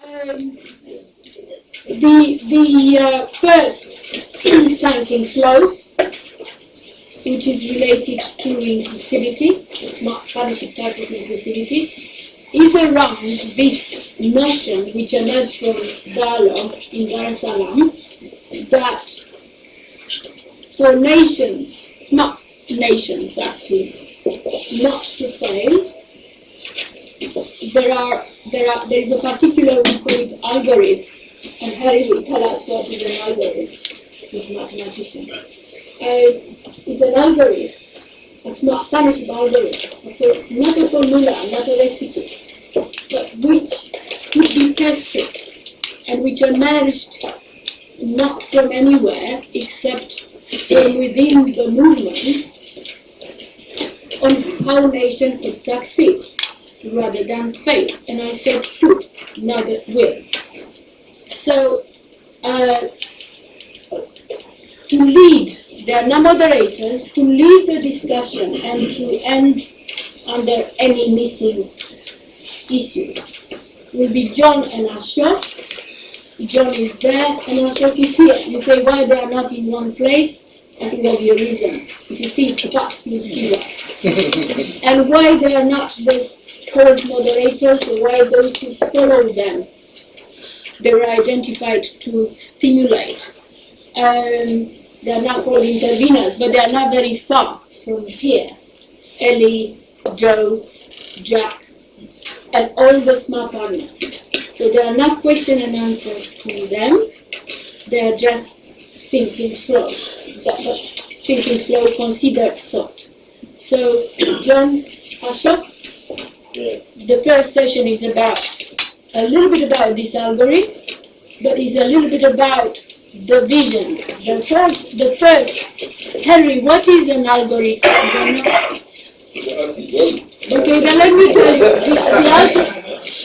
The first think tanking slow, which is related to inclusivity, the smart partnership type of inclusivity, is around this notion which emerged from dialogue in Dar es Salaam, that for nations, smart nations actually, not to fail, there is a particular, we call it algorithm, and Harry will tell us what is an algorithm, he's a mathematician. It's an algorithm, a smart partnership algorithm, not a formula, not a recipe, but which could be tested and which emerged not from anywhere except from within the movement on how a nation could succeed rather than fail. And I said could, not will. So to lead, there are no moderators, to lead the discussion and to end under any missing issues will be John and Ashok. John is there and Ashok is here. You say why they are not in one place? I think there will be reasons. If you see the past, you will see why. And why they are not those called moderators, or why those who follow them, they were identified to stimulate. They are not called interveners, but they are not very far from here. Ellie, Joe, Jack, and all the smart partners. So there are not question and answer to them. They are just thinking slow. Thinking slow, considered thought. So, John, Ashok, the first session is about a little bit about this algorithm, but is a little bit about the visions. The first, Henry, what is an algorithm? Okay, then let me tell you.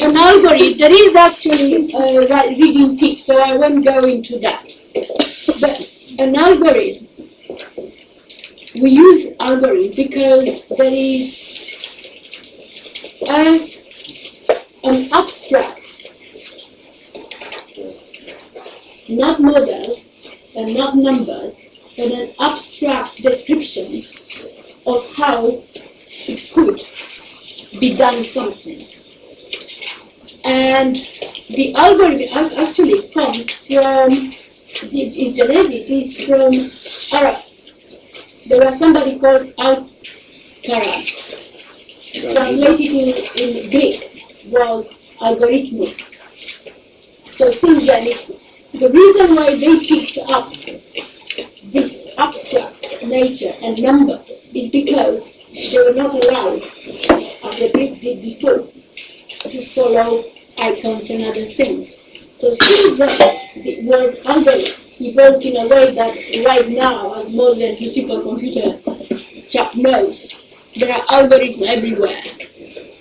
An algorithm, there is actually a reading tip, so I won't go into that. But an algorithm, we use algorithm because there is an abstract, not model and not numbers, but an abstract description of how it could be done something. And the algorithm actually comes from, its genesis is from Arabs. There was somebody called Al-Karam, translated in Greek, was algorithmus. So since then, the reason why they picked up this abstract nature and numbers is because they were not allowed, as the Greeks did before, to follow icons and other things. So since then, the word algorithm evolved in a way that right now, as Moses, the supercomputer chap knows, there are algorithms everywhere.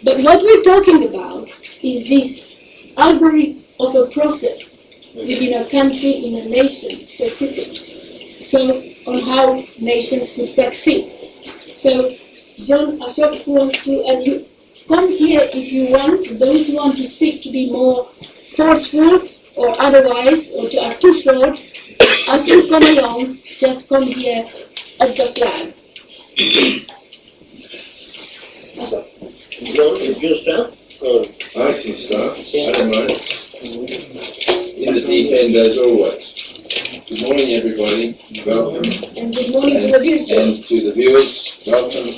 But what we're talking about is this algorithm of a process within a country, in a nation, specific. So on how nations could succeed. So John Ashok wants to, and you come here if you want, those who want to speak to be more forceful or otherwise, or to are too short, as you come along, just come here at the flag. John, would you start? I can start, I don't mind. In the deep end as always. Good morning everybody, welcome. And good morning to the viewers. And to the viewers, welcome.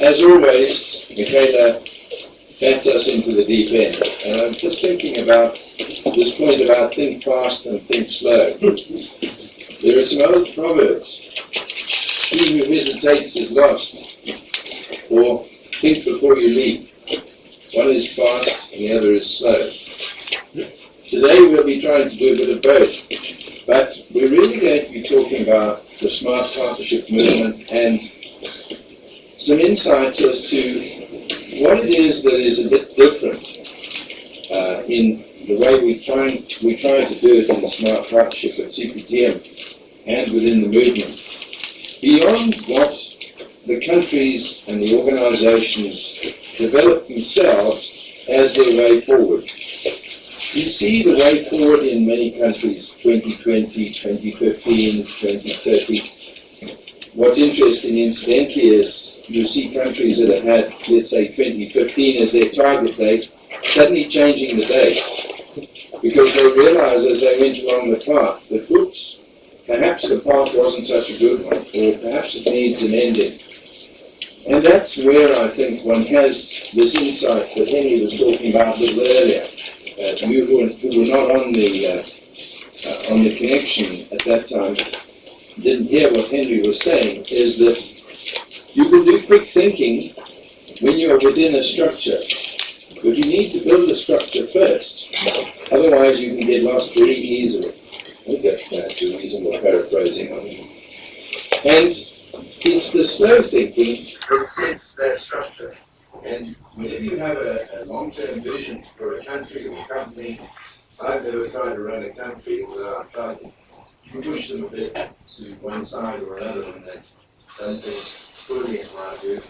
As always, Michaela backs us into the deep end. And I'm just thinking about this point about think fast and think slow. There are some old proverbs. He who hesitates is lost. Or think before you leap. One is fast and the other is slow. Today we'll be trying to do a bit of both. But we're really going to be talking about the Smart Partnership movement and some insights as to what it is that is a bit different in the way we try to do it in the Smart Partnership at CPTM and within the movement. Beyond what the countries and the organizations develop themselves as their way forward. You see the way forward in many countries, 2020, 2015, 2030. What's interesting, incidentally, is you see countries that have had, let's say, 2015 as their target date, suddenly changing the date because they realize as they went along the path that, whoops, perhaps the path wasn't such a good one, or perhaps it needs an ending. And that's where I think one has this insight that Henry was talking about a little earlier. You who were not on the connection at that time didn't hear what Henry was saying, is that you can do quick thinking when you're within a structure, but you need to build a structure first. Otherwise you can get lost very easily. I think that's a reasonable paraphrasing on it. And it's the slow thinking that sets that structure. And whenever you have a long-term vision for a country or a company, I've never tried to run a country without trying to push them a bit to one side or another when they've done things fully in my view.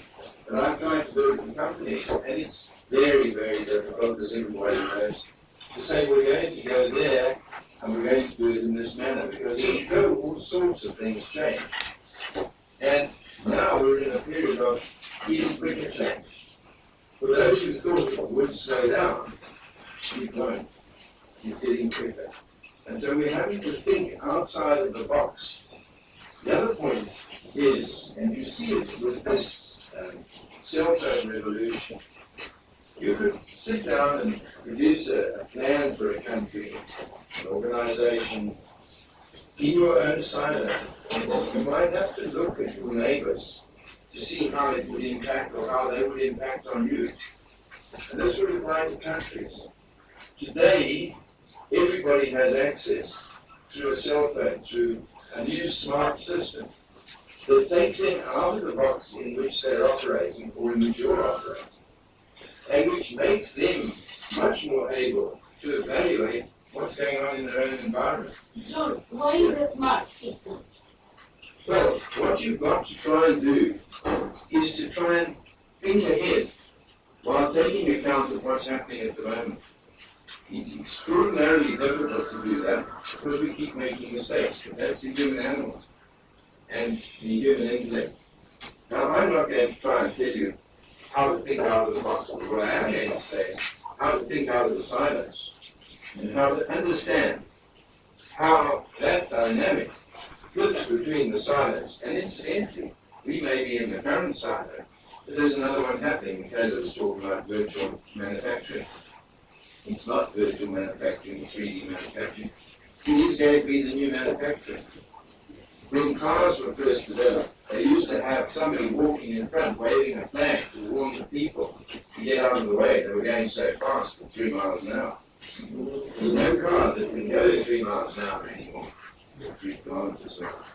But I'm trying to build companies, and it's very, very difficult, as everybody knows, to say we're going to go there and we're going to do it in this manner, because if you go, all sorts of things change. And now we're in a period of even quicker change. For those who thought it would slow down, it won't. It's getting quicker. And so we're having to think outside of the box. The other point is, and you see it with this cell phone revolution, you could sit down and produce a plan for a country, an organization, in your own silo. You might have to look at your neighbors to see how it would impact or how they would impact on you. And this would apply to countries. Today, everybody has access through a cell phone, through a new smart system that takes them out of the box in which they're operating or in which you're operating, and which makes them much more able to evaluate what's going on in their own environment. John, why is a smart system? Well, what you've got to try and do is to try and think ahead while taking account of what's happening at the moment. It's extraordinarily difficult to do that because we keep making mistakes, but that's the human animal and the human intellect. Now, I'm not going to try and tell you how to think out of the box, but what I am going to say is how to think out of the silos and how to understand how that dynamic flips between the silos. And incidentally, we may be in the current silo, but there's another one happening. Michaela was talking about virtual manufacturing. It's not virtual manufacturing, 3D manufacturing. It is going to be the new manufacturing. When cars were first developed, they used to have somebody walking in front, waving a flag to warn the people to get out of the way. They were going so fast at 3 miles an hour. There's no car that can go 3 miles an hour anymore, 3 kilometers an hour.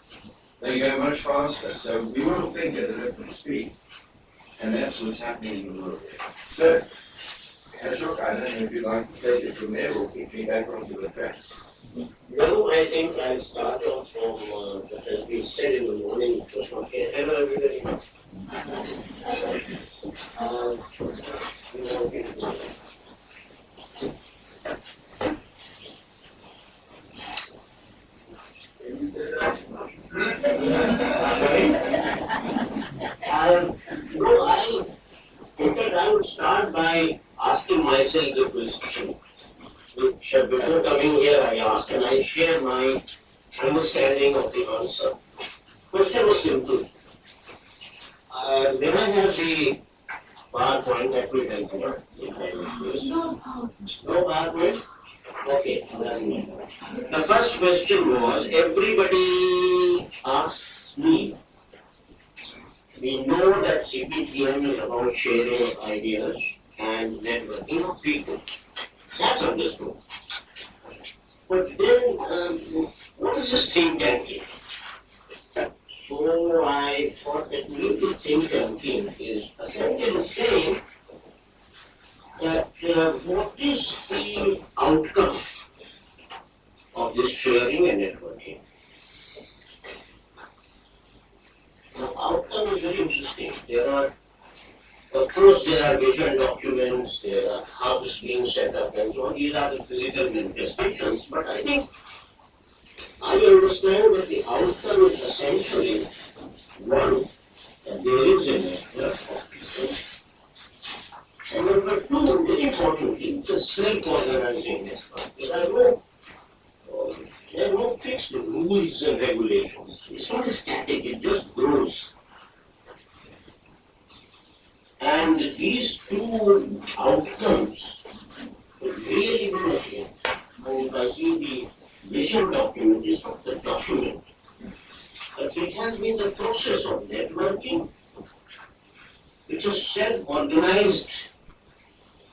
They go much faster, so we all think at a different speed. And that's what's happening in the world. So, Ashok, I don't know if you'd like to take it from there or kick me back onto the tracks. No, I think I'll start off from what we said in the morning. It was okay. Hello, everybody. I would start by asking myself the question, which before coming here I asked, and I share my understanding of the answer. Question was simple. Then I have the PowerPoint that will help me. No PowerPoint? Okay. The first question was, everybody asks me, we know that CPTM is about sharing of ideas and networking of people. That's understood. But then, what is this think tanking? So I thought that maybe think tanking is essentially saying that what is the outcome of this sharing and networking? The outcome is very interesting. There are a course, there are vision documents, there are hubs being set up and so on. These are the physical manifestations. But I think I understand that the outcome is essentially one, that there is a network of people. And number two, very importantly, it's a self-organizing network. There are no fixed rules and regulations. It's not static, it just grows. And these two outcomes really will appear. And if I see the vision document, it's not the document, but it has been the process of networking. It's a self-organized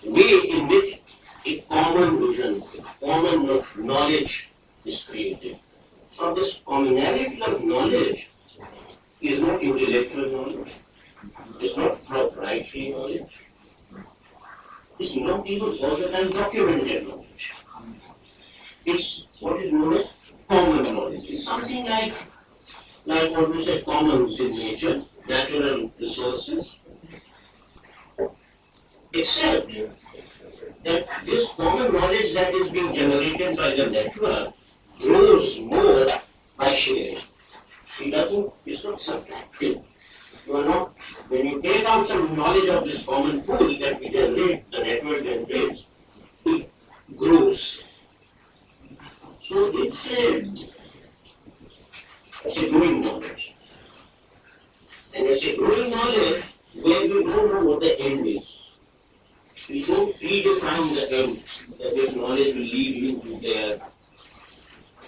way in which a common vision, a common knowledge is created. Now this commonality of knowledge is not intellectual knowledge, it's not proprietary knowledge, it's not even all the time documented knowledge. It's what is known as common knowledge. It's something like what we say commons in nature, natural resources. Except that this common knowledge that is being generated by the network grows more by sharing. It's not subtractive. When you take out some knowledge of this common pool that we generate, the network generates, it grows. So it's a growing knowledge. And it's a growing knowledge where we don't know what the end is. We don't predefine the end, that this knowledge will lead you to there.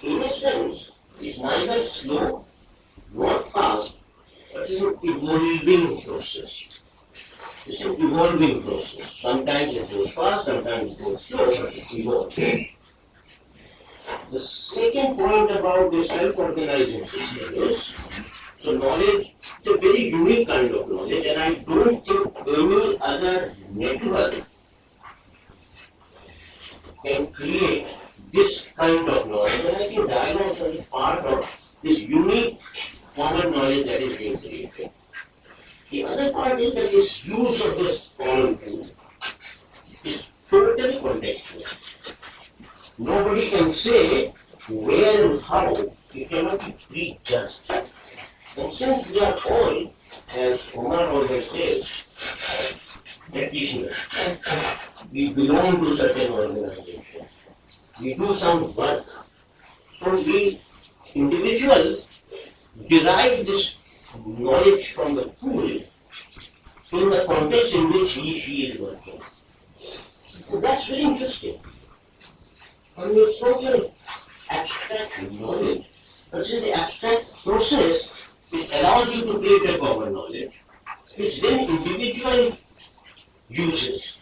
In a sense, it's neither slow nor fast, but it's an evolving process. It's an evolving process. Sometimes it goes fast, sometimes it goes slow, but it evolves. The second point about the self-organizing system is, so knowledge is a very unique kind of knowledge, and I don't think any other network can create this kind of knowledge. And I think dialogues are part of this unique common knowledge that is being created. The other part is that this use of this common tool is totally contextual. Nobody can say where and how, it cannot be prejudged. And since we are all, as Omar always says, practitioners, we belong to certain organization, we do some work, so we individuals derive this knowledge from the pool in the context in which she is working. So that's very interesting. And it's not an abstract knowledge, but it's the abstract process which allows you to create a common knowledge, which then individual uses.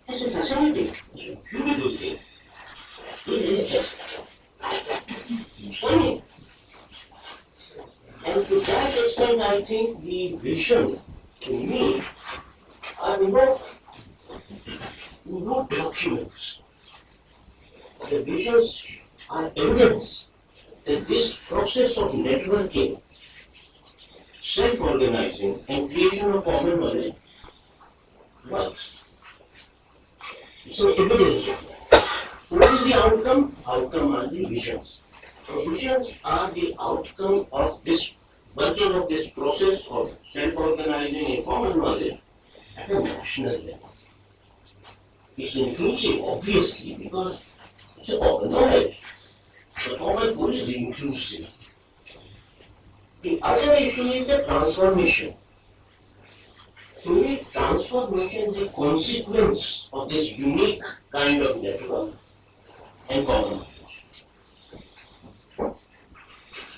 It's a fascinating, it's a beautiful thing. It is just funny. And to that extent, I think the vision, to me, are not documents. The visions are evidence that this process of networking, self-organizing, and creation of common knowledge works. It's an evidence of that. What is the outcome? Outcome are the visions. So visions are the outcome of this working of this process of self-organizing and common knowledge at a national level. It's inclusive, obviously, because it's a common knowledge. The common goal is inclusive. The other issue is the transformation. To me, transformation is a consequence of this unique kind of network and common knowledge.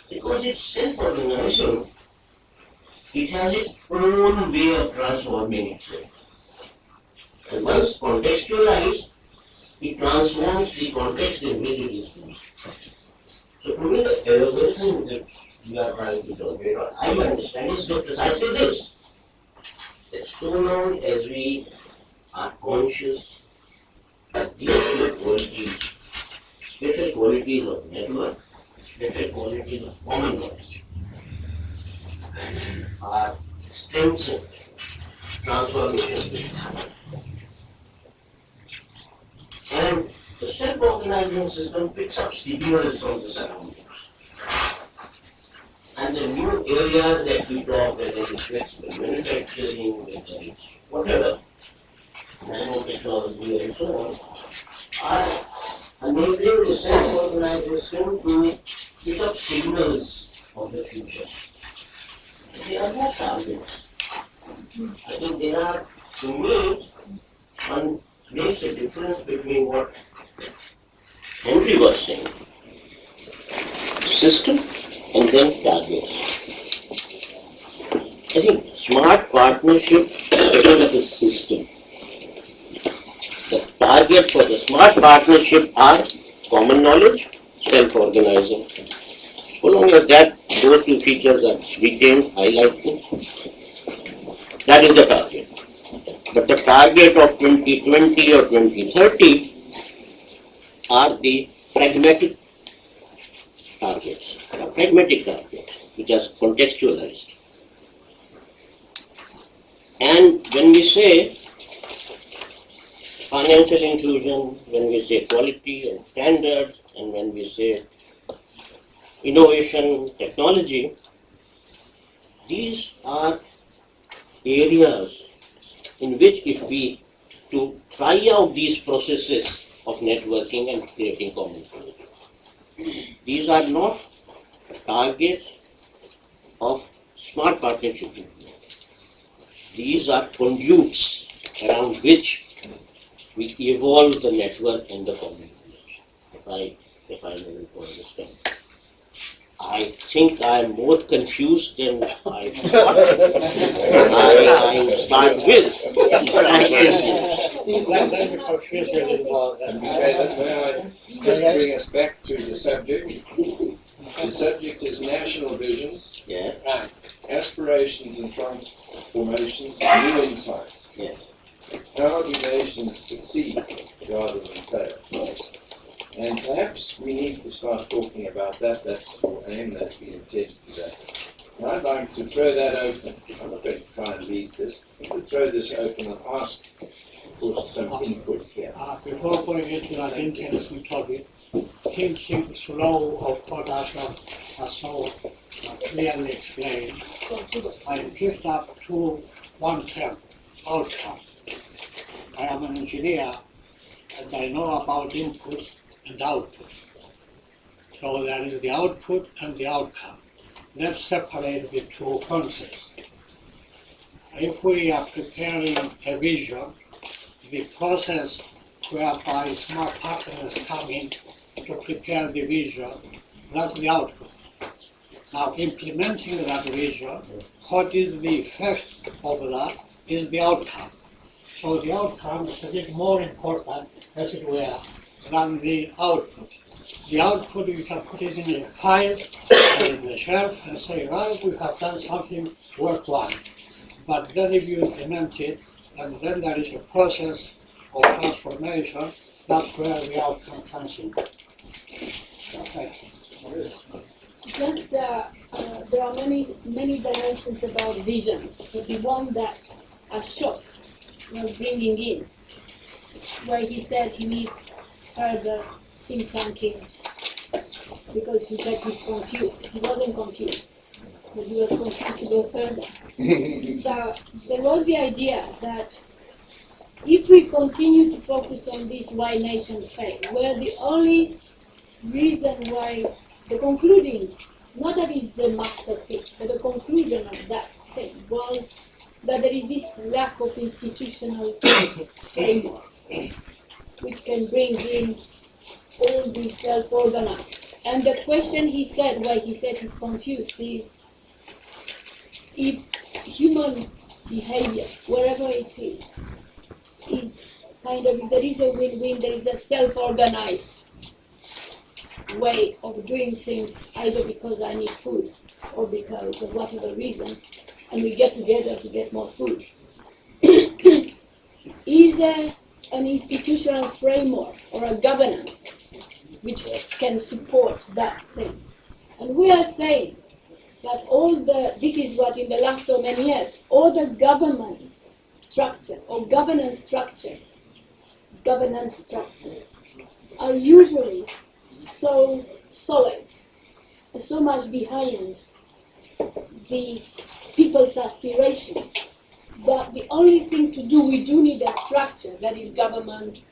Because it's self-organizing, it has its own way of transforming itself. And once contextualized, it transforms the context in which it is used. So to me, the algorithm that we are trying to do, I understand, is precisely this. That so long as we are conscious that these two qualities, special qualities of network, special qualities of common knowledge, are strengthened transformation. And the self-organizing system picks up signals from the surroundings. And the new areas that we talk, whether it's flexible manufacturing, whether it's whatever, nanotechnology and so on, are enabling the self-organization to pick up signals of the future. They are not targets. I think they are, to me, one makes a difference between what Henry was saying, system and then targets. I think smart partnership is like a system. The target for the smart partnership are common knowledge, self-organizing. So long as those two features are retained, highlighted, that is the target. But the target of 2020 or 2030 are the pragmatic targets, which are contextualized. And when we say financial inclusion, when we say quality and standards, and when we say innovation, technology, these are areas in which if we to try out these processes of networking and creating common goals. These are not targets of smart partnership. These are conduits around which we evolve the network and the common goals. If I am able to understand. I think I am more confused than I thought. I start with. May I just bring us back to the subject? The subject is national visions, Yes. aspirations and transformations, new insights. Yes. How do nations succeed rather than fail? And perhaps we need to start talking about that. That's your aim, that's the intent today. And I'd like to throw that open. I'm not going to try and lead this, but throw this open and ask for some input here. Before going into that interesting topic, thinking slow of production are so clearly explained. I picked up one term, outcome. I am an engineer and I know about inputs and outputs. So there is the output and the outcome. Let's separate the two concepts. If we are preparing a vision, the process whereby smart partners come in to prepare the vision, that's the output. Now implementing that vision, what is the effect of that is the outcome. So the outcome is a bit more important, as it were, than the output. The output, you can put it in a file or in the shelf and say, right, we have done something worthwhile. But then if you implement it, and then there is a process of transformation, that's where the outcome comes in. Okay. Just there are many dimensions about visions, but the one that Ashok was bringing in, where he said he needs further think tanking because he said he's confused. He wasn't confused, but he was confused to go further. So there was the idea that if we continue to focus on this why nations fail, where the only reason why the concluding, not that it's the masterpiece, but the conclusion of that thing was that there is this lack of institutional framework which can bring in all the self-organized. And the question he said, why he said he's confused, is if human behavior, wherever it is kind of, if there is a win-win, there is a self-organized way of doing things, either because I need food or because of whatever reason, and we get together to get more food. Is an institutional framework or a governance which can support that thing. And we are saying that this is what in the last so many years, all the government structure or governance structures are usually so solid, so much behind the people's aspirations that the only thing to do, we do need a structure that is government,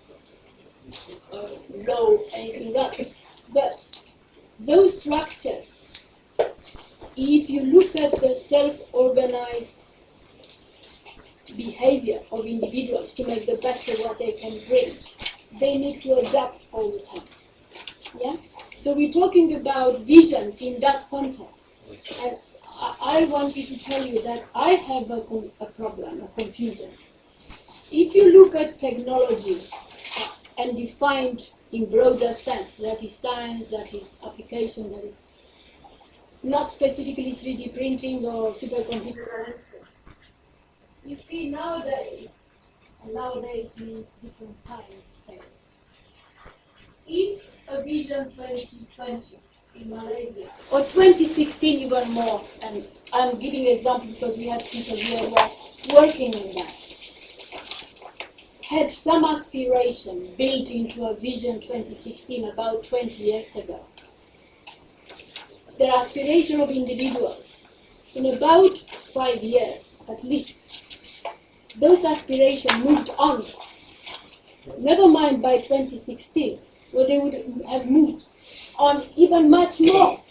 law, anything like that. But those structures, if you look at the self-organized behavior of individuals to make the best of what they can bring, they need to adapt all the time. Yeah? So we're talking about visions in that context. And I wanted to tell you that I have a problem, a confusion. If you look at technology and defined in broader sense, that is science, that is application, that is not specifically 3D printing or supercomputer or anything, you see nowadays, and nowadays means different time scale. If a Vision 2020 in Malaysia, or 2016 even more, and I'm giving example because we have people here who are working in that, had some aspiration built into a Vision 2016 about 20 years ago. Their aspiration of individuals, in about 5 years at least, those aspirations moved on. Never mind by 2016, where they would have moved on even much more.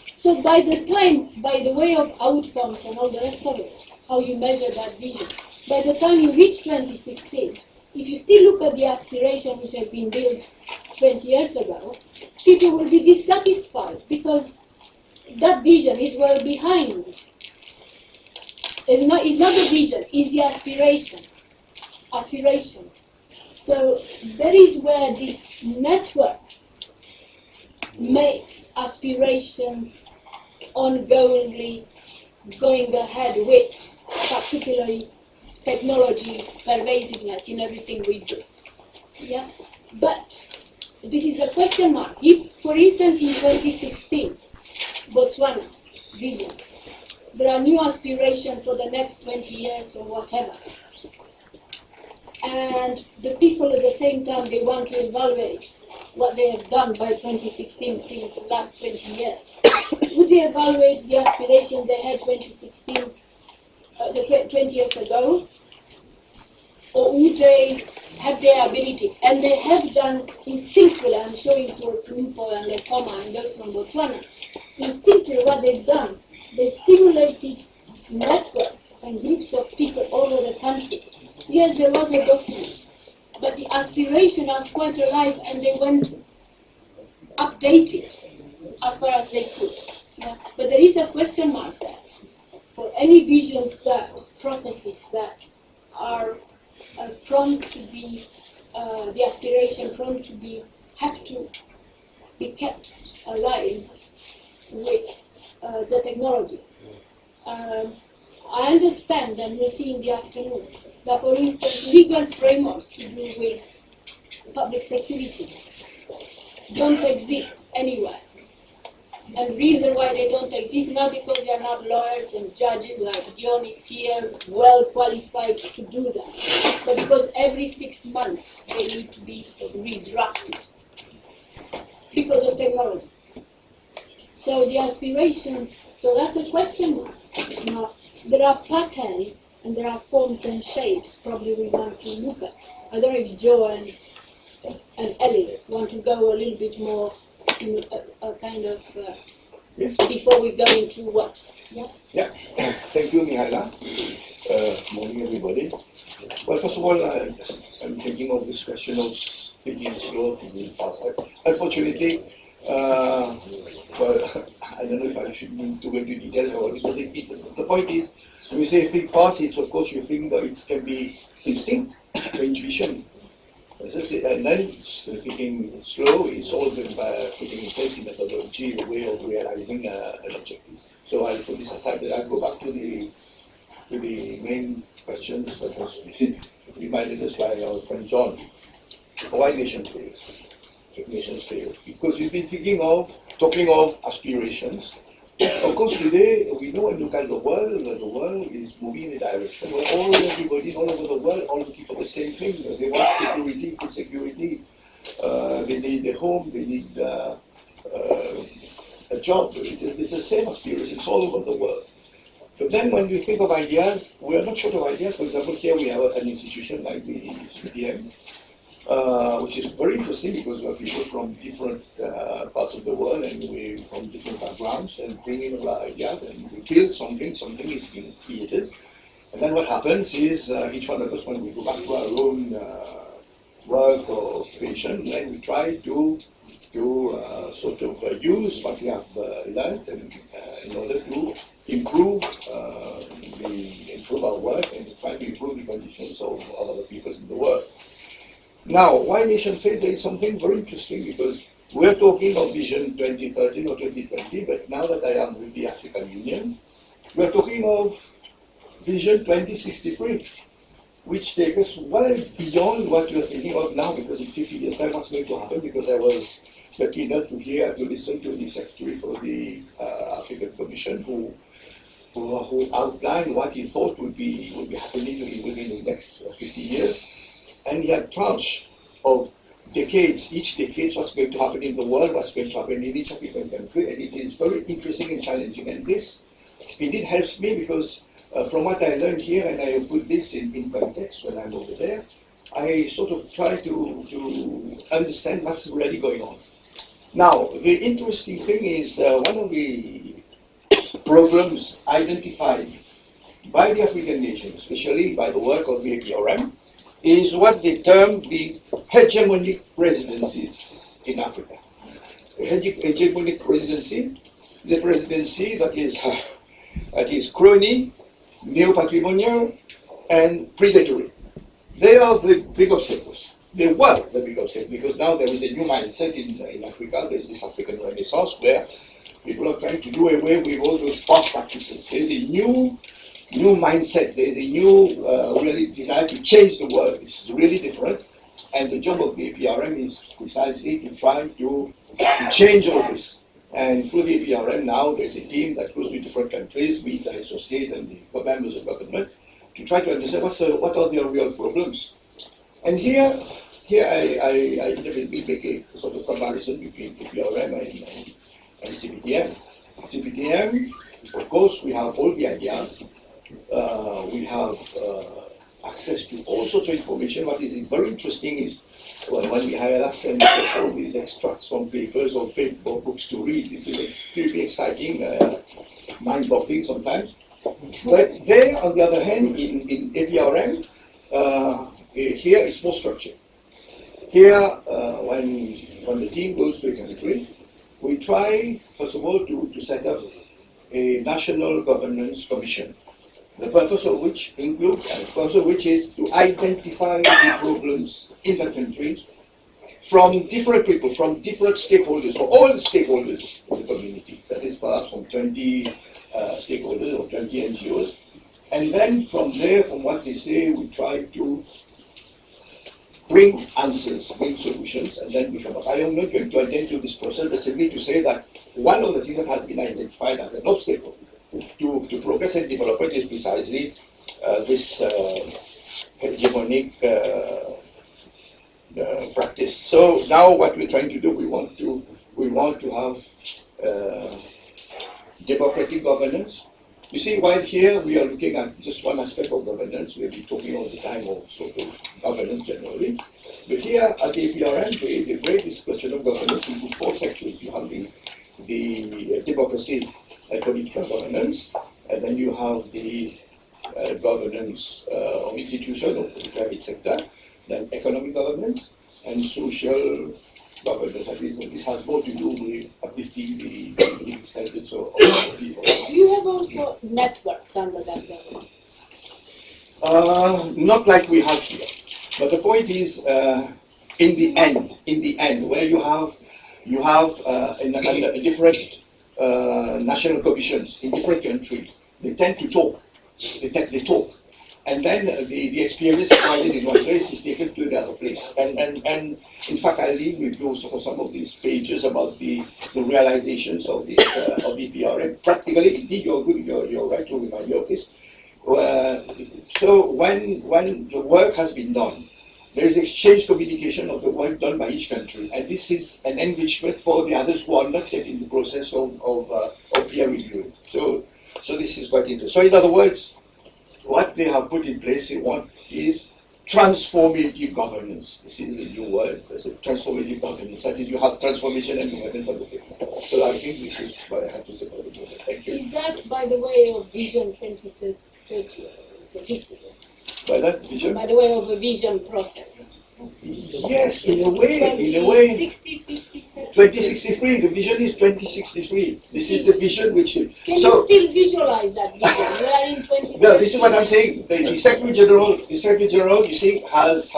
So by the time, by the way of outcomes and all the rest of it, how you measure that vision, by the time you reach 2016, if you still look at the aspiration which had been built 20 years ago, people will be dissatisfied because that vision is well behind. It's not the vision, it's the aspiration. So that is where these networks makes aspirations ongoingly going ahead with, particularly technology pervasiveness in everything we do. Yeah? But this is a question mark. If, for instance, in 2016, Botswana vision, there are new aspirations for the next 20 years or whatever, and the people at the same time, they want to evaluate what they have done by 2016 since the last 20 years. Would they evaluate the aspirations they had 2016, 20 years ago? Or would they have their ability? And they have done instinctively, I'm showing for Flupo and Lekoma and those from Botswana, instinctively what they've done, they stimulated networks and groups of people all over the country. Yes, there was a document, but the aspiration was quite alive and they went updated as far as they could. Yeah? But there is a question mark there for any visions that, processes that are prone to be, the aspiration prone to be, have to be kept alive with the technology. I understand, and we'll see in the afternoon, that for instance, legal frameworks to do with public security don't exist anywhere. And the reason why they don't exist, not because they are not lawyers and judges like Dion is here, well qualified to do that, but because every 6 months they need to be redrafted because of technology. So the aspirations, so that's a question mark. Now, there are patterns and there are forms and shapes probably we want to look at. I don't know if Joe and Ellie want to go a little bit more kind of yes. Before we go into what? Yeah. Yeah. Thank you, Mihaela. Morning, everybody. Well, first of all, I'm thinking of this question of thinking slow, thinking fast. Unfortunately, well, I don't know if I should need to go into details about it, but the point is, when you say think fast, it's of course you think that it can be instinct or intuition. And then thinking slow is all been by putting in place the methodology, the way of realizing an objective. So I'll put this aside, but I'll go back to the main questions that was reminded us by our friend John. Why nations fail? Nations fail. Because we've been talking of aspirations, Of course, today we know when you look at the world is moving in a direction where everybody all over the world are looking for the same thing. They want security, food security. They need a home. They need a job. It's the same aspirations all over the world. But then when we think of ideas, we are not short of ideas. For example, here we have an institution like the CPTM, which is very interesting because we have people from different parts of the world and we from different backgrounds and bring in our ideas and we build something is being created. And then what happens is each one of us, when we go back to our own work or creation, then we try to sort of use what we have learned and, in order to improve our work and try to improve the conditions of other peoples in the world. Now, why nation phase? There is something very interesting because we're talking of Vision 2013 or 2020, but now that I am with the African Union, we're talking of Vision 2063, which takes us well beyond what you're thinking of now, because in 50 years' time, what's going to happen? Because I was lucky enough to listen to the Secretary for the African Commission, who outlined what he thought would be happening within the next 50 years. And he had tranche of decades, each decade, what's going to happen in the world, what's going to happen in each African country, and it is very interesting and challenging. And this indeed helps me because from what I learned here, and I put this in context when I'm over there, I sort of try to understand what's really going on. Now, the interesting thing is one of the problems identified by the African nations, especially by the work of the APRM, is what they term the hegemonic presidencies in Africa. The hegemonic presidency, the presidency that is crony, neo-patrimonial, and predatory. They are the big obstacles. They were the big obstacles because now there is a new mindset in Africa. There is this African Renaissance where people are trying to do away with all those past practices. There is a new mindset. There is a new really desire to change the world. It's really different. And the job of the APRM is precisely to try to change all this. And through the APRM now, there's a team that goes to different countries, with the heads of state and the members of government, to try to understand what are their real problems. And here I make a sort of comparison between APRM and CPTM. CPTM, of course, we have all the ideas. We have access to all sorts of information. What is very interesting is when we hire us and all these extracts from papers or books to read. This is extremely exciting, mind-boggling sometimes. But there, on the other hand, in APRM, here it's more structured. Here, when the team goes to a country, we try, first of all, to set up a national governance commission. The purpose of which is to identify the problems in the country from different people, from different stakeholders, from all the stakeholders in the community. That is perhaps from 20 stakeholders or 20 NGOs. And then from there, from what they say, we try to bring answers, bring solutions, and then we come up. I am not going to attend to this process, but simply to say that one of the things that has been identified as an obstacle to progress and development is precisely this hegemonic practice. So now what we're trying to do, we want to have democratic governance. You see, while here we are looking at just one aspect of governance, we'll be talking all the time of sort of governance generally. But here at the APRM, they break this question of governance into 4 sectors. You have the democracy and political governance, and then you have the governance of institutions of the private sector, then economic governance, and social governance. At least this has more to do with uplifting the living standards of people. Do you have also networks under that governance? Not like we have here. But the point is, in the end, where you have different national commissions in different countries, they tend to talk. They talk. And then the experience acquired in one place is taken to the other place. And in fact, I'll leave with you some of these pages about the realizations of this of EPRM. Practically, indeed, you're right to remind me of this. So when the work has been done, there is exchange communication of the work done by each country, and this is an enrichment for the others who are not yet in the process of peer review. So this is quite interesting. So in other words, what they have put in place is transformative governance. This is the new word. It's a transformative governance. That is, you have transformation and governance at the same time. So I think this is what I have to say about the moment. Thank you. Is that by the way of Vision 2030? By that vision? By the way of a vision process? Yes, in a way. 60, 50, 70. 2063, the vision is 2063. This is the vision which... Can you still visualize that vision? We are in 2063. No, this is what I'm saying. The Secretary General, you see, has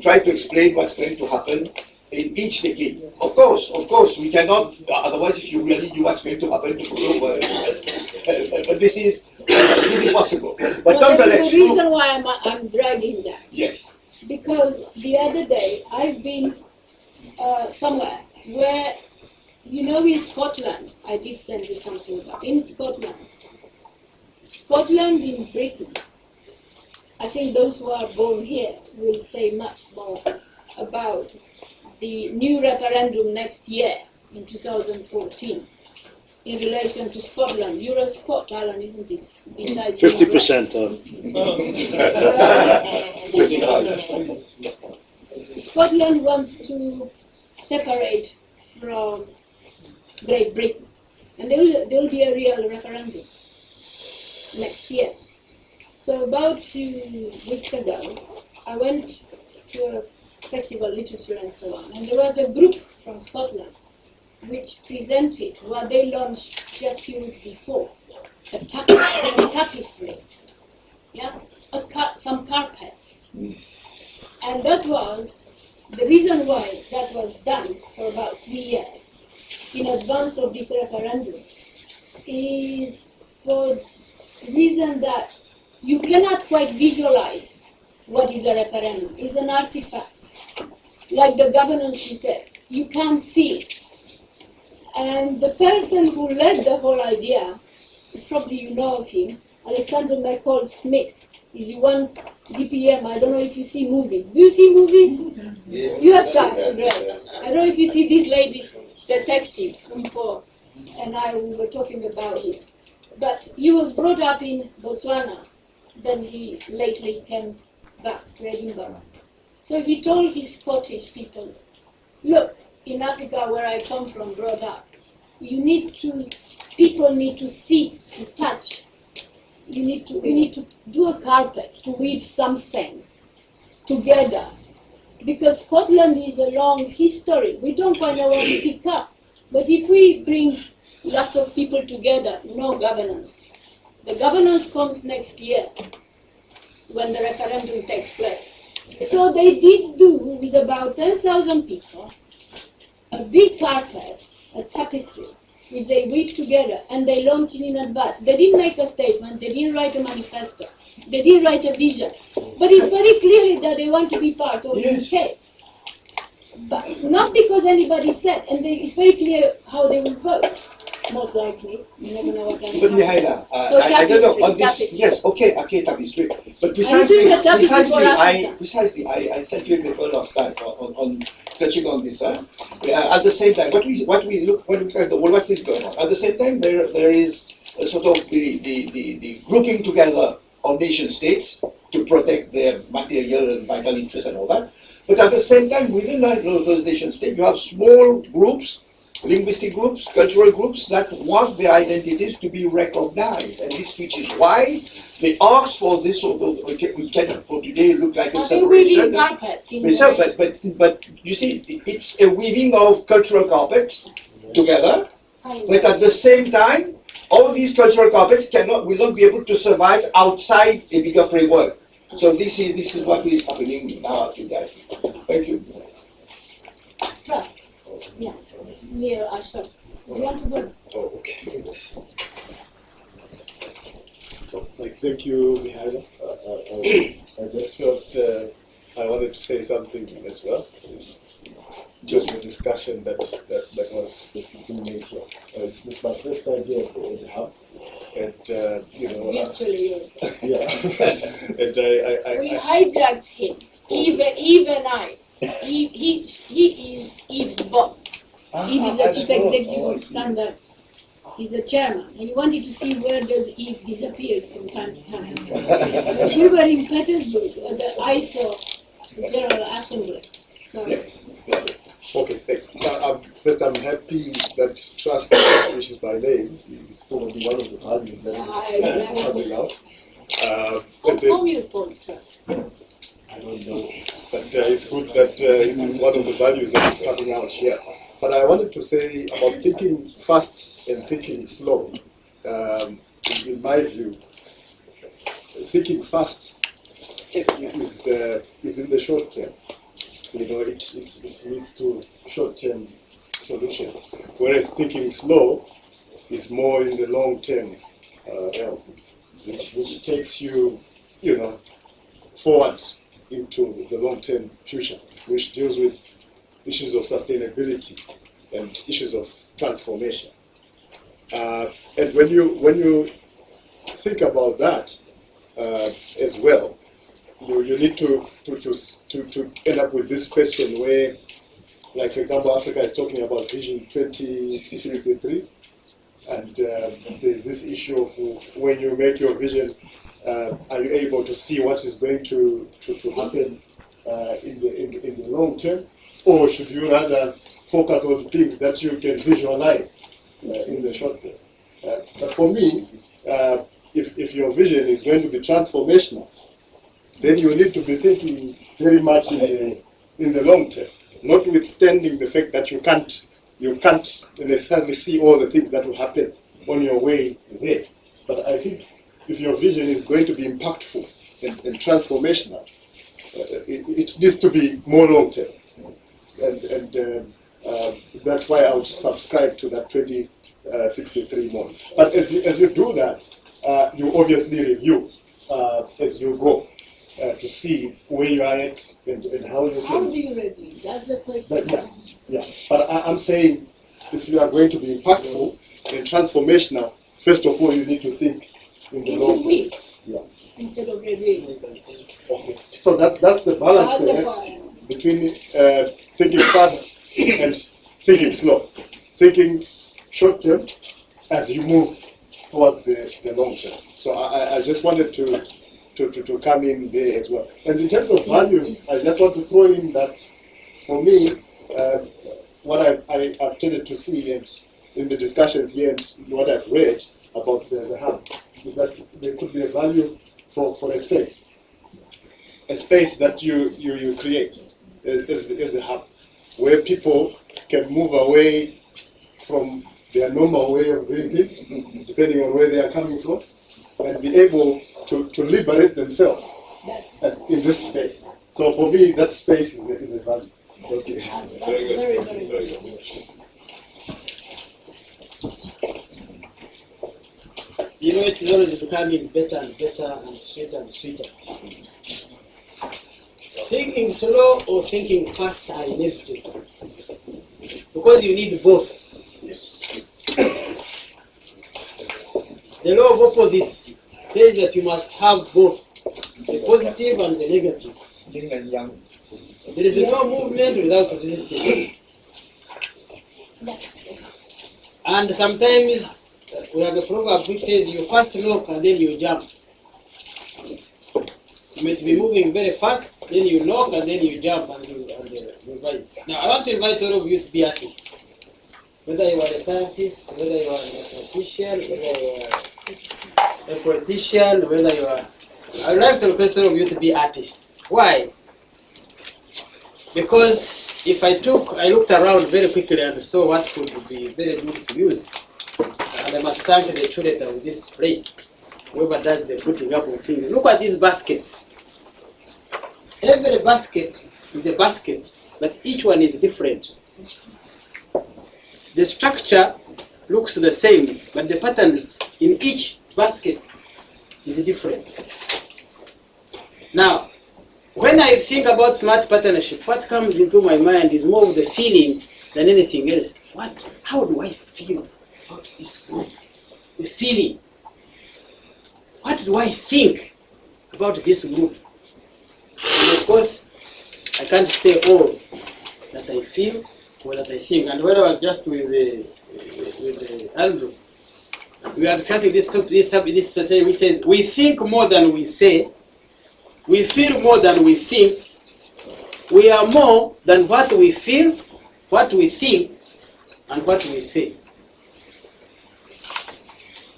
tried to explain what's going to happen in each decade. Of course, we cannot, otherwise if you really knew what's going to happen tomorrow, but this is impossible. But no, there is a reason why I'm dragging that. Yes. Because the other day, I've been somewhere where, in Scotland, I did send you something about, in Scotland in Britain, I think those who are born here will say much more about the new referendum next year in 2014 in relation to Scotland. You're a Scot, Alan, isn't it? Besides 50%. Scotland wants to separate from Great Britain, and there will be a real referendum next year. So about a few weeks ago, I went to a festival, literature and so on, and there was a group from Scotland which presented what they launched just a few weeks before, a tapestry, some carpets. And that was, the reason why that was done for about 3 years in advance of this referendum is for the reason that you cannot quite visualize what is a referendum. It's an artifact. Like the governance you said, you can't see it. And the person who led the whole idea, probably you know of him, Alexander McCall Smith, is the one DPM. I don't know if you see movies. Do you see movies? Yeah. You have time, right? I don't know if you see this lady's detective, Umpo, and we were talking about it. But he was brought up in Botswana, then he lately came back to Edinburgh. So he told his Scottish people, look, in Africa where I come from, brought up, people need to see, to touch. We need to do a carpet, to weave something together. Because Scotland is a long history. We don't quite know where to pick up. But if we bring lots of people together, no governance. The governance comes next year when the referendum takes place. So they did do, with about 10,000 people, a big carpet, a tapestry, which they weave together, and they launched it in advance. They didn't make a statement, they didn't write a manifesto, they didn't write a vision. But it's very clear that they want to be part of the UK. But not because anybody said, and it's very clear how they will vote, most likely. You never know what I'm saying. Mihaela, So I don't know, on this, tapestry. yes, okay, tapestry. But I sent you a paper last time on touching on this. At the same time, what we look at the world, what is going on? At the same time, there is a sort of the grouping together of nation states to protect their material and vital interests and all that. But at the same time, within those nation states, you have small groups, linguistic groups, cultural groups that want their identities to be recognized, and which is why they ask for this sort of, we cannot for today look like a separation. But you see, it's a weaving of cultural carpets together, but at the same time, all these cultural carpets will not be able to survive outside a bigger framework. So this is what is happening now today. Thank you. Trust. Yeah. Neil Asher. You want to go? Oh, okay. Thank you, Mihaela. I just felt I wanted to say something as well. Just the discussion that was being made here. It's my first time here in the hub, and Virtually, yeah, and we hijacked him. Even I. He is Eve's boss. Eve is the chief executive of Standards. He's the chairman, and he wanted to see where does Eve disappears from time to time. But we were in Petersburg at the ISO General Assembly. So, okay, thanks. First, I'm happy that trust, which is my name, is probably one of the values that is coming out. how come you call trust? I don't know, but it's good that it's one of the values that is coming out here. But I wanted to say about thinking fast and thinking slow. In my view, thinking fast is in the short term. It leads to short-term solutions, whereas thinking slow is more in the long-term realm, which takes you, forward into the long-term future, which deals with issues of sustainability and issues of transformation. And when you think about that as well, you need to end up with this question where, like for example, Africa is talking about Vision 2063, and there's this issue of when you make your vision, are you able to see what is going to happen in the long term, or should you rather focus on things that you can visualize in the short term? But for me, if your vision is going to be transformational, then you need to be thinking very much in the long term, notwithstanding the fact that you can't necessarily see all the things that will happen on your way there. But I think if your vision is going to be impactful and transformational, it needs to be more long term, and that's why I would subscribe to that 2063 model. But as you do that, you obviously review as you go. To see where you are at and how you can. How do you review? That's the question. But I'm saying if you are going to be impactful and transformational, first of all, you need to think in the long term. Yeah. Instead of reviewing. Okay. So that's the balance perhaps between thinking fast and thinking slow. Thinking short term as you move towards the long term. So I just wanted to come in there as well. And in terms of values, I just want to throw in that for me, what I've tended to see and in the discussions here and what I've read about the hub is that there could be a value for a space that you create as the hub, where people can move away from their normal way of doing things, depending on where they are coming from, and be able to liberate themselves in this space. So for me, that space is a value. Okay. That's very, very good. It's always becoming better and better and sweeter. Thinking slow or thinking fast are inevitable, because you need both. The law of opposites says that you must have both, the positive and the negative. Yin and yang. There is no movement without resistance. And sometimes we have a proverb which says you first knock and then you jump. You may be moving very fast, then you knock and then you jump and you revise. Now I want to invite all of you to be artists. Whether you are a scientist, whether you are a mathematician, whether you are a politician, whether you are... I would like to request all of you to be artists. Why? Because if I looked around very quickly and saw what could be very good to use. And I must thank the curator of this place, whoever does the putting up of things. Look at these baskets. Every basket is a basket, but each one is different. The structure looks the same, but the patterns in each basket is different. Now, when I think about smart partnership, what comes into my mind is more of the feeling than anything else. How do I feel about this group? The feeling. What do I think about this group? And of course, I can't say all that I feel or that I think. And when I was just with Andrew, we are discussing this topic. He says, we think more than we say. We feel more than we think. We are more than what we feel, what we think, and what we say.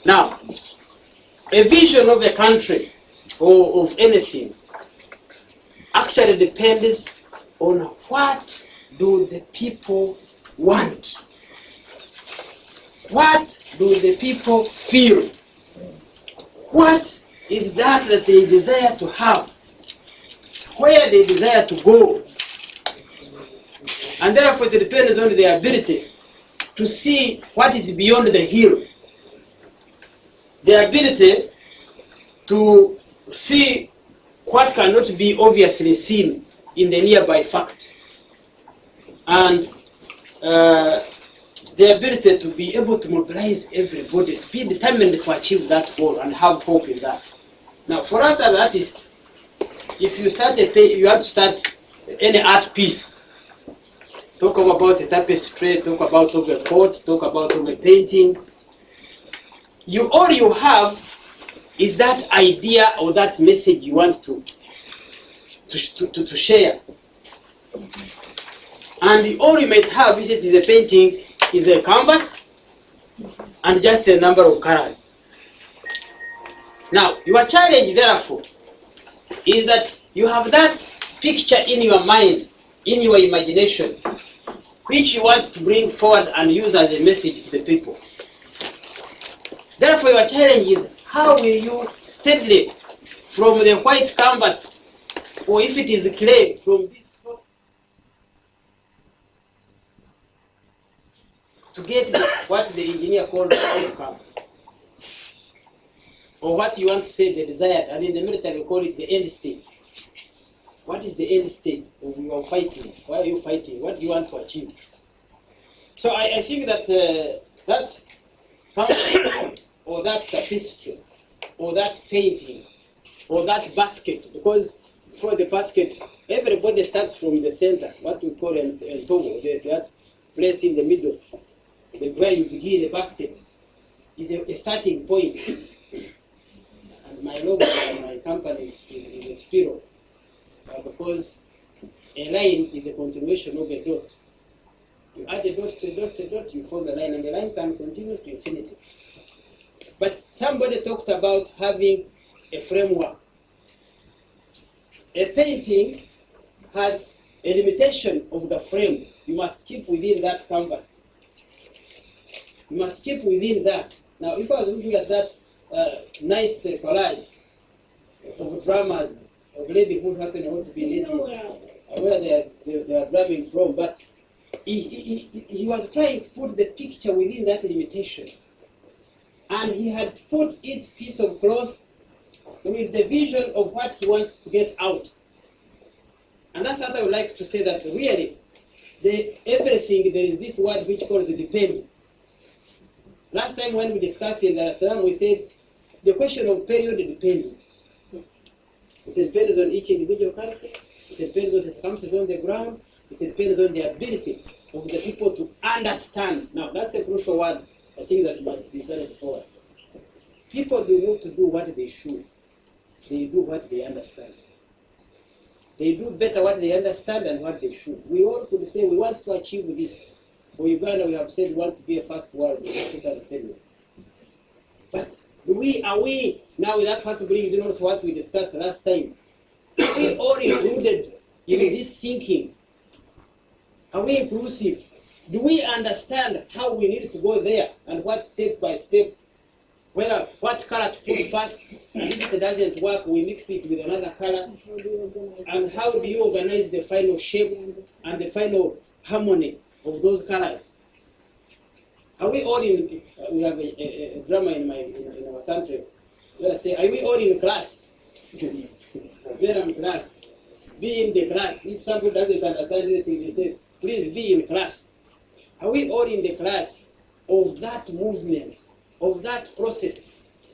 Now, a vision of a country or of anything actually depends on what do the people want. What do the people feel? What is that they desire to have? Where they desire to go? And therefore it depends on their ability to see what is beyond the hill. Their ability to see what cannot be obviously seen in the nearby fact. And the ability to be able to mobilize everybody, to be determined to achieve that goal and have hope in that. Now, for us as artists, if you start you have to start any art piece. Talk about a tapestry, talk about of a pot, talk about of a painting. All you have is that idea or that message you want to share. And all you might have is it is a painting, is a canvas, and just a number of colors. Now, your challenge, therefore, is that you have that picture in your mind, in your imagination, which you want to bring forward and use as a message to the people. Therefore, your challenge is how will you steadily, from the white canvas, or if it is clay, from this soft, to get what the engineer called the outcome, or what you want to say the desired, and in the military we call it the end state. What is the end state of your fighting? Why are you fighting? What do you want to achieve? So I think that that or that tapestry, or that painting, or that basket, because for the basket, everybody starts from the center, what we call an togo, that place in the middle, where you begin the basket, is a starting point. And my logo and my company is a spiral, because a line is a continuation of a dot. You add a dot to a dot to a dot, you form a line, and the line can continue to infinity. But somebody talked about having a framework. A painting has a limitation of the frame. You must keep within that canvas. You must keep within that. Now, if I was looking at that nice collage of dramas, of lady who happen to be ladies, where they are drumming from, but he was trying to put the picture within that limitation. And he had put each piece of cloth with the vision of what he wants to get out. And that's what I would like to say, that really, everything, there is this word which calls it depends. Last time when we discussed in Dar es Salaam, we said the question of period depends. It depends on each individual country, it depends on the circumstances on the ground, it depends on the ability of the people to understand. Now, that's a crucial word, I think, that must be carried forward. People do not do what they should. They do what they understand. They do better what they understand than what they should. We all could say we want to achieve this. For Uganda, we have said we want to be a first world in African period. But are we, now that's what brings in also what we discussed last time. Are we all included in this thinking? Are we inclusive? Do we understand how we need to go there and what step by step, what color to put first, and if it doesn't work, we mix it with another color, and how do you organize the final shape and the final harmony of those colors? Are we all in? We have a drama in our country Let's say, are we all in class? We're in class. Be in the class. If somebody doesn't understand anything, they say, please be in class. Are we all in the class of that movement, of that process,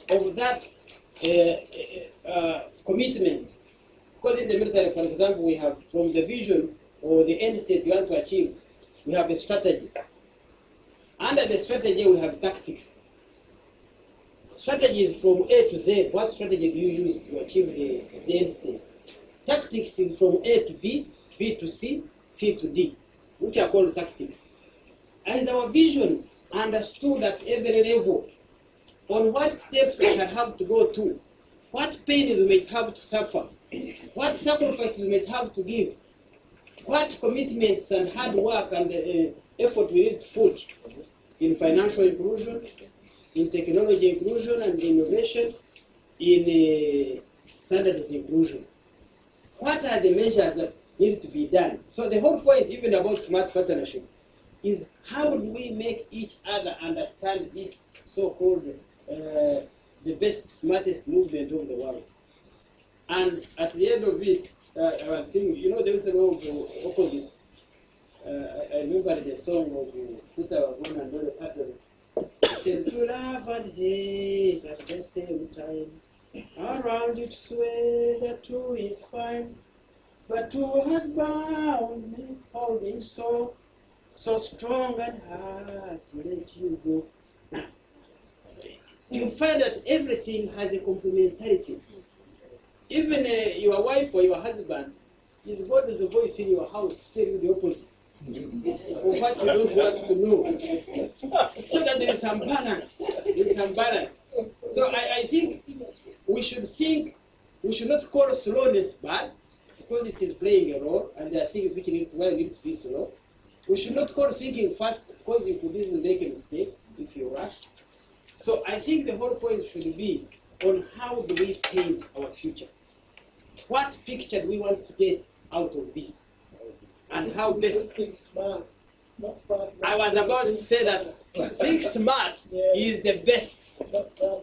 of that commitment? Because in the military, for example, we have from the vision or the end state you want to achieve, we have a strategy. Under the strategy, we have tactics. Strategy is from A to Z. What strategy do you use to achieve the end state? Tactics is from A to B, B to C, C to D, which are called tactics. As our vision understood at every level on what steps we shall have to go to, what pains we may have to suffer, what sacrifices we may have to give, what commitments and hard work and effort we need to put in financial inclusion, in technology inclusion and innovation, in standards inclusion. What are the measures that need to be done? So the whole point, even about smart partnership, is how do we make each other understand this so-called the best, smartest movement of the world. And at the end of it, I was thinking, you know, there was a lot of opposites. I remember the song of Peter Wagona and Dolly Parton. He said, to love and hate at the same time. Around it sway, the two is fine. But two has bound me, holding so strong and hard to let you go. Now, you find that everything has a complementarity. Even your wife or your husband is God's voice in your house to tell you the opposite of what you don't want to know. So that there is some balance. There is some balance. So I think we should not call slowness bad, because it is playing a role, and there are things which need to be slow. We should not call thinking fast, because you could easily make a mistake if you rush. So I think the whole point should be on how do we paint our future. What picture do we want to get out of this? And how best. I was about to say that think smart is the best,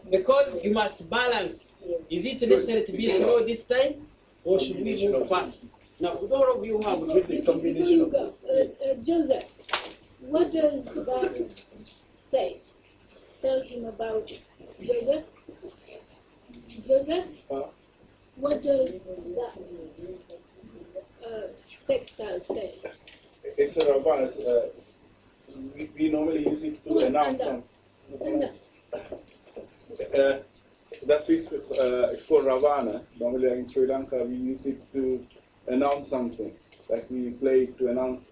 because you must balance. Is it necessary to be slow this time, or should we move fast? Now, all of you have different combination of Joseph, what does God say? Tell him about it. Joseph? Joseph? What does that textile say? It's a Ravana. We normally use it to announce something. That is, it's called Ravana. Normally in Sri Lanka, we use it to announce something. Like we play to announce,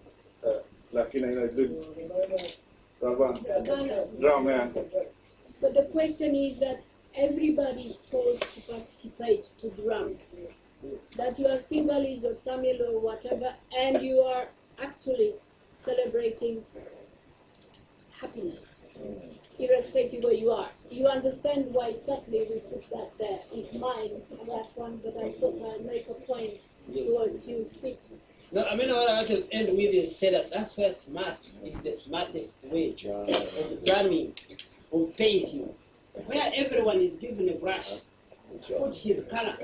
like in a good Ravana. Drum, yeah. But the question is that everybody is supposed to participate to drum. That you are Sinhalese or Tamil or whatever, and you are actually celebrating happiness, irrespective of where you are. You understand why sadly we put that there. It's mine, that one, but I thought I'd make a point towards you speaking. No, I mean, what I want to end with is to say that that's where smart is the smartest way of drumming, of painting, where everyone is given a brush, to put his color,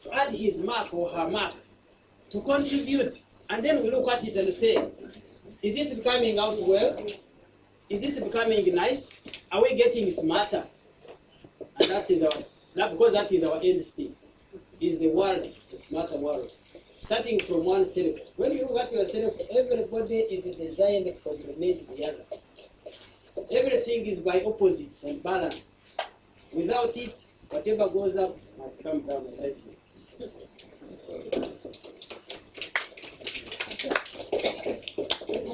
to add his mark or her mark, to contribute, and then we look at it and say, is it becoming out well? Is it becoming nice? Are we getting smarter? And because that is our end state, is the world, the smarter world. Starting from oneself. When you look at yourself, everybody is designed to complement the other. Everything is by opposites and balance. Without it, whatever goes up must come down. Thank you.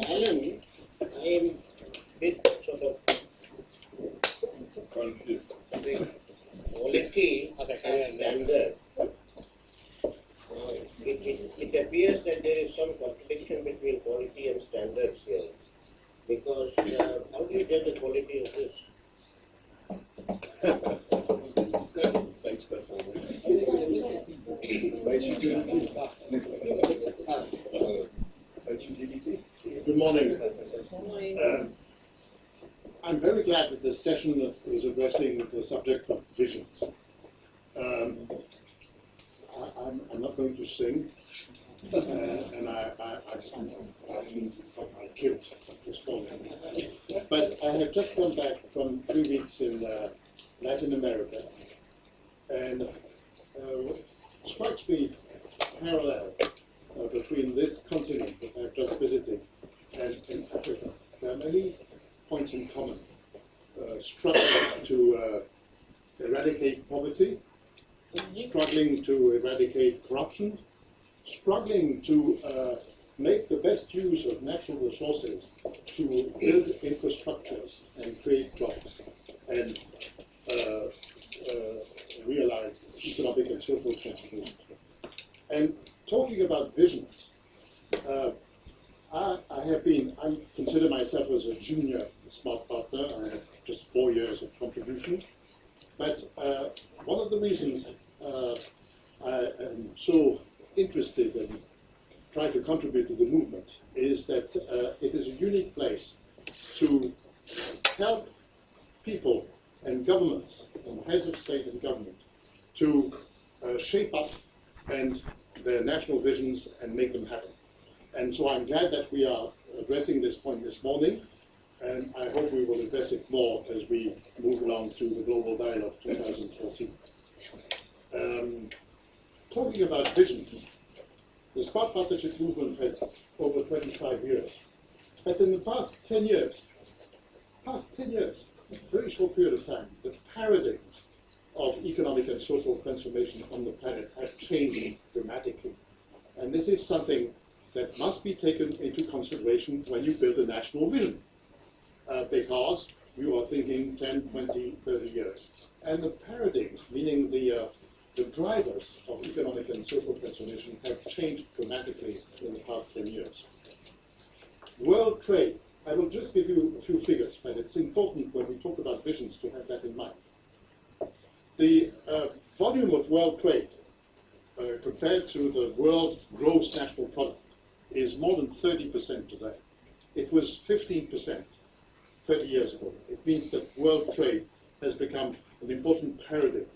Alan, I am a bit sort of confused. The quality standard. It appears that there is some contradiction between quality and standards here. Because how do you judge the quality of this? Thanks, performance. Good morning. I'm very glad that this session is addressing the subject of visions. I'm not going to sing, and I got killed this morning. But I have just come back from 3 weeks in Latin America, and what strikes me parallel between this continent that I've just visited and in Africa, there are many points in common. Struggling to eradicate poverty, struggling to eradicate corruption, struggling to make the best use of natural resources to build infrastructures and create jobs and realize economic and social transformation. And talking about visions, I consider myself as a junior smart partner. I have just 4 years of contribution. But one of the reasons I am so interested and try to contribute to the movement is that it is a unique place to help people and governments and heads of state and government to shape up and their national visions and make them happen. And so I'm glad that we are addressing this point this morning, and I hope we will address it more as we move along to the Global Dialogue 2014. Talking about visions, the Smart Partnership movement has over 25 years. But in the past 10 years, a very short period of time, the paradigms of economic and social transformation on the planet have changed dramatically. And this is something that must be taken into consideration when you build a national vision, because you are thinking 10, 20, 30 years. And the paradigms, meaning the drivers of economic and social transformation, have changed dramatically in the past 10 years. World trade, I will just give you a few figures, but it's important when we talk about visions to have that in mind. The volume of world trade compared to the world gross national product is more than 30% today. It was 15% 30 years ago. It means that world trade has become an important paradigm.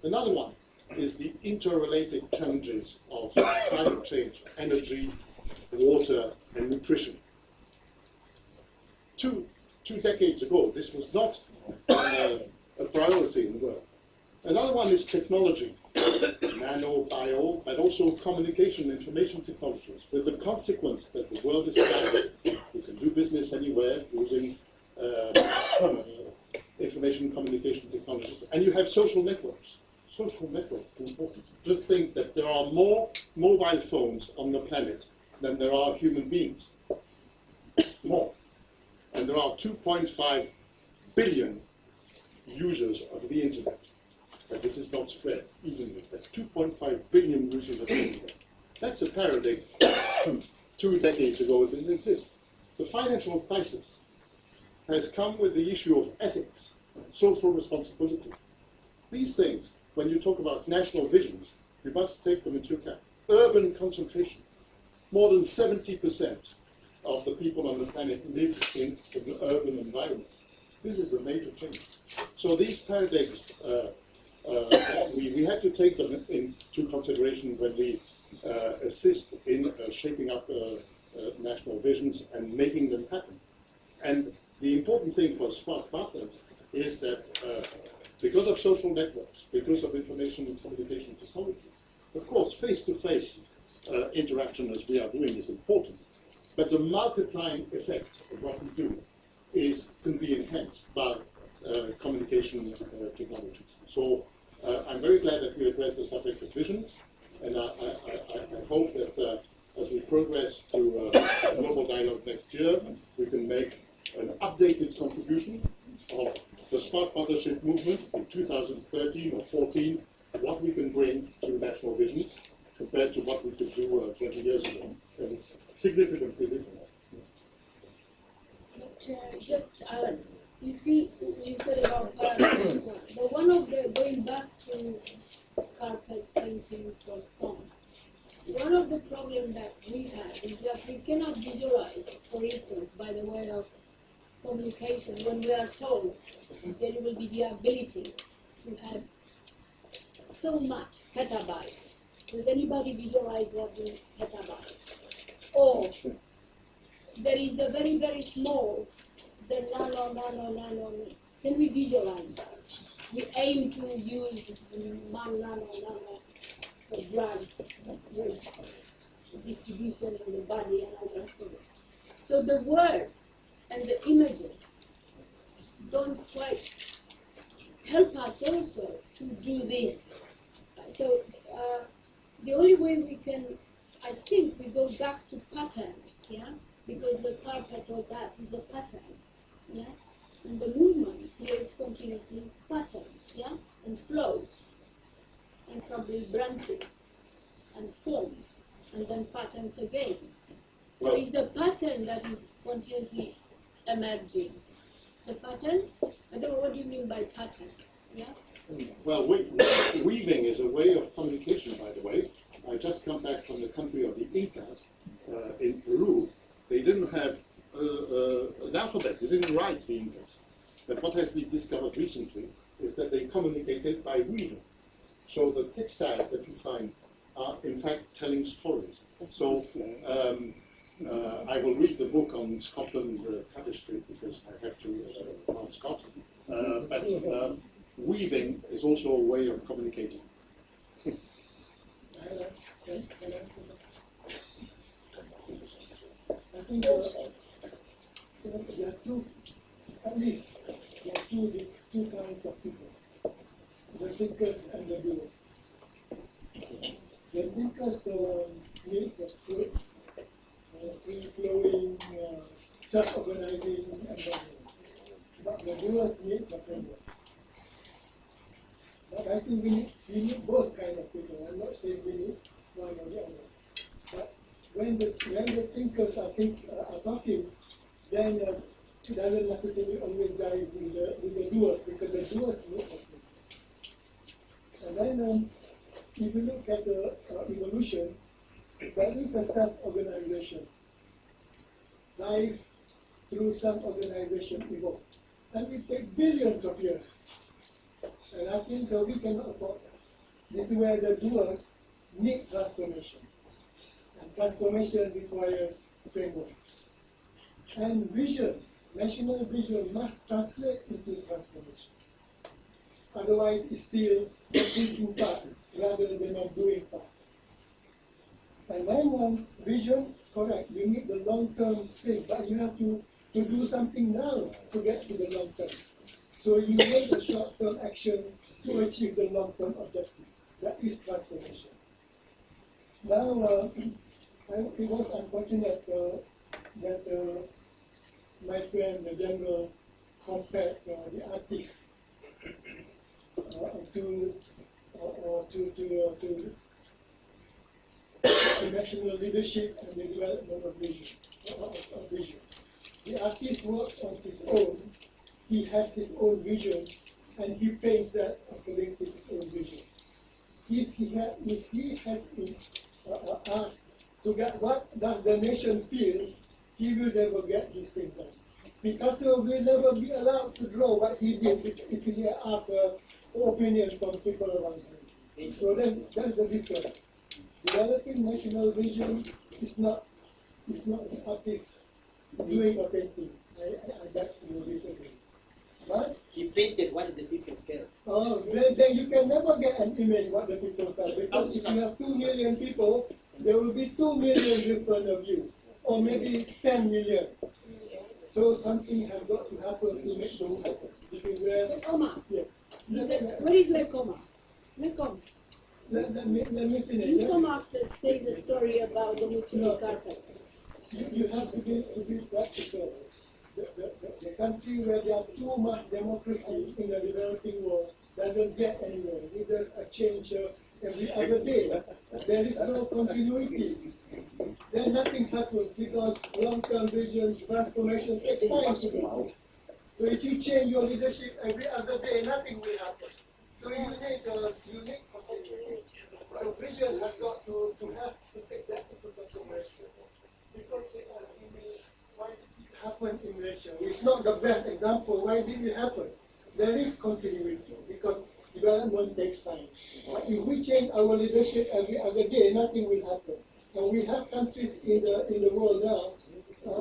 Another one is the interrelated challenges of climate change, energy, water, and nutrition. Two decades ago, this was not a priority in the world. Another one is technology, nano, bio, but also communication, information technologies, with the consequence that the world is flat. You can do business anywhere using information communication technologies. And you have social networks. Social networks are important. Just think that there are more mobile phones on the planet than there are human beings. More. And there are 2.5 billion users of the internet. But this is not spread evenly. There's 2.5 billion users of the internet. That's a paradigm 2 decades ago it didn't exist. The financial crisis has come with the issue of ethics, social responsibility. These things, when you talk about national visions, you must take them into account. Urban concentration. More than 70% of the people on the planet live in an urban environment. This is a major change. So these paradigms, we have to take them into consideration when we assist in shaping up national visions and making them happen. And the important thing for smart partners is that because of social networks, because of information and communication technology, of course, face-to-face interaction as we are doing is important, but the multiplying effect of what we do can be enhanced by communication technologies. So I'm very glad that we addressed the subject of visions, and I hope that as we progress to Global Dialogue next year, we can make an updated contribution of the Smart Partnership movement in 2013 or 14, what we can bring to national visions compared to what we could do 20 years ago. And it's significantly different. But just, you see, you said about paradigms, but one of the, going back to carpet paintings or song, one of the problems that we have is that we cannot visualize, for instance, by the way of communication, when we are told there will be the ability to have so much, petabytes. Does anybody visualize what means petabytes? Or there is a very, very small, the nano. Can we visualize that? We aim to use nano for drug distribution in the body and all the rest of it. So the words and the images don't quite help us also to do this. So the only way we can, I think, we go back to patterns, yeah, because the carpet or that is a pattern, yeah, and the movement creates continuously patterns, yeah, and flows, and probably branches and forms, and then patterns again. So it's a pattern that is continuously emerging. The pattern? I don't know, what do you mean by pattern? Yeah? Well, weaving is a way of communication, by the way. I just come back from the country of the Incas in Peru. They didn't have an alphabet, they didn't write, the Incas. But what has been discovered recently is that they communicated by weaving. So the textiles that you find are in fact telling stories. So I will read the book on Scotland tapestry because I have to about Scotland. But weaving is also a way of communicating. I think there are two, at least there are two kinds of people, the thinkers and the doers. The thinkers needs a good, free-flowing, self-organizing environment, but the doers needs a framework. But I think we need both kind of people. I'm not saying we need one or the other. But when the thinkers are talking, then it doesn't necessarily always die with the doers, because the doers need a framework. And then if you look at the evolution, there is a self-organization. Life through self-organization evolved. And it takes billions of years. And I think we cannot afford that. This is where the doers need transformation. And transformation requires framework. And vision, national vision must translate into transformation. Otherwise, it's still the thinking part rather than a doing part. And then vision, correct, you need the long-term thing, but you have to do something now to get to the long term. So you make a short-term action to achieve the long-term objective. That is transformation. Now, it was unfortunate that my friend, the general, compared the artists to national leadership and the development of vision. The artist works on his own. He has his own vision, and he paints that according to his own vision. If he has been asked to get what does the nation feel, he will never get this thing done. Picasso will never be allowed to draw what he did if he asks opinion from people around him. So then that's the difference. Developing national vision is not the artist doing a painting. I bet you disagree. But He painted what the people felt. then you can never get an image what the people felt, because if you have 2 million people, there will be 2 million different of you, or maybe 10 million. So something has got to happen to make those happen. This is where Lekoma. yes. What is Lekoma? Lekom. Let me finish. You come up to say the story about the Muchuli carpet. You have to be practical. The country where there are too much democracy in the developing world doesn't get anywhere. There's a change every other day. There is no continuity. Then nothing happens because long-term vision, transformation takes time to do. So if you change your leadership every other day, nothing will happen. So you need continuity. So vision has got to have to take that into consideration. People keep asking me, why did it happen in Malaysia? It's not the best example. Why did it happen? There is continuity because development takes time. If we change our leadership every other day, nothing will happen. And we have countries in the world now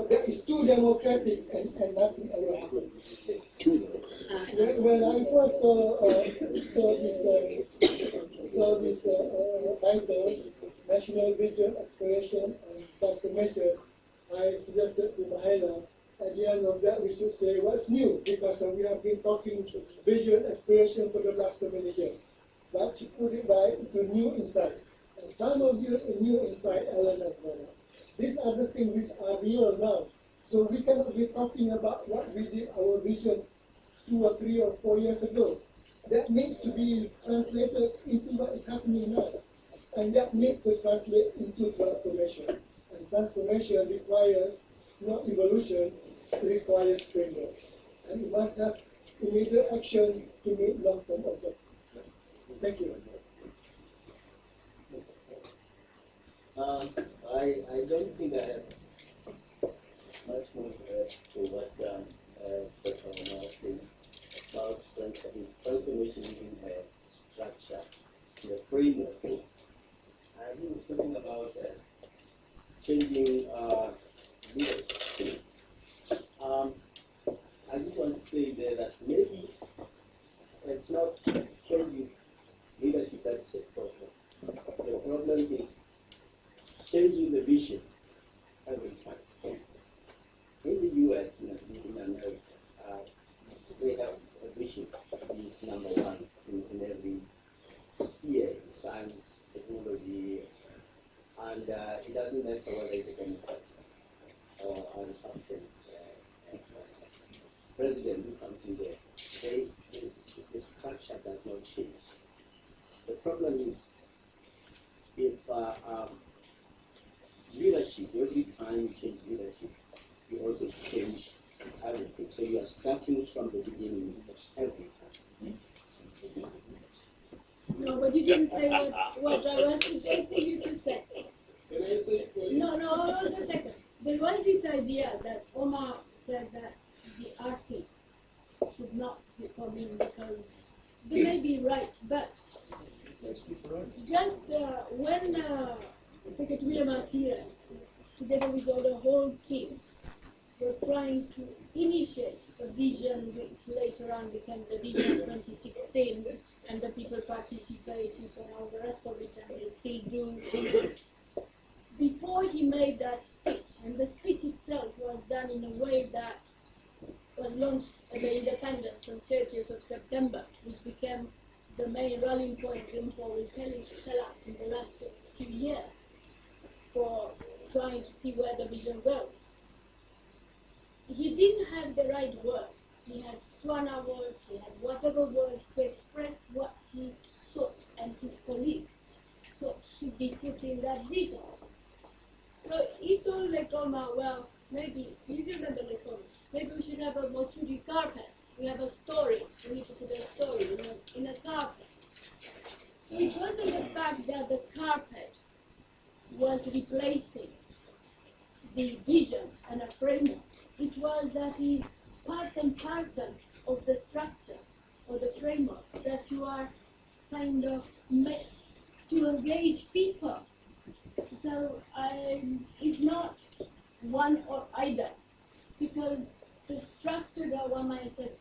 that is too democratic and nothing ever happens. When I first saw this title, National Vision, Aspiration, and Transformation, I suggested to Mahela, at the end of that we should say what's new, because we have been talking vision, aspiration for the last so many years. But she put it right into new insight. And some of you new insight, Ellen as well. These are the things which are real now. So we cannot be talking about what we did, our vision 2 or 3 or 4 years ago. That needs to be translated into what is happening now. And that needs to translate into transformation. And transformation requires not evolution, it requires framework. And we must have immediate action to meet long-term objectives. Thank you. I don't think I have much more to add to what Dr. Omar said about transformation in structure, the framework. I think talking about changing leadership. I just want to say there that maybe it's not changing leadership that's a problem. The problem is changing the vision every time. In the US, in America, they have a vision is number one in every sphere, science, technology, and it doesn't matter whether it's a Democrat or a Republican president who comes in there. The structure does not change. The problem is if leadership, every time you change leadership, you also change everything. So you are starting from the beginning every time. No, but you didn't say what I was suggesting you to say. Can I say it for you? No, hold a second. There was this idea that Omar said that the artists should not be coming because they may be right, but just when Secretary William Asira, together with the whole team, were trying to initiate a vision which later on became the Vision 2016, and the people participated and all the rest of it, and they still do. Before he made that speech, and the speech itself was done in a way that was launched at the independence on 30th of September, which became the main rallying point Jimpo will tell us in the last few years for trying to see where the vision goes. He didn't have the right words. He had Swana words, he had whatever words to express what he thought and his colleagues thought should be put in that vision. So he told Lekoma, well, maybe, you remember Lekoma, maybe we should have a Mochudi carpet. We have a story, we need to put a story in a carpet. So it wasn't the fact that the carpet was replacing the vision and a framework. It was that is part and parcel of the structure or the framework that you are kind of made to engage people. So it's not one or either, because the structure that one might says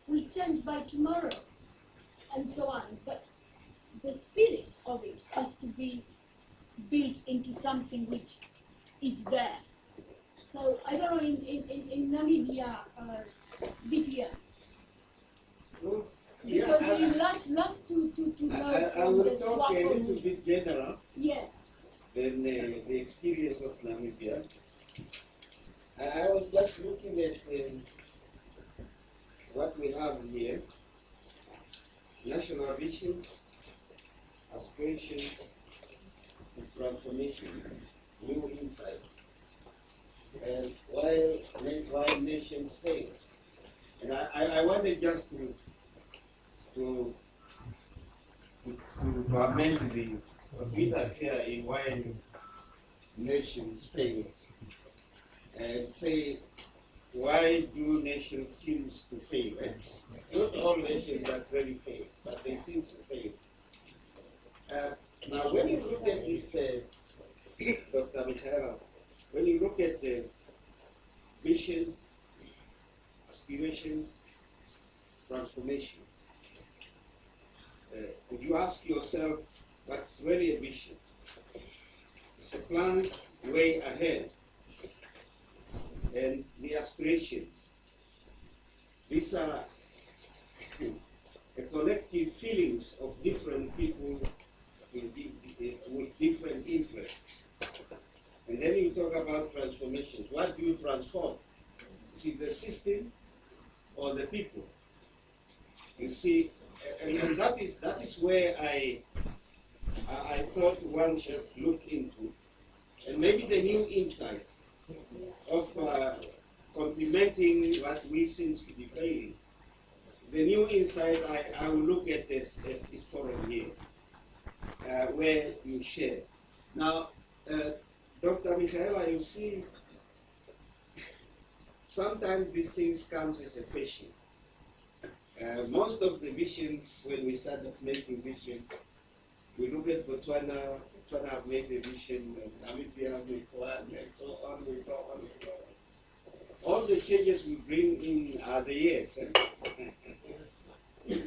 will change by tomorrow, and so on. But the spirit of it has to be built into something which is there. So I don't know in Namibia or DPR. Because there is lots to know I from will the talk a Swahili. little bit general Yes. than the experience of Namibia. I was just looking at what we have here: national vision, aspirations, transformation, new insights. And while nations fail, and I wanted just to amend the Peter here in why nations fail, and say why do nations seem to fail? Not all nations are very fail, but they seem to fail. Now, when you look at this, Dr. Michaela, when you look at the vision, aspirations, transformations, would you ask yourself what's really a vision? It's a plan way ahead. And the aspirations, these are a collective feelings of different people with different interests. And then you talk about transformations. What do you transform? Is it the system or the people? You see, and that is where I thought one should look into, and maybe the new insight of complementing what we seem to be failing. The new insight I will look at this forum here, where you share. Now, Dr. Michaela, you see, sometimes these things comes as a fashion. Most of the visions, when we started making visions, we look at Botswana have made the vision, and Namibia made one, and so on, we go on, we go on. All the changes we bring in are the years.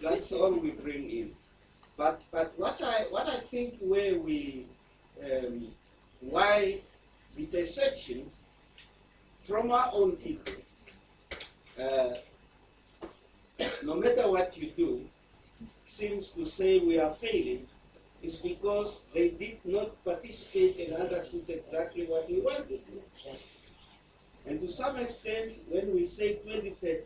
That's all we bring in. But what I think where we why the perceptions from our own people, no matter what you do, seems to say we are failing, is because they did not participate and understood exactly what we want to do. And to some extent, when we say 2030,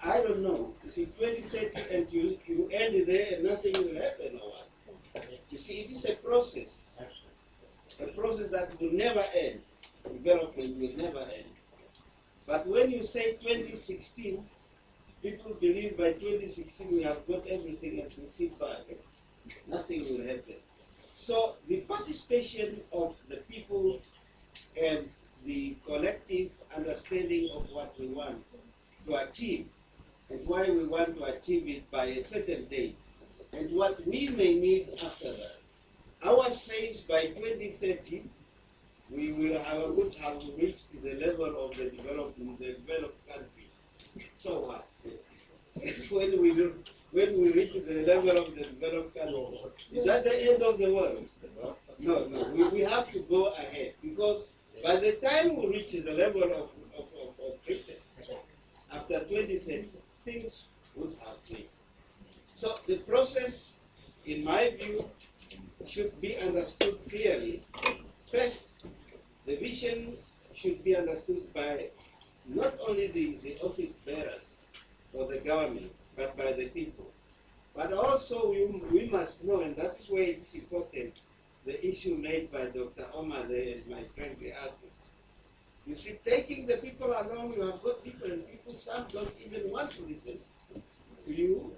I don't know. You see, 2030 and you end there and nothing will happen or what? You see, it is a process that will never end. Development will never end. But when you say 2016, people believe by 2016 we have got everything and we sit back. Nothing will happen. So the participation of the people and the collective understanding of what we want to achieve and why we want to achieve it by a certain date and what we may need after that. Ours says by 2030 we will have reached the level of the developed countries. So what? When we reach the level of the developed countries, is that the end of the world? No. We have to go ahead, because by the time we reach the level of Britain, after 2030, things would have changed. So the process, in my view, should be understood clearly. First, the vision should be understood by not only the office bearers or the government, but by the people. But also we must know, and that's where it's important, the issue made by Dr. Omar there, my friend the artist. You see, taking the people along, you have got different people, some don't even want to listen to you.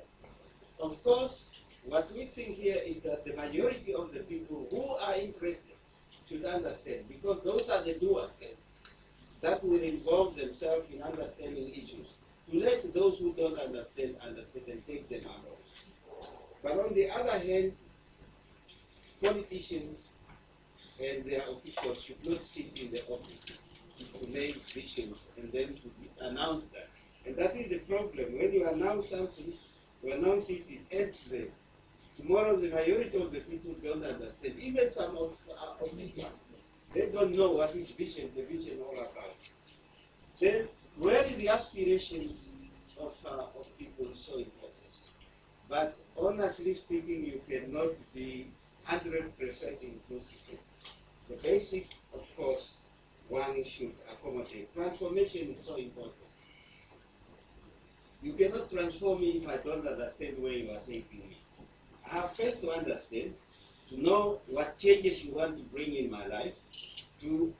Of course, what we think here is that the majority of the people who are interested should understand, because those are the doers that will involve themselves in understanding issues. To let those who don't understand and take them along. But on the other hand, politicians and their officials should not sit in the office to make visions and then to announce that. And that is the problem. When you announce something, you announce it, it ends there. Tomorrow, the majority of the people don't understand. Even some of people, they don't know what is the vision all about. Then, really the aspirations of people is so important. But honestly speaking, you cannot be 100% inclusive. The basic, of course, one should accommodate. Transformation is so important. You cannot transform me if I don't understand where you are taking me. I have first to understand, to know what changes you want to bring in my life, to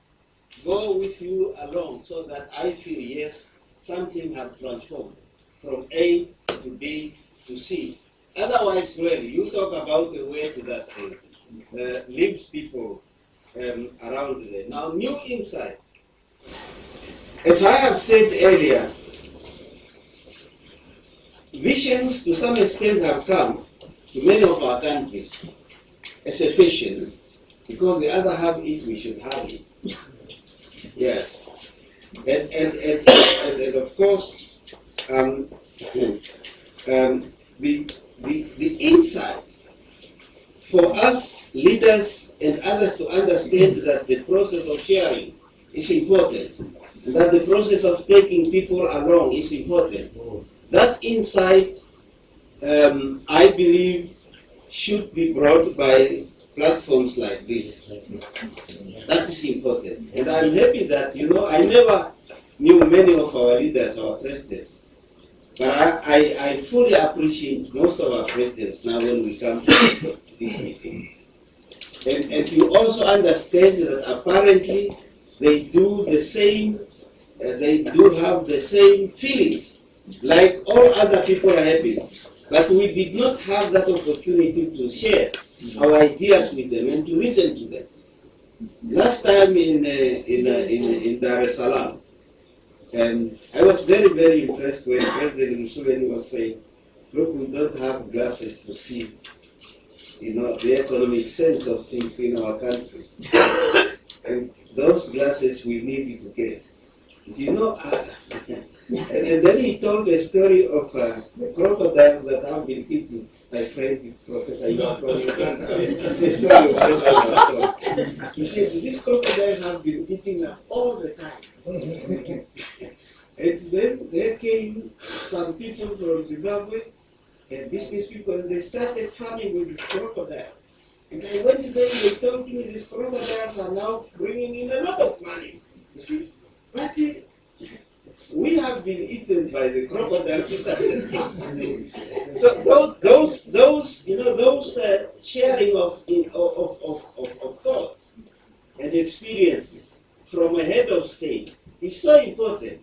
go with you along so that I feel, yes, something has transformed from A to B to C. Otherwise, really, you talk about the way that leaves people around there. Now, new insight. As I have said earlier, visions to some extent have come to many of our countries as a vision, because the other have it, we should have it. Yes. And of course, the insight for us leaders and others to understand that the process of sharing is important, and that the process of taking people along is important. That insight, I believe, should be brought by platforms like this. That is important. And I'm happy that, I never knew many of our leaders, our presidents. But I fully appreciate most of our presidents now when we come to these meetings. And you also understand that apparently they do the same, they do have the same feelings like all other people are having. But we did not have that opportunity to share our ideas with them and to listen to them. Last time in Dar es Salaam, I was very, very impressed when President Museveni was saying, look, we don't have glasses to see, the economic sense of things in our countries. And those glasses we need to get. And then he told the story of the crocodiles that have been eaten. My friend, Professor Ivan from Uganda. It's a story of crocodiles. He said, these crocodiles have been eating us all the time. And then there came some people from Zimbabwe, and business people, and they started farming with these crocodiles. And I went there and they told me these crocodiles are now bringing in a lot of money. You see? But we have been eaten by the crocodile. So those sharing of thoughts and experiences from a head of state is so important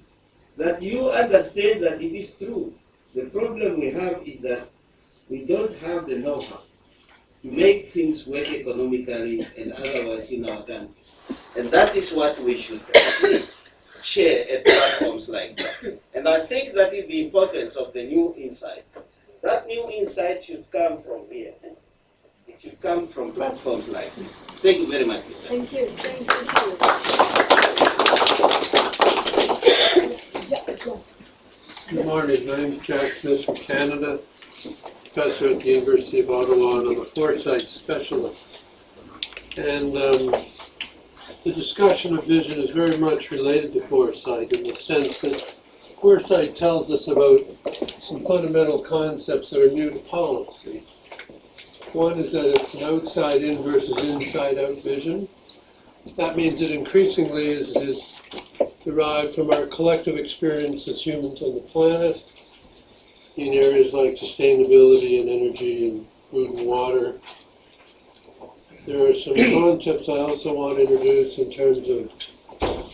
that you understand that it is true. The problem we have is that we don't have the know-how to make things work economically and otherwise in our countries. And that is what we should share at platforms like that. And I think that is the importance of the new insight. That new insight should come from here. It should come from platforms like this. Thank you very much. Thank you. Good morning. My name is Jack Smith from Canada, professor at the University of Ottawa, and I'm a foresight specialist. And the discussion of vision is very much related to foresight in the sense that foresight tells us about some fundamental concepts that are new to policy. One is that it's an outside-in versus inside-out vision. That means it increasingly is derived from our collective experience as humans on the planet in areas like sustainability and energy and food and water. There are some concepts I also want to introduce in terms of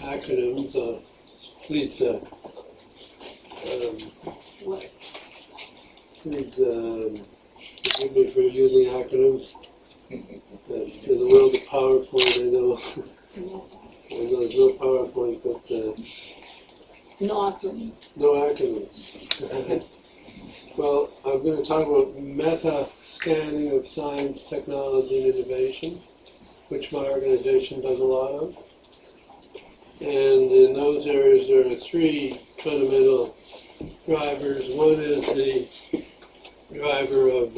acronyms. Please forgive me for using acronyms. In the world of PowerPoint, I know there's no PowerPoint, but No acronyms. no acronyms. Well, I'm going to talk about meta-scanning of science, technology, and innovation, which my organization does a lot of. And in those areas, there are three fundamental drivers. One is the driver of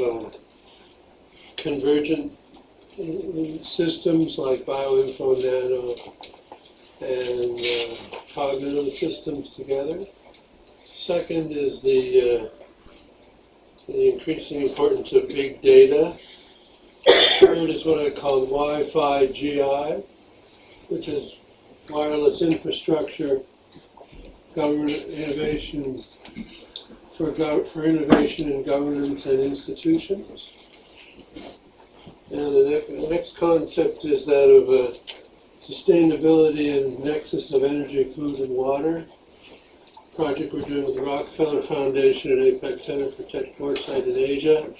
convergent systems like bioinfo, nano, and cognitive systems together. Second is the increasing importance of big data. Third is what I call Wi-Fi GI, which is wireless infrastructure, government innovation for innovation in governance and institutions. And the next concept is that of sustainability and nexus of energy, food, and water. Project we're doing with the Rockefeller Foundation and APEC Center for Tech Foresight in Asia.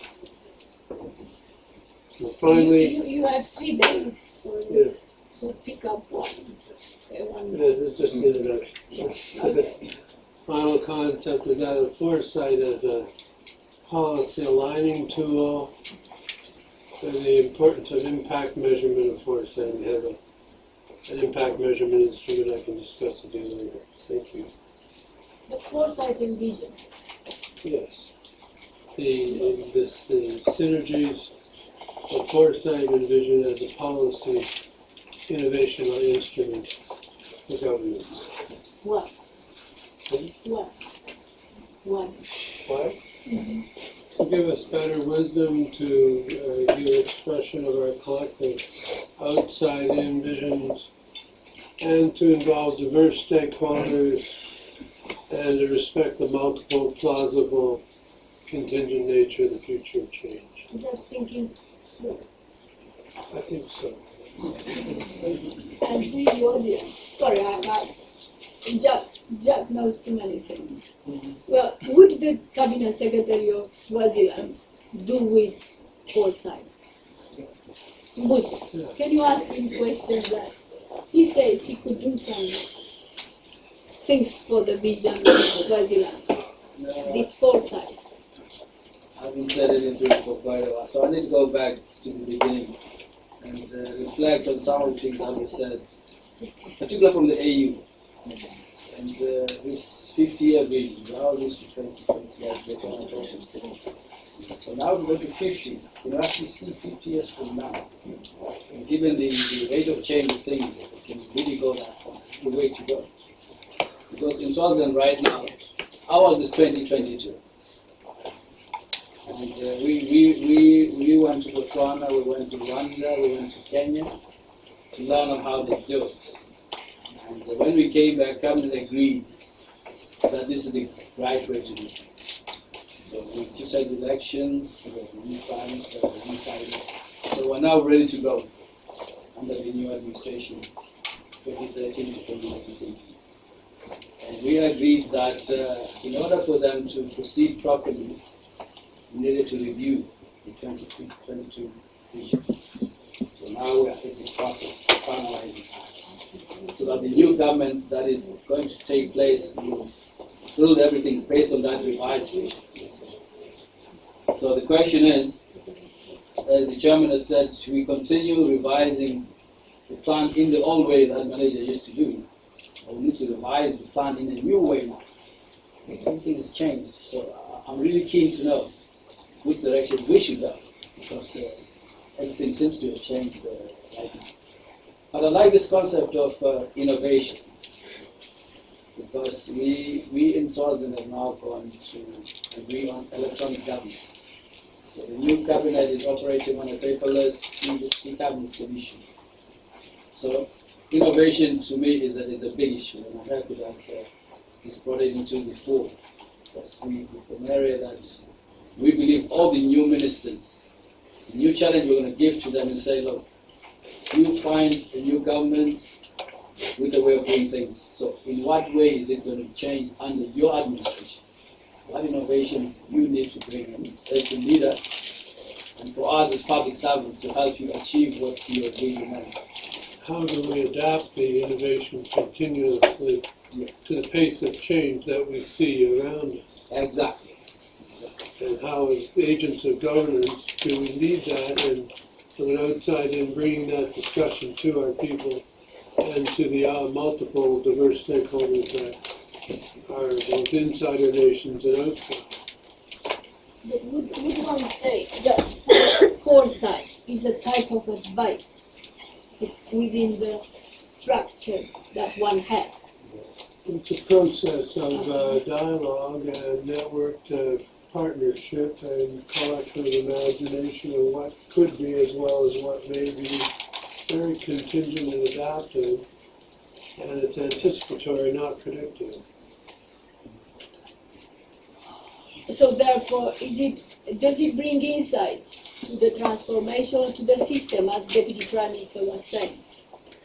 And finally, you have 3 days for yeah. to pick up one. This is just the introduction. Okay. Final concept is that of foresight as a policy aligning tool and the importance of impact measurement of foresight. We have an impact measurement instrument I can discuss with you later. Thank you. The foresight and vision. Yes. The synergies of foresight and vision as a policy innovation or instrument for governments. What? What? What? Why? To give us better wisdom, to give expression of our collective outside-in visions, and to involve diverse stakeholders, and to respect the multiple, plausible, contingent nature of the future of change. Is that thinking through? I think so. And who is the audience? Sorry, Jack knows too many things. Well, would the Cabinet Secretary of Swaziland do with foresight? Mbusi, can you ask him questions that he says he could do some things for the vision of Swaziland? This foresight. I've been studying into it for quite a while, so I need to go back to the beginning and reflect on some of the things that we said, particularly from the AU. And this 50-year vision, now this to 2020, so now we go to 50. You know, actually see 50 years from now. And given the rate of change of things, it can really go that far. The way to go. Because in Swaziland right now, ours is 2022. And we went to Botswana, we went to Rwanda, we went to Kenya to learn on how they do it. And when we came back, Cabinet agreed that this is the right way to do it. So we just had elections, there were new plans, there were new titles. So we're now ready to go under the new administration, 2013 to 2019. And we agreed that in order for them to proceed properly, we needed to review the 2022 vision. So now we are in the process of finalizing that. So that the new government that is going to take place will build everything based on that revised vision. So the question is, as the chairman has said, should we continue revising the plan in the old way that manager used to do? Or we need to revise the plan in a new way now? Everything has changed. So I'm really keen to know which direction we should go, because everything seems to have changed right now. But I like this concept of innovation, because we in Swaziland have now gone to agree on electronic government. So the new cabinet is operating on a paperless e-cabinet solution. So innovation to me is a big issue, and I'm happy that it's brought it into the fore. Because it's an area that we believe all the new ministers, the new challenge we're going to give to them and say, look, you find a new government with a way of doing things. So in what way is it going to change under your administration? What innovations you need to bring in as a leader, and for us as public servants to help you achieve what your vision is. How do we adapt the innovation continuously to the pace of change that we see around us? Exactly. And how, as agents of governance, do we lead that, and from an outside in bringing that discussion to our people and to the multiple diverse stakeholders that are both inside our nations and outside? But would one say that foresight is a type of advice within the structures that one has? It's a process of dialogue and networked partnership and collective imagination of what could be as well as what may be, very contingent and adaptive, and it's anticipatory, not predictive. So therefore, does it bring insights to the transformation to the system, as Deputy Prime Minister was saying?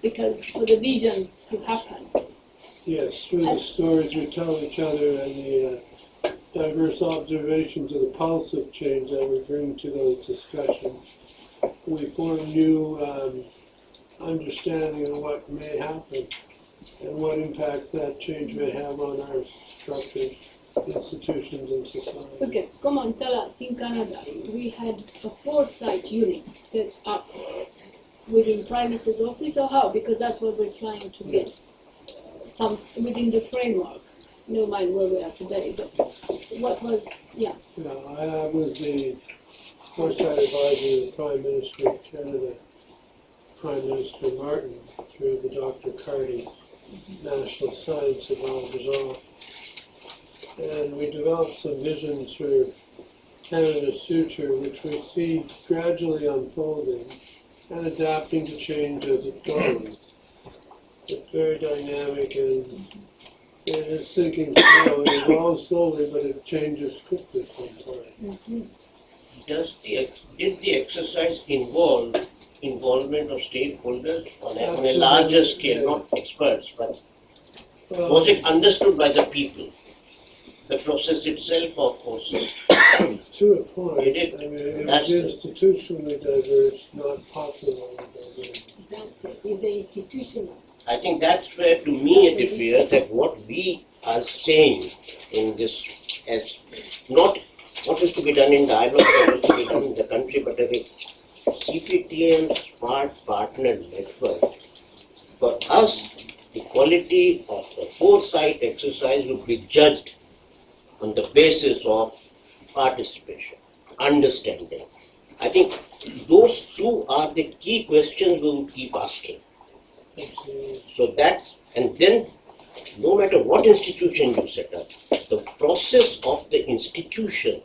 Because for the vision to happen. Yes, through the stories we tell each other and the diverse observations of the pulse of change that we bring to those discussions, we form new understanding of what may happen and what impact that change may have on our structures, institutions, and society. Okay, come on, tell us, in Canada, we had a foresight unit set up within Prime Minister's office, or how? Because that's what we're trying to get. Some within the framework. Never mind where we are today, but what was, yeah. I was the foresight advisor of the Prime Minister of Canada, Prime Minister Martin, through the Dr. Carty National Science Advisor's Office. And we developed some visions for Canada's future, which we see gradually unfolding and adapting to change as it goes. It's very dynamic and it's thinking slowly, it evolves slowly, but it changes quickly sometimes. Did the exercise involve involvement of stakeholders on a larger scale, not experts, but was it understood by the people? The process itself, of course. To a point, It is. I mean, it That's was the- institutionally diverse, not popularly diverse. That's it, is the institutional. I think that's where, to me, it appears that what we are saying in this, as not what is to be done in dialogue, what is to be done in the country, but as a CPTM smart partner network, for us, the quality of the foresight exercise would be judged on the basis of participation, understanding. I think those two are the key questions we would keep asking. So that's, and then no matter what institution you set up, the process of the institution,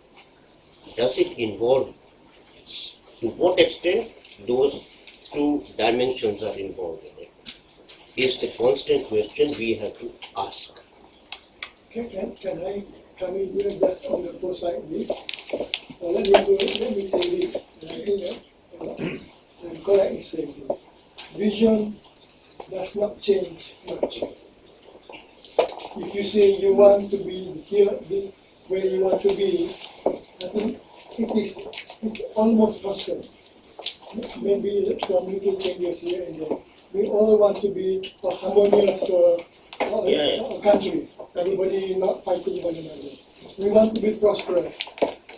does it involve, to what extent those two dimensions are involved in it, is the constant question we have to ask. Can I come in here just on the foresight bit? Let me say this, and I think that I'm correct in saying this. Vision does not change much. If you say you want to be here, where you want to be, I think it's almost constant. Maybe some little changes here and there. We all want to be a harmonious country. Everybody not fighting one another. We want to be prosperous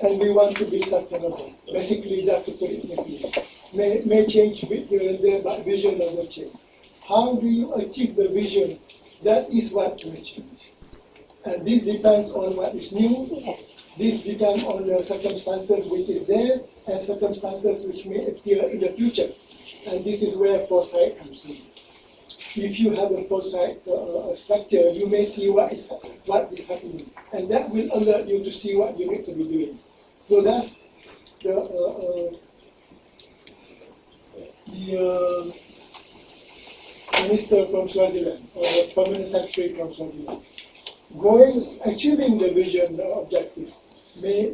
and we want to be sustainable. Basically, that's to put it simply. May change a bit here and there, but vision doesn't change. How do you achieve the vision? That is what will change. And this depends on what is new. Yes. This depends on the circumstances which is there and circumstances which may appear in the future. And this is where foresight comes in. If you have a foresight structure, you may see what is happening. And that will alert you to see what you need to be doing. So that's the minister from Swaziland, or the permanent secretary from Swaziland. Achieving the vision, the objective,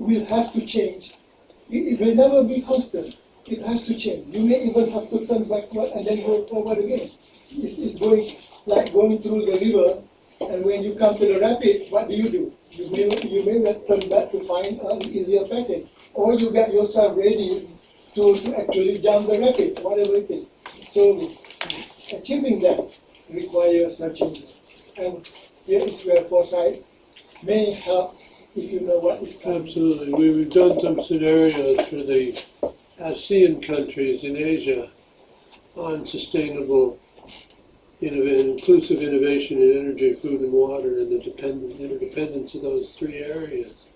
will have to change. It will never be constant. It has to change. You may even have to turn backward and then go forward again. It's going like going through the river, and when you come to the rapid, what do? You may turn back to find an easier passage, or you get yourself ready to actually jump the rapid, whatever it is. So achieving that requires a change. And here is where foresight may help if you know what is coming. Absolutely. We've done some scenarios for the ASEAN countries in Asia on sustainable, inclusive innovation in energy, food, and water, and the interdependence of those three areas.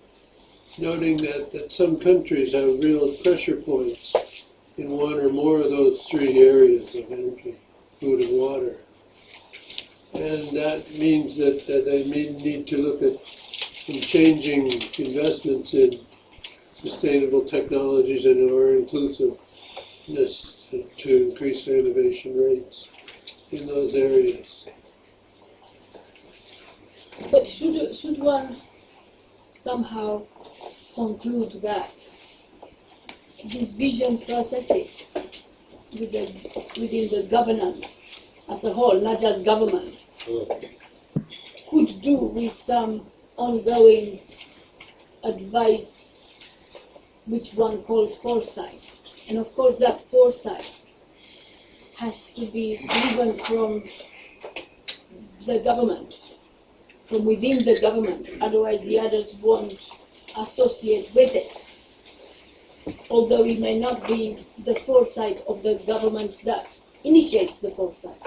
Noting that some countries have real pressure points in one or more of those three areas of energy, food, and water. And that means that they need to look at some changing investments in sustainable technologies and or inclusiveness to increase their innovation rates in those areas. But should one somehow conclude that these vision processes within the governance as a whole, not just government, could do with some ongoing advice which one calls foresight? And of course that foresight has to be driven from the government, from within the government, otherwise the others won't associate with it. Although it may not be the foresight of the government that initiates the foresight.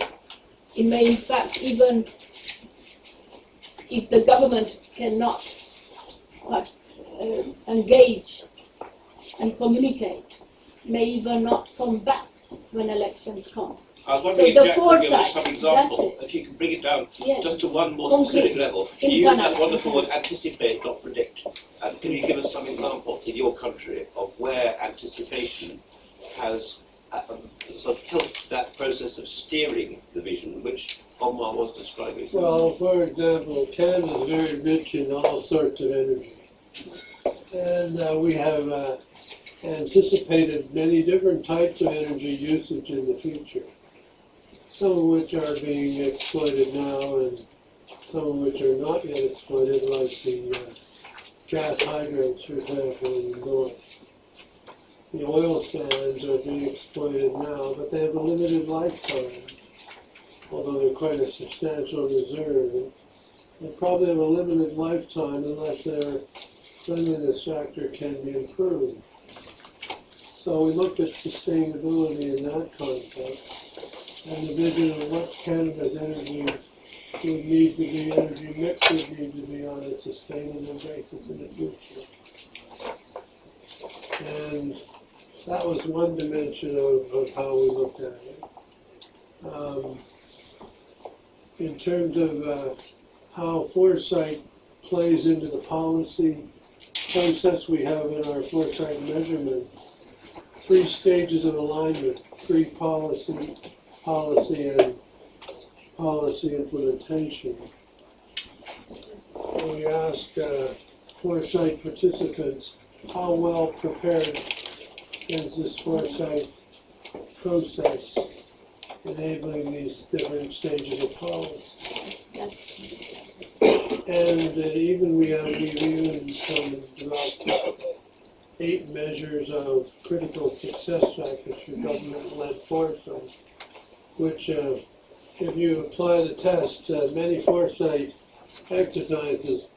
It may in fact, even if the government cannot engage and communicate, may even not come back when elections come. I was So wondering the if Jack could give us foresight, some that's example, it. if you could bring it down Yeah. just to one more Concrete. specific level. In You use that Canada. wonderful word anticipate, not predict. And can you give us some example in your country of where anticipation has sort of helped that process of steering the vision, which Omar was describing? Well, for example, Canada is very rich in all sorts of energy. And we have anticipated many different types of energy usage in the future, some of which are being exploited now and some of which are not yet exploited, like the gas hydrates, for example, in the north. The oil sands are being exploited now, but they have a limited lifetime, although they're quite a substantial reserve. They probably have a limited lifetime unless their cleanliness factor can be improved. So we looked at sustainability in that context, and the vision of what Canada's energy would need to be, energy mix would need to be on a sustainable basis in the future. And that was one dimension of how we looked at it. In terms of how foresight plays into the policy process we have in our foresight measurement, 3 stages of alignment: pre-policy, policy, and policy implementation. We asked foresight participants how well prepared is this foresight process enabling these different stages of policy. And we've even developed 8 measures of critical success factors for government-led foresight, which, if you apply the test, many foresight exercises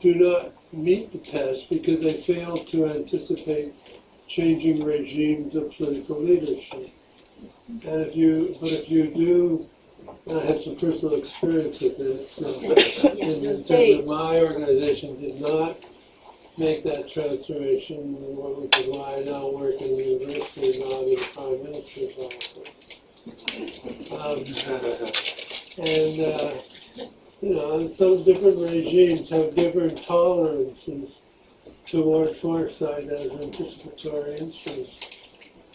do not meet the test because they fail to anticipate changing regimes of political leadership. And if you do, and I had some personal experience with this, in terms of my organization did not make that transformation, which is why I now work in the university, not in the Prime Minister's office. Some different regimes have different tolerances toward foresight as anticipatory instruments.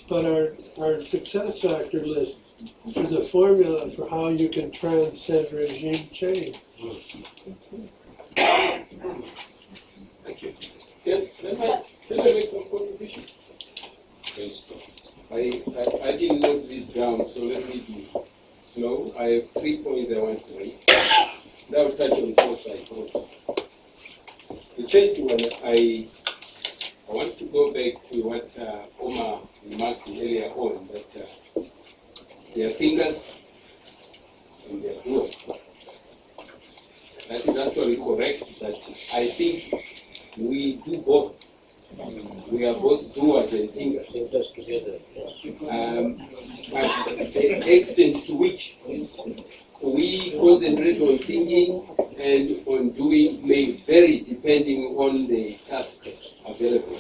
But our success factor list is a formula for how you can transcend regime change. Thank you. Can I make some contribution? I didn't note this down, so let me be slow. I have 3 points I want to make. That will touch on foresight also. The first one, I want to go back to what Omar remarked earlier on, that their fingers and their doers. That is actually correct, that I think we do both. We are both doers and thinkers. But the extent to which we concentrate on thinking and on doing may vary depending on the tasks available.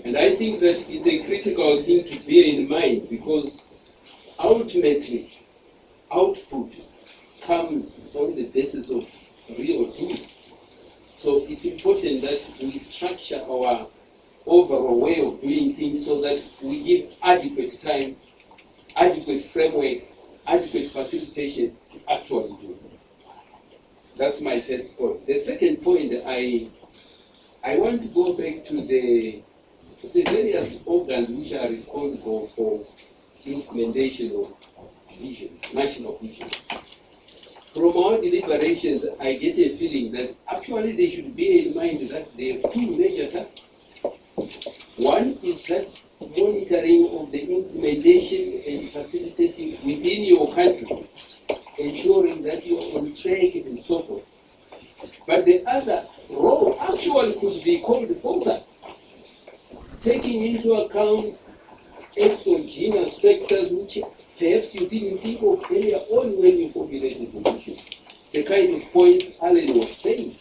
And I think that is a critical thing to bear in mind, because ultimately output comes on the basis of real doing. So it's important that we structure our overall way of doing things so that we give adequate time, adequate framework, adequate facilitation to actually do it. That's my first point. The second point, I want to go back to the various organs which are responsible for implementation of vision, national vision. From our deliberations, I get a feeling that actually they should bear in mind that they have 2 major tasks. One is that monitoring monitoring of the implementation and facilitating within your country, ensuring that you are on track and so forth. But the other role actually could be called foresight, taking into account exogenous factors which perhaps you didn't think of earlier on when you formulated the vision. The kind of points Alan was saying.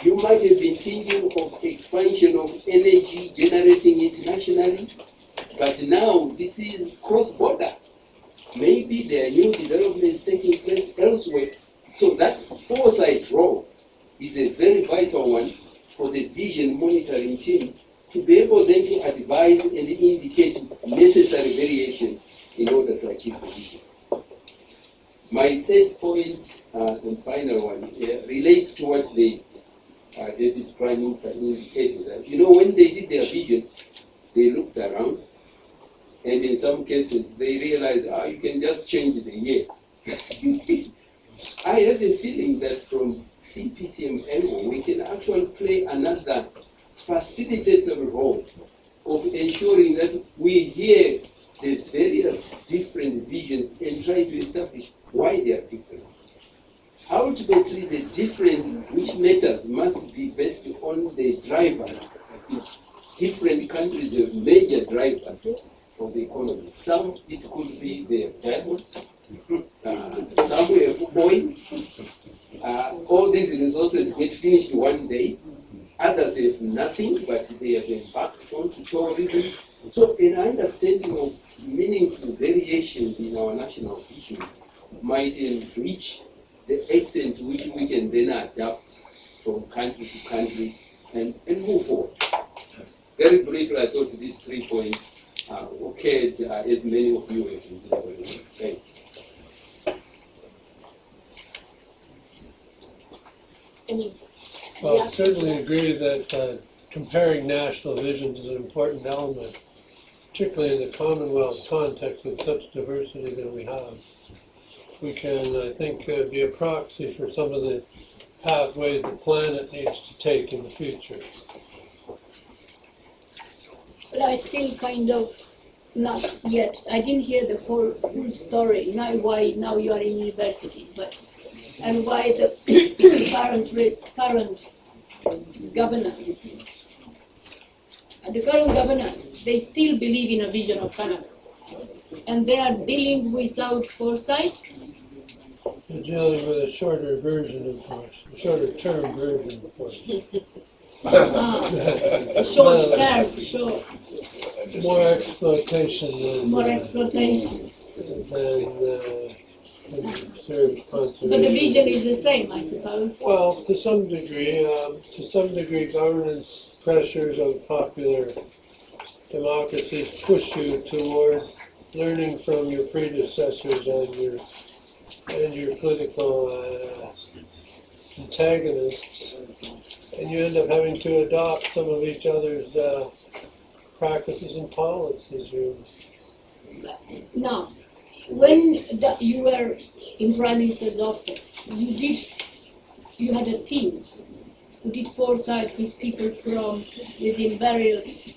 You might have been thinking of expansion of energy, generating it nationally, but now this is cross-border. Maybe there are new developments taking place elsewhere. So that foresight role is a very vital one for the vision monitoring team to be able then to advise and indicate necessary variations in order to achieve the vision. My third point and final one relates to what the Deputy Prime Minister indicated. That, you know, when they did their vision, they looked around, and in some cases they realized, you can just change the year. I have a feeling that from CPTM angle, we can actually play another facilitative role of ensuring that we hear the various different visions and try to establish why they are different. Ultimately, the difference which matters must be based on the drivers. Different countries have major drivers for the economy. Some, it could be their diamonds, some have oil. All these resources get finished one day. Others have nothing, but they have embarked on tourism. So an understanding of meaningful variations in our national visions might enrich the extent to which we can then adapt from country to country and move forward. Very briefly, I thought these 3 points occurred as many of you have been. Thank you. Well, I certainly agree that comparing national visions is an important element, particularly in the Commonwealth context with such diversity that we have. We can, I think, be a proxy for some of the pathways the planet needs to take in the future. But I still kind of not yet. I didn't hear the full story. Not why now you are in university, but and why the current governance. And the current governance, they still believe in a vision of Canada, and they are dealing without foresight. They're dealing with a shorter version of force, a shorter term version of force. Short term, sure. More exploitation than more exploitation. Than serves conservation. But the vision is the same, I suppose. Well, to some degree, governance pressures of popular democracies push you toward learning from your predecessors and your political antagonists, and you end up having to adopt some of each other's practices and policies. Now, when you were in Prime Minister's office, you had a team who did foresight with people from within various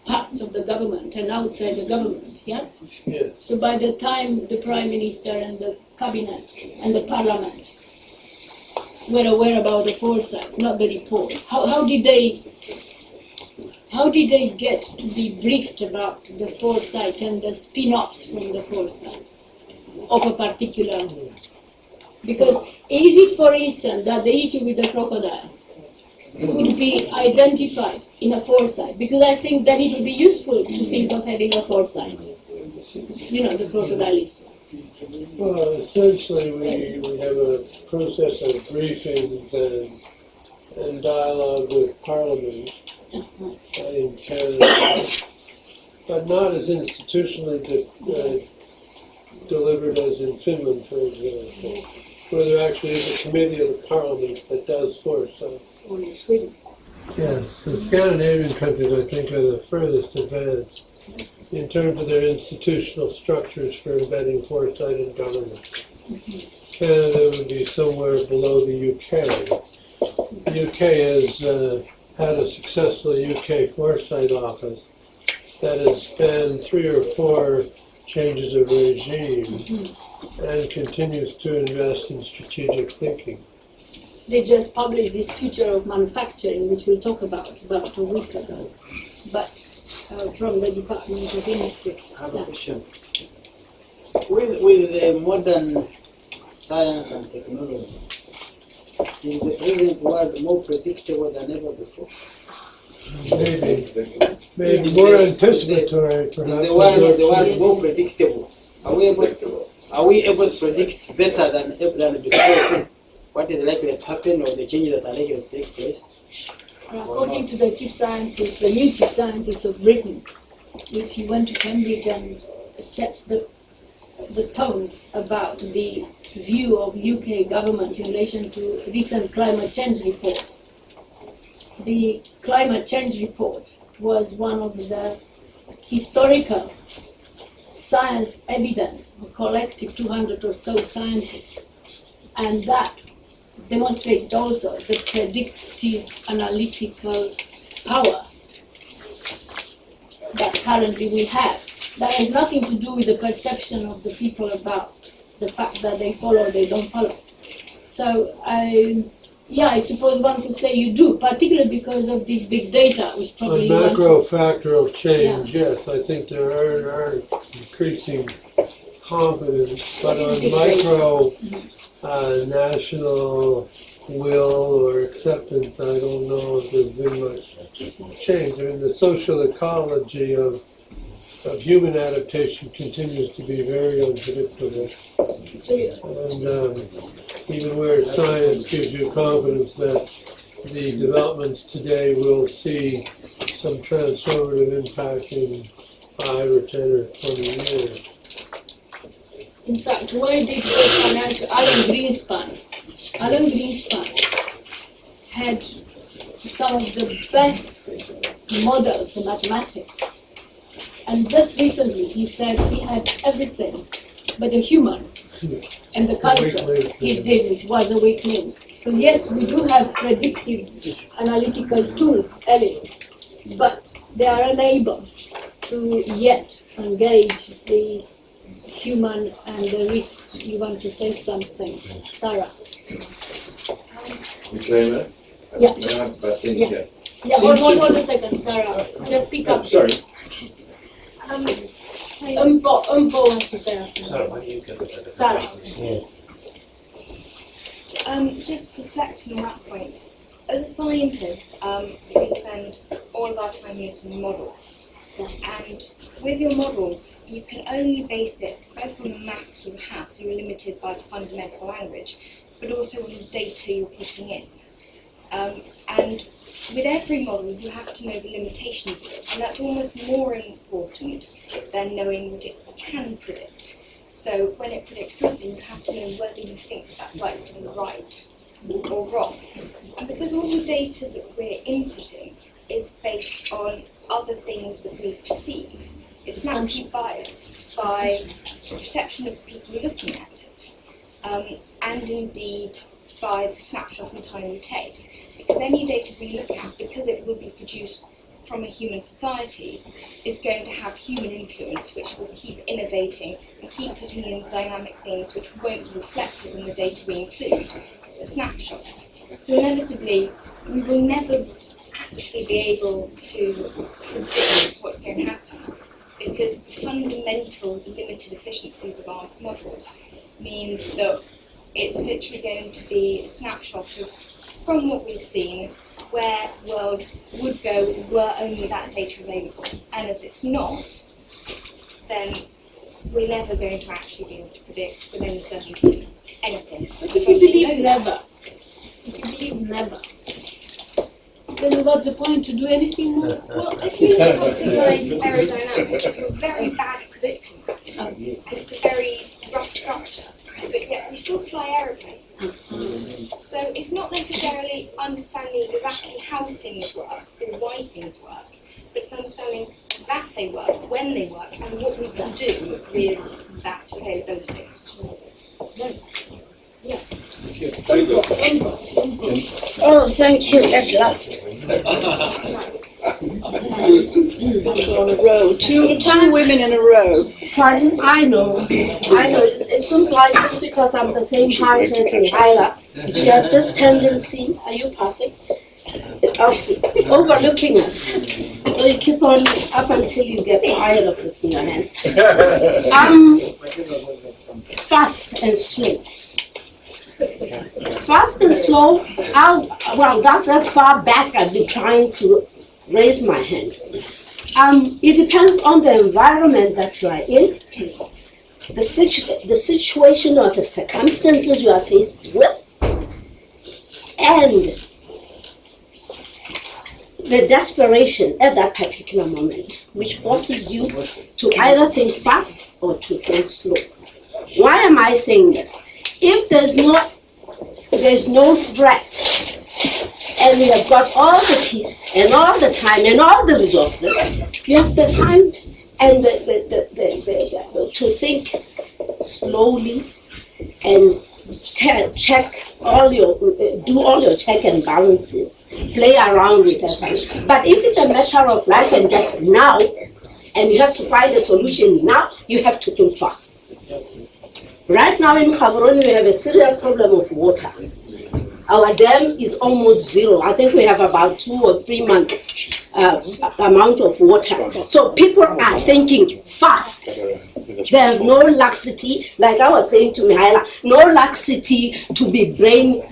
parts of the government and outside the government, yeah? Yes. So by the time the Prime Minister and the Cabinet and the Parliament were aware about the foresight, not the report, how did they get to be briefed about the foresight and the spin-offs from the foresight of a particular? Because is it, for instance, that the issue with the crocodile could be identified in a foresight? Because I think that it would be useful to think of having a foresight. You know, the crocodile issue. Well, essentially we have a process of briefings and dialogue with Parliament in Canada, but not as institutionally delivered as in Finland, for example, where there actually is a committee of the Parliament that does foresight. Only Sweden. Yes, the Scandinavian countries, I think, are the furthest advanced in terms of their institutional structures for embedding foresight in government. Canada would be somewhere below the UK. The UK has had a successful UK foresight office, that has been 3 or 4 changes of regime and continues to invest in strategic thinking. They just published this future of manufacturing, which we'll talk about a week ago, but from the Department of Industry. I have a question. With the modern science and technology, is the present world more predictable than ever before? Maybe more anticipatory, perhaps. Is the world more predictable? Are we able to predict better than before what is likely to happen or the changes that are likely to take place? According to the chief scientist, the new chief scientist of Britain, which he went to Cambridge and set the tone about the view of UK government in relation to recent climate change report. The climate change report was one of the historical science evidence, the collective 200 or so scientists, and that demonstrated also the predictive analytical power that currently we have. That has nothing to do with the perception of the people about the fact that they follow or they don't follow. So I suppose one could say you do, particularly because of this big data, which probably on macro-factorial change, yes, I think there are increasing confidence, but on micro national will or acceptance, I don't know if there's been much change. I mean, the social ecology of human adaptation continues to be very unpredictable. And even where science gives you confidence that the developments today will see some transformative impact in 5 or 10 or 20 years. In fact, where did the financial Alan Greenspan had some of the best models for mathematics. And just recently he said he had everything but a human. And the culture, he didn't, was a weak link. So yes, we do have predictive analytical tools, Elliot, but they are unable to yet engage the human and the risk. You want to say something, Sarah? Michaela? Yeah. I think, Yeah, hold a second, Sarah. Just pick up. Sorry. Umpo wants to say something. Sarah. Yes. Just reflecting on that point, as a scientist, we spend all of our time making models. And with your models, you can only base it both on the maths you have, so you're limited by the fundamental language, but also on the data you're putting in. And with every model, you have to know the limitations of it, and that's almost more important than knowing what it can predict. So when it predicts something, you have to know whether you think that's likely to be right or wrong. And because all the data that we're inputting is based on other things that we perceive, it's naturally biased by the perception of the people looking at it, and indeed by the snapshot in time we take. Because any data we look at, because it will be produced from a human society, is going to have human influence, which will keep innovating and keep putting in dynamic things which won't be reflected in the data we include, the snapshots. So inevitably, we will never actually be able to predict what's going to happen, because the fundamental limited efficiencies of our models means that it's literally going to be a snapshot of, from what we've seen, where the world would go were only that data available. And as it's not, then we're never going to actually be able to predict with any certainty anything. But if you believe never, then what's the point to do anything more? Well, if you look at something like aerodynamics, we're very bad at predicting that. It's a very rough structure, but yet we still fly aeroplanes. So it's not necessarily understanding exactly how things work or why things work, but it's understanding that they work, when they work, and what we can do with that availability. Yeah. Oh, thank you, at last. On a row, two women in a row. Pardon? I know. It seems like just because I'm the same height as Mihaela, she has this tendency. Are you passing? Of overlooking us. So you keep on up until you get tired of lifting your hand. Fast and slow. Fast and slow. Well, that's as far back I've been trying to raise my hand. It depends on the environment that you are in, the situation or the circumstances you are faced with, and the desperation at that particular moment, which forces you to either think fast or to think slow. Why am I saying this? If there's no threat, and you have got all the peace and all the time and all the resources, you have the time and to think slowly and do all your check and balances, play around with everything. But if it's a matter of life and death now, and you have to find a solution now, you have to think fast. Right now in Gaborone, we have a serious problem of water. Our dam is almost zero. I think we have about 2 or 3 months amount of water. So people are thinking fast. They have no laxity, like I was saying to Mihaela, no laxity to be brain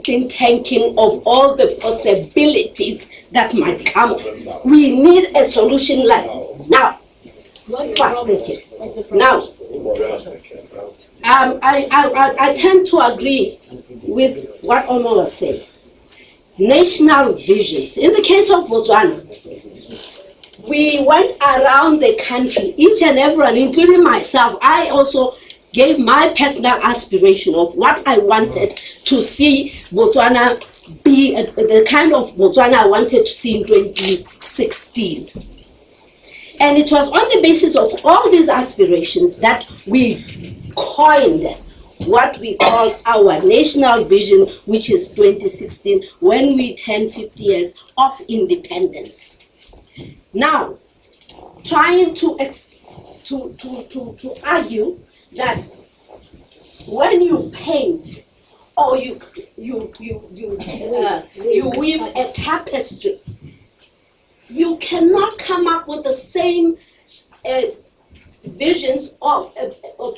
think-tanking of all the possibilities that might come. We need a solution like now. Fast thinking. Now, I tend to agree with what Oma was saying. National visions. In the case of Botswana, we went around the country, each and everyone, including myself. I also gave my personal aspiration of what I wanted to see Botswana be, the kind of Botswana I wanted to see in 2016. And it was on the basis of all these aspirations that we coined what we call our national vision, which is 2016, when we turn 50 years of independence. Now, trying to argue that when you paint or you weave a tapestry, you cannot come up with the same visions or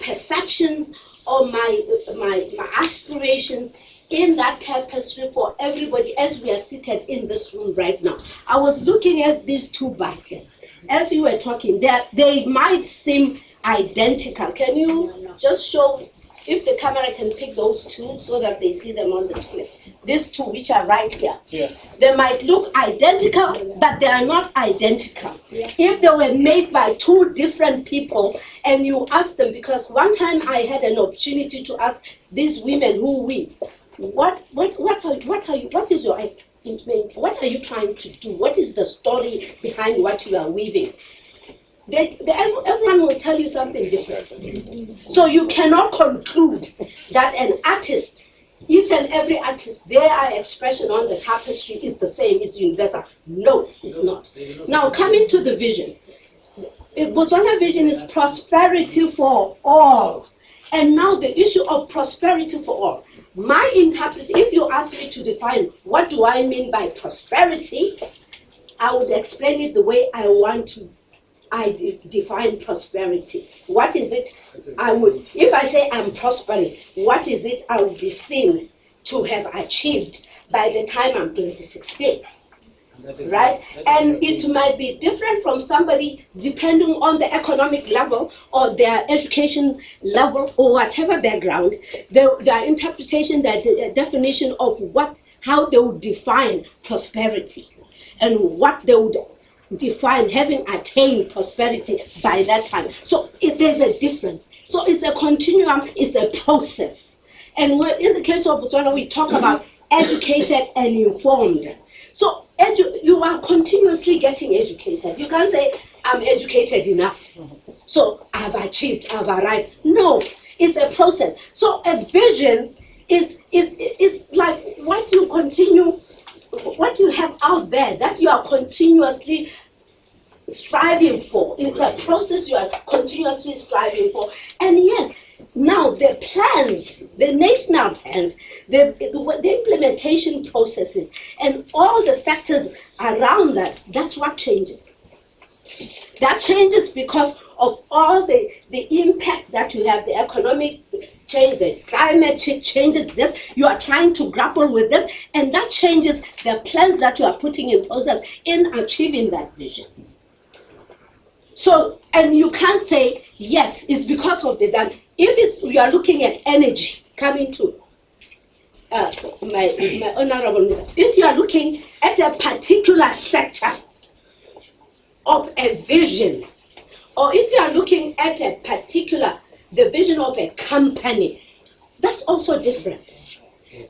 perceptions or my aspirations in that tapestry for everybody as we are seated in this room right now. I was looking at these two baskets. As you were talking, they might seem identical. Can you just show, if the camera can pick those two so that they see them on the screen? These two which are right here. Yeah. They might look identical, but they are not identical. Yeah. If they were made by two different people and you ask them, because one time I had an opportunity to ask these women who weave, what is your, what are you trying to do? What is the story behind what you are weaving? Everyone will tell you something different. So you cannot conclude that an artist, each and every artist, their expression on the tapestry is the same, is universal. No, it's not. Now, coming to the vision. Botswana vision is prosperity for all. And now the issue of prosperity for all. My interpretation, if you ask me to define what do I mean by prosperity, I would explain it the way I want to define prosperity. What is it if I say I'm prospering, what is it I will be seen to have achieved by the time I'm 2016? Right? And it might be different from somebody depending on the economic level or their education level or whatever background, their interpretation, their definition of how they would define prosperity and what they would define having attained prosperity by that time. So there's a difference. So it's a continuum, it's a process. And in the case of Botswana, we talk about educated and informed. So you are continuously getting educated. You can't say, I'm educated enough, so I've achieved, I've arrived. No, it's a process. So a vision is like what you continue what you have out there that you are continuously striving for. It's a process you are continuously striving for. And yes, now the plans, the national plans, the implementation processes, and all the factors around that, that's what changes. That changes because of all the impact that you have, the economic change, the climatic changes, this, you are trying to grapple with this, and that changes the plans that you are putting in process in achieving that vision. So, and you can't say, yes, it's because of the dam. If you are looking at energy, coming to my honorable minister, if you are looking at a particular sector of a vision, or if you are looking at a particular, the vision of a company, that's also different.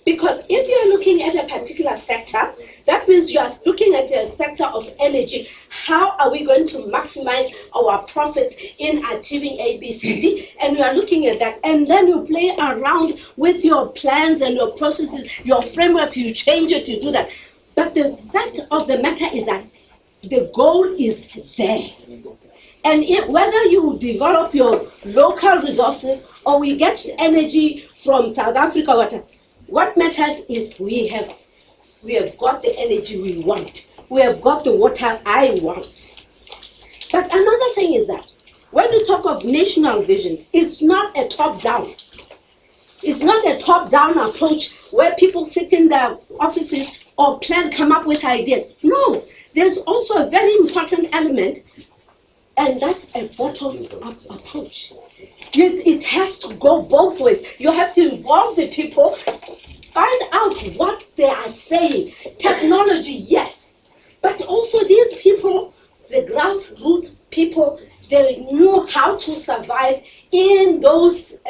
Because if you are looking at a particular sector, that means you are looking at a sector of energy. How are we going to maximize our profits in achieving ABCD? And you are looking at that, and then you play around with your plans and your processes, your framework, you change it, you do that. But the fact of the matter is that the goal is there. And whether you develop your local resources or we get energy from South Africa, what matters is we have got the energy we want. We have got the water I want. But another thing is that when you talk of national vision, it's not a top-down. It's not a top-down approach where people sit in their offices or come up with ideas. No, there's also a very important element, and that's a bottom-up approach. It has to go both ways. You have to involve the people, find out what they are saying. Technology, yes, but also these people, the grassroots people, they know how to survive in those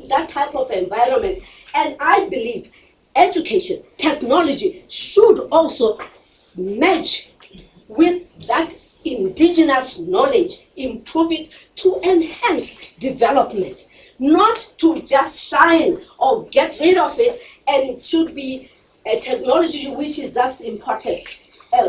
that type of environment. And I believe education, technology should also merge with that indigenous knowledge, improve it to enhance development, not to just shine or get rid of it, and it should be a technology which is just imported,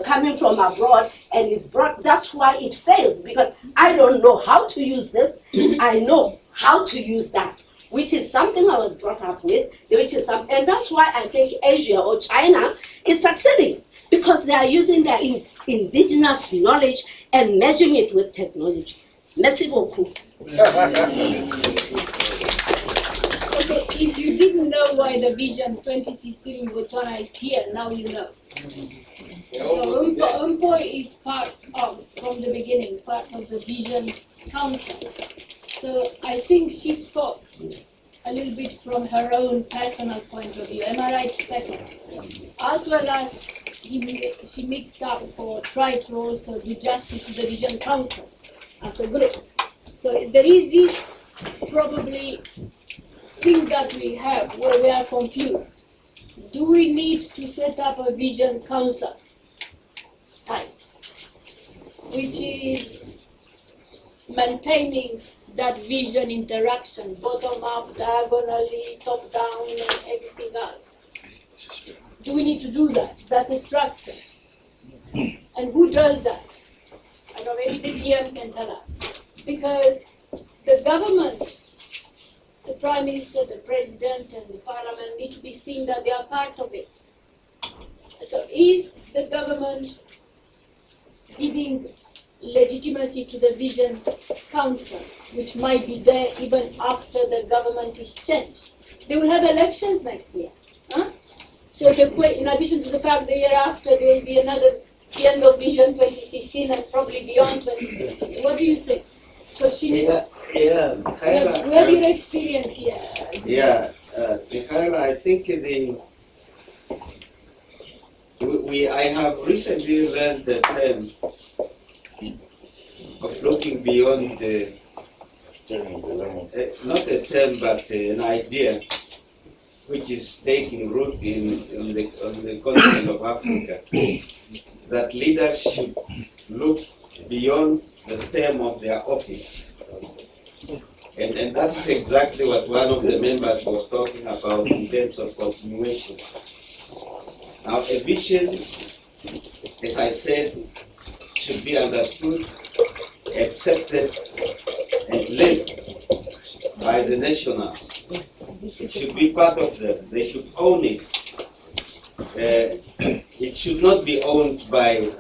coming from abroad and is brought. That's why it fails, because I don't know how to use this. I know how to use that, which is something I was brought up with, and that's why I think Asia or China is succeeding, because they are using their indigenous knowledge and merging it with technology. Merci beaucoup. Okay, if you didn't know why the Vision 2016 in Botswana is here, now you know. So Umpo is part of, from the beginning, part of the Vision Council. So I think she spoke a little bit from her own personal point of view. Am I right, Stefan? As well as she mixed up or tried to also do justice to the Vision Council as a group. So there is this probably thing that we have where we are confused. Do we need to set up a Vision Council type, which is maintaining that vision interaction, bottom up, diagonally, top down, and everything else? Do we need to do that? That's a structure. And who does that? I know maybe the DM can tell us. Because the government, the Prime Minister, the President, and the Parliament need to be seen that they are part of it. So is the government giving legitimacy to the Vision Council, which might be there even after the government is changed? They will have elections next year. Huh? So in addition to the fact the year after there will be another end of Vision 2016 and probably beyond 2016. What do you think? Michaela, we have your experience here. Michaela, I think I have recently learned the term of looking beyond not a term but an idea which is taking root on the continent of Africa, that leaders should look beyond the term of their office. And that's exactly what one of the members was talking about in terms of continuation. Now, a vision, as I said, should be understood, accepted, and led by the nationals. It should be part of them. They should own it. It should not be owned by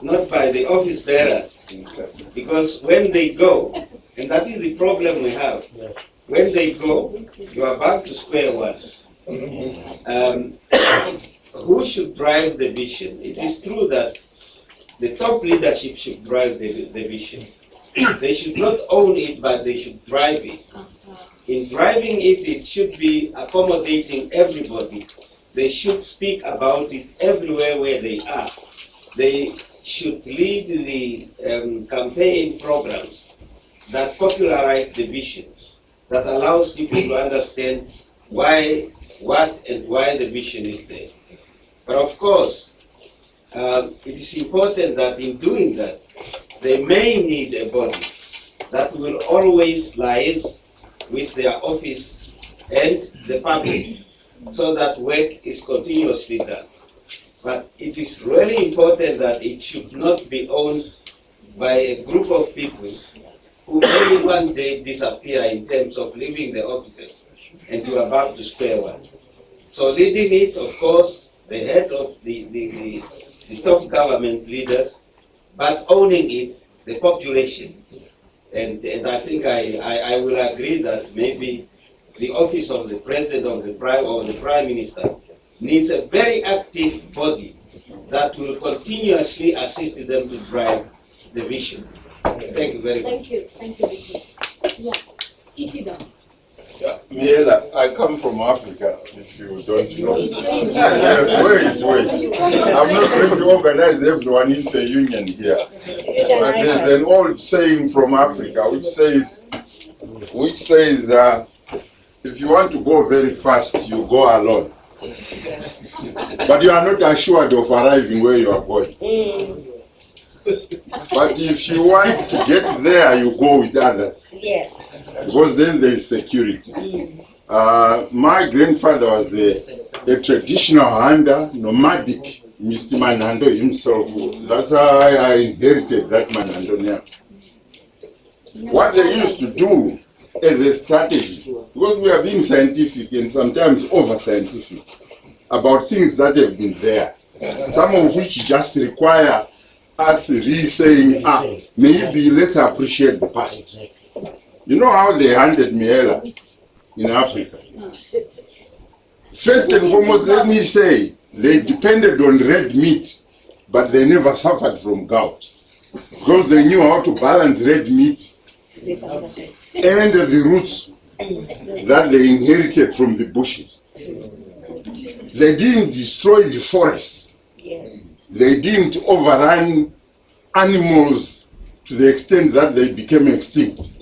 not by the office bearers, because when they go, and that is the problem we have, when they go, you are back to square one. Who should drive the vision? It is true that the top leadership should drive the vision. They should not own it, but they should drive it. In driving it, it should be accommodating everybody. They should speak about it everywhere where they are. They should lead the campaign programs that popularize the vision, that allows people to understand why the vision is there. But of course, it is important that in doing that, they may need a body that will always liaise with their office and the public, so that work is continuously done. But it is really important that it should not be owned by a group of people who may one day disappear in terms of leaving the offices and you are back to square one. So leading it, of course, the head of the top government leaders, but owning it, the population. And I think I will agree that maybe the office of the president of the prime minister needs a very active body that will continuously assist them to drive the vision. Thank you very much. Thank you, Vicky. Yeah, Isidore. Yeah, Miela, I come from Africa, if you don't know. Yes, wait. I'm not going to organize everyone in the union here. But there's an old saying from Africa which says, if you want to go very fast, you go alone. But you are not assured of arriving where you are going. But if you want to get there, you go with others. Yes. Because then there is security. My grandfather was a traditional hunter, nomadic, Mr. Manando himself. That's how I inherited that Manando name. What they used to do as a strategy, because we are being scientific and sometimes over-scientific about things that have been there, some of which just require us re-saying, maybe let's appreciate the past. You know how they hunted Miela in Africa? First and foremost, let me say, they depended on red meat, but they never suffered from gout. Because they knew how to balance red meat and the roots that they inherited from the bushes. They didn't destroy the forests. Yes. They didn't overrun animals to the extent that they became extinct.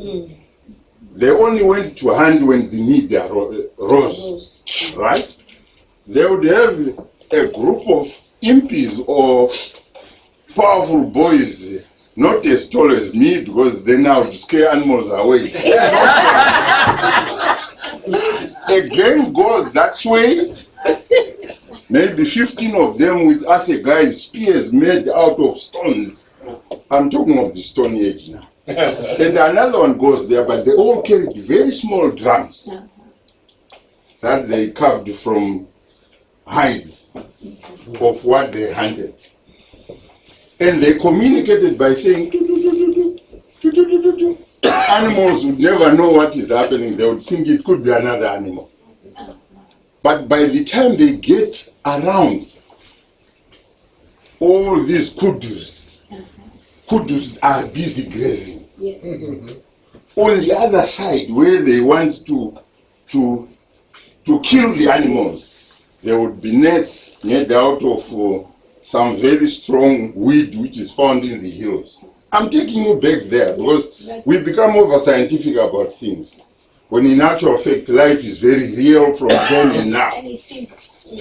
They only went to hunt when the need arose, right? They would have a group of impis or powerful boys, not as tall as me, because they now scare animals away. A gang goes that way, maybe 15 of them with us, guys, spears made out of stones. I'm talking of the Stone Age now. And another one goes there, but they all carried very small drums that they carved from hides of what they hunted. And they communicated by saying, animals would never know what is happening. They would think it could be another animal. But by the time they get around all these kudus are busy grazing. On the other side, where they want to kill the animals, there would be nets made out of some very strong weed which is found in the hills. I'm taking you back there because we become over scientific about things, when in actual fact life is very real from then and now.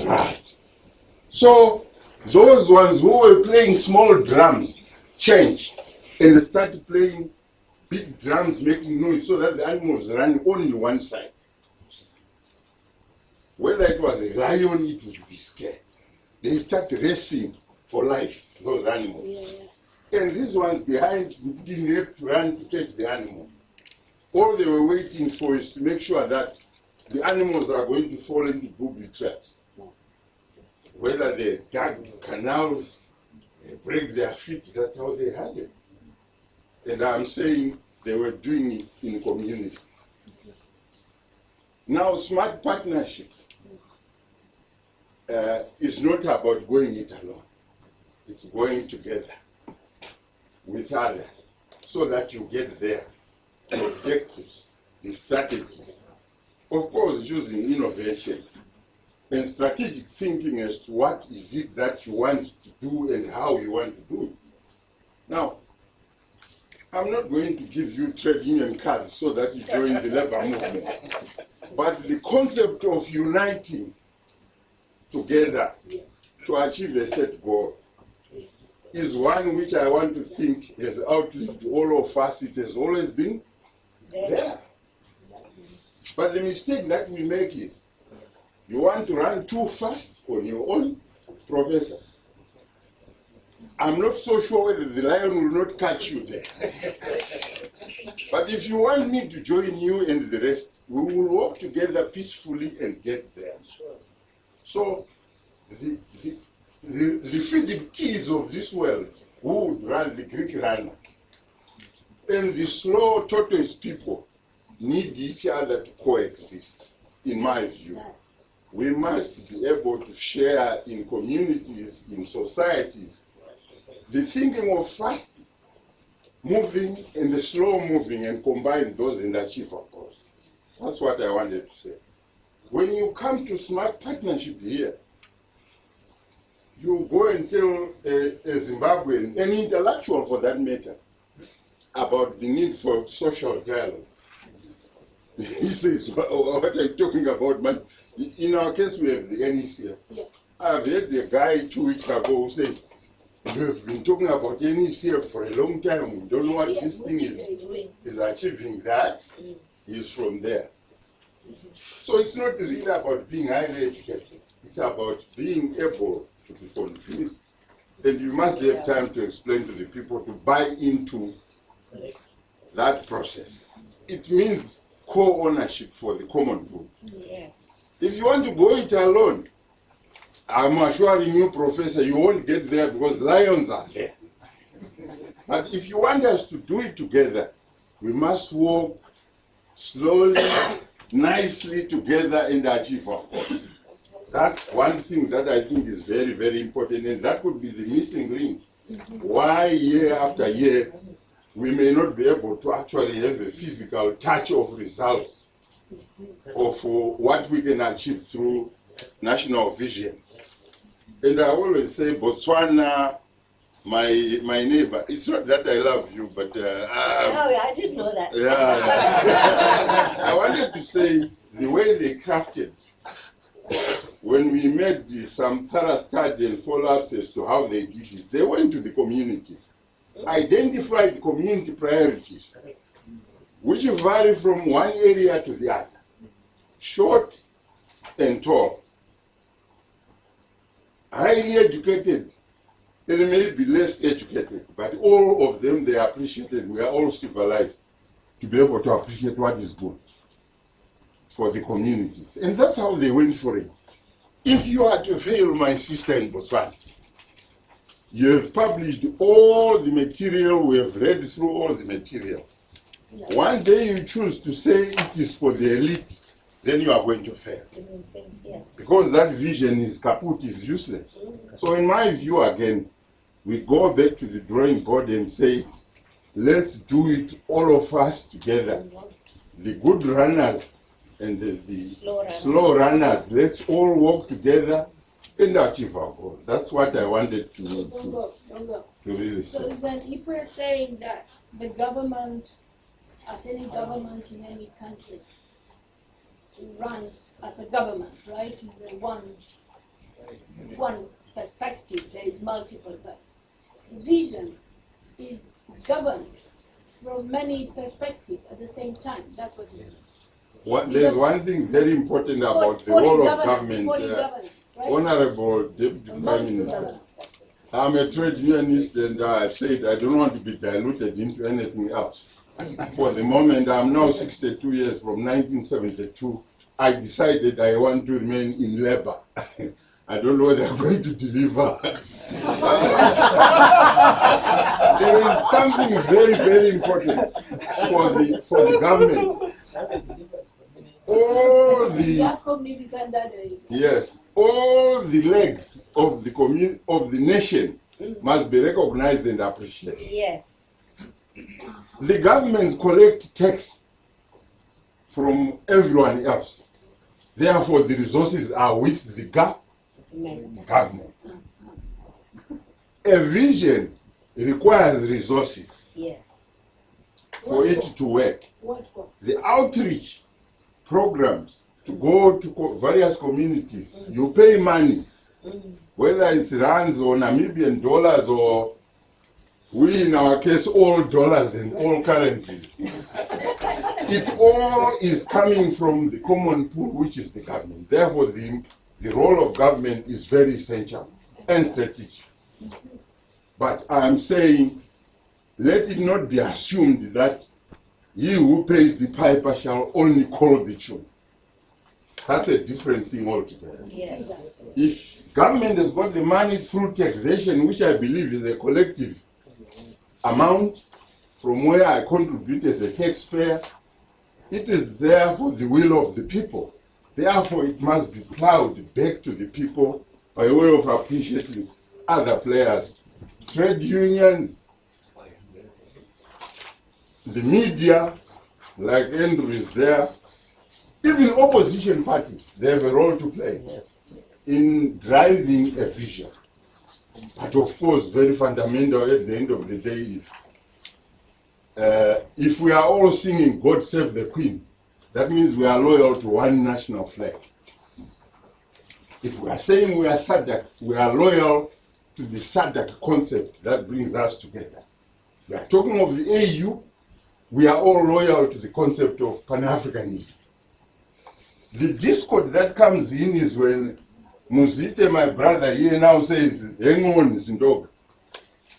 Right. So those ones who were playing small drums changed and they started playing big drums making noise so that the animals run only one side. Whether it was a lion, it would be scared. They start racing for life, those animals. And these ones behind didn't have to run to catch the animal. All they were waiting for is to make sure that the animals are going to fall into booby traps. Whether they dug canals, they break their feet, that's how they had it. And I'm saying they were doing it in community. Now, smart partnership is not about going it alone. It's going together with others so that you get there. The objectives, the strategies. Of course, using innovation and strategic thinking as to what is it that you want to do and how you want to do it. Now, I'm not going to give you trade union cards so that you join the labor movement. But the concept of uniting together to achieve a set goal is one which I want to think has outlived all of us. It has always been there. But the mistake that we make is you want to run too fast on your own, Professor. I'm not so sure whether the lion will not catch you there. But if you want me to join you and the rest, we will work together peacefully and get there. So the Philippines of this world who would run the Greek runner and the slow tortoise people need each other to coexist, in my view. We must be able to share in communities, in societies, the thinking of fast moving and the slow moving and combine those and achieve our goals. That's what I wanted to say. When you come to smart partnership here, you go and tell a Zimbabwean, an intellectual for that matter, about the need for social dialogue. He says, what are you talking about, man? In our case, we have the NEC. I've heard the guy 2 weeks ago who says, you have been talking about NEC for a long time. We don't know what this thing is achieving. That is from there. So it's not really about being highly educated. It's about being able to be convinced. And you must have time to explain to the people to buy into that process. It means co-ownership for the common good. Yes. If you want to go it alone, I'm assuring you, Professor, you won't get there because lions are there. But if you want us to do it together, we must walk slowly, nicely together and achieve our goals. That's one thing that I think is very, very important, and that would be the missing link. Why year after year we may not be able to actually have a physical touch of results of what we can achieve through national visions. And I always say, Botswana, my neighbor, it's not that I love you, but... I didn't know that. Yeah. I wanted to say, the way they crafted, when we made some thorough study and follow-ups as to how they did it, they went to the communities, identified community priorities, which vary from one area to the other, short and tall, highly educated, and maybe less educated, but all of them, they appreciated. We are all civilized to be able to appreciate what is good for the communities. And that's how they went for it. If you are to fail, my sister in Botswana, you have published all the material, we have read through all the material. One day you choose to say it is for the elite, then you are going to fail. Because that vision is kaput, is useless. So in my view, again, we go back to the drawing board and say, let's do it, all of us together. The good runners and the slow runners, let's all work together and achieve our goal. That's what I wanted to really say. So then if we're saying that the government, as any government in any country, runs as a government, right? It's one perspective, there is multiple, but vision is governed from many perspectives at the same time. That's what it is. There's one thing very important about the role of government. Right? Honorable Deputy Prime Minister, I'm a trade unionist and I said I don't want to be diluted into anything else. For the moment, I'm now 62 years from 1972. I decided I want to remain in labor. I don't know they're going to deliver. There is something very, very important for the government. All the legs of the nation must be recognized and appreciated. Yes. The governments collect tax from everyone else. Therefore, the resources are with the government. A vision requires resources. Yes. For it to work. The outreach programs to go to various communities, you pay money, whether it's rands or Namibian dollars or we in our case all dollars and all currencies. It all is coming from the common pool, which is the government. Therefore, the role of government is very essential and strategic. But I'm saying, let it not be assumed that he who pays the piper shall only call the tune. That's a different thing altogether. Yes. If government has got the money through taxation, which I believe is a collective amount from where I contribute as a taxpayer, it is there for the will of the people. Therefore, it must be plowed back to the people by way of appreciating other players, trade unions, the media, like Andrew is there, even opposition parties, they have a role to play in driving a vision. But of course, very fundamental at the end of the day is, if we are all singing God Save the Queen, that means we are loyal to one national flag. If we are saying we are SADC, we are loyal to the SADC concept that brings us together. If we are talking of the AU, we are all loyal to the concept of Pan-Africanism. The discord that comes in is when Muzite, my brother here, now says, hang on, Sindog,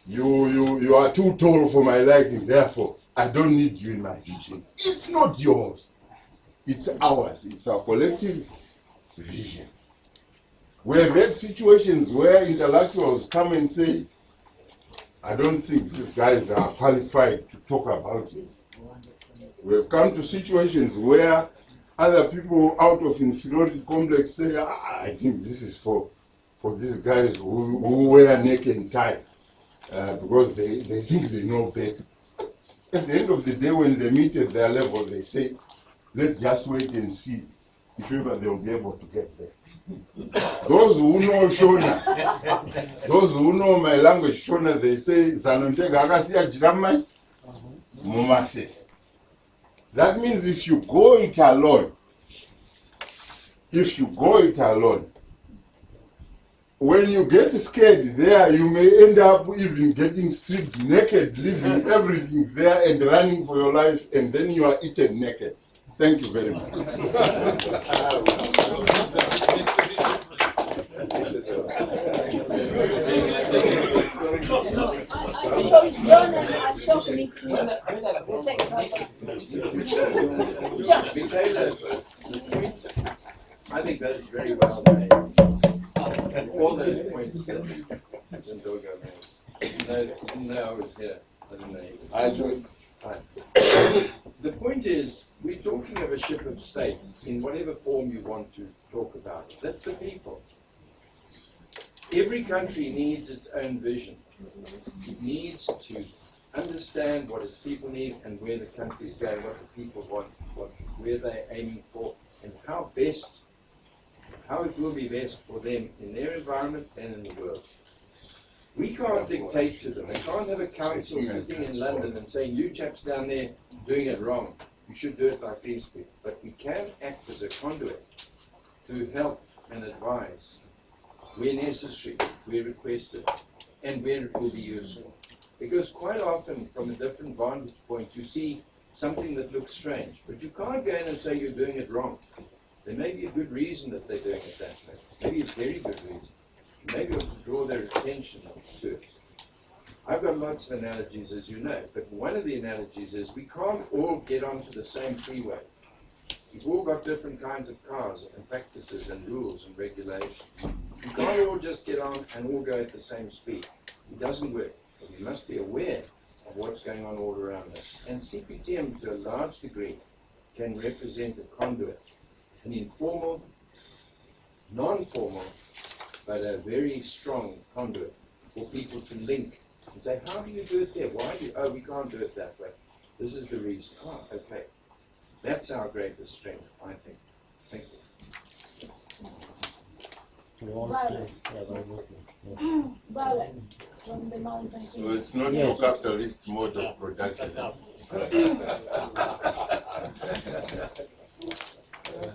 you are too tall for my liking, therefore I don't need you in my vision. It's not yours. It's ours. It's our collective vision. We have had situations where intellectuals come and say, I don't think these guys are qualified to talk about it. We have come to situations where other people out of inferiority complex say, I think this is for these guys who wear neck and tie because they think they know better. At the end of the day, when they meet at their level, they say, let's just wait and see if ever they'll be able to get there. Those who know Shona, those who know my language Shona, they say, Zanontega Agasia Jiramai, Mumases. That means if you go it alone, when you get scared there, you may end up even getting stripped naked, leaving everything there and running for your life, and then you are eaten naked. Thank you very much. I suppose John and Ashok need to I think that is very well made. All those points that Ndogo makes. No, didn't know I was here. I didn't know he was. I joined. The point is, we're talking of a ship of state in whatever form you want to talk about it. That's the people. Every country needs its own vision. It needs to understand what its people need and where the country is going, what the people want, where they're aiming for, and how it will be best for them in their environment and in the world. We can't dictate to them. We can't have a council sitting in London and saying, you chaps down there doing it wrong. You should do it like these people. But we can act as a conduit to help and advise where necessary, where requested, and where it will be useful. Because quite often, from a different vantage point, you see something that looks strange, but you can't go in and say you're doing it wrong. There may be a good reason that they're doing it that way. Maybe a very good reason. Maybe you have to draw their attention to it. I've got lots of analogies, as you know, but one of the analogies is we can't all get onto the same freeway. We've all got different kinds of cars and practices and rules and regulations. You can't all just get on and all go at the same speed. It doesn't work. But we must be aware of what's going on all around us. And CPTM, to a large degree, can represent a conduit, an informal, non-formal, but a very strong conduit for people to link and say, how do you do it there? Why do you, oh, we can't do it that way. This is the reason. Oh, okay. That's our greatest strength, I think. Thank you. Violet from the mountain. So it's not a capitalist mode of production.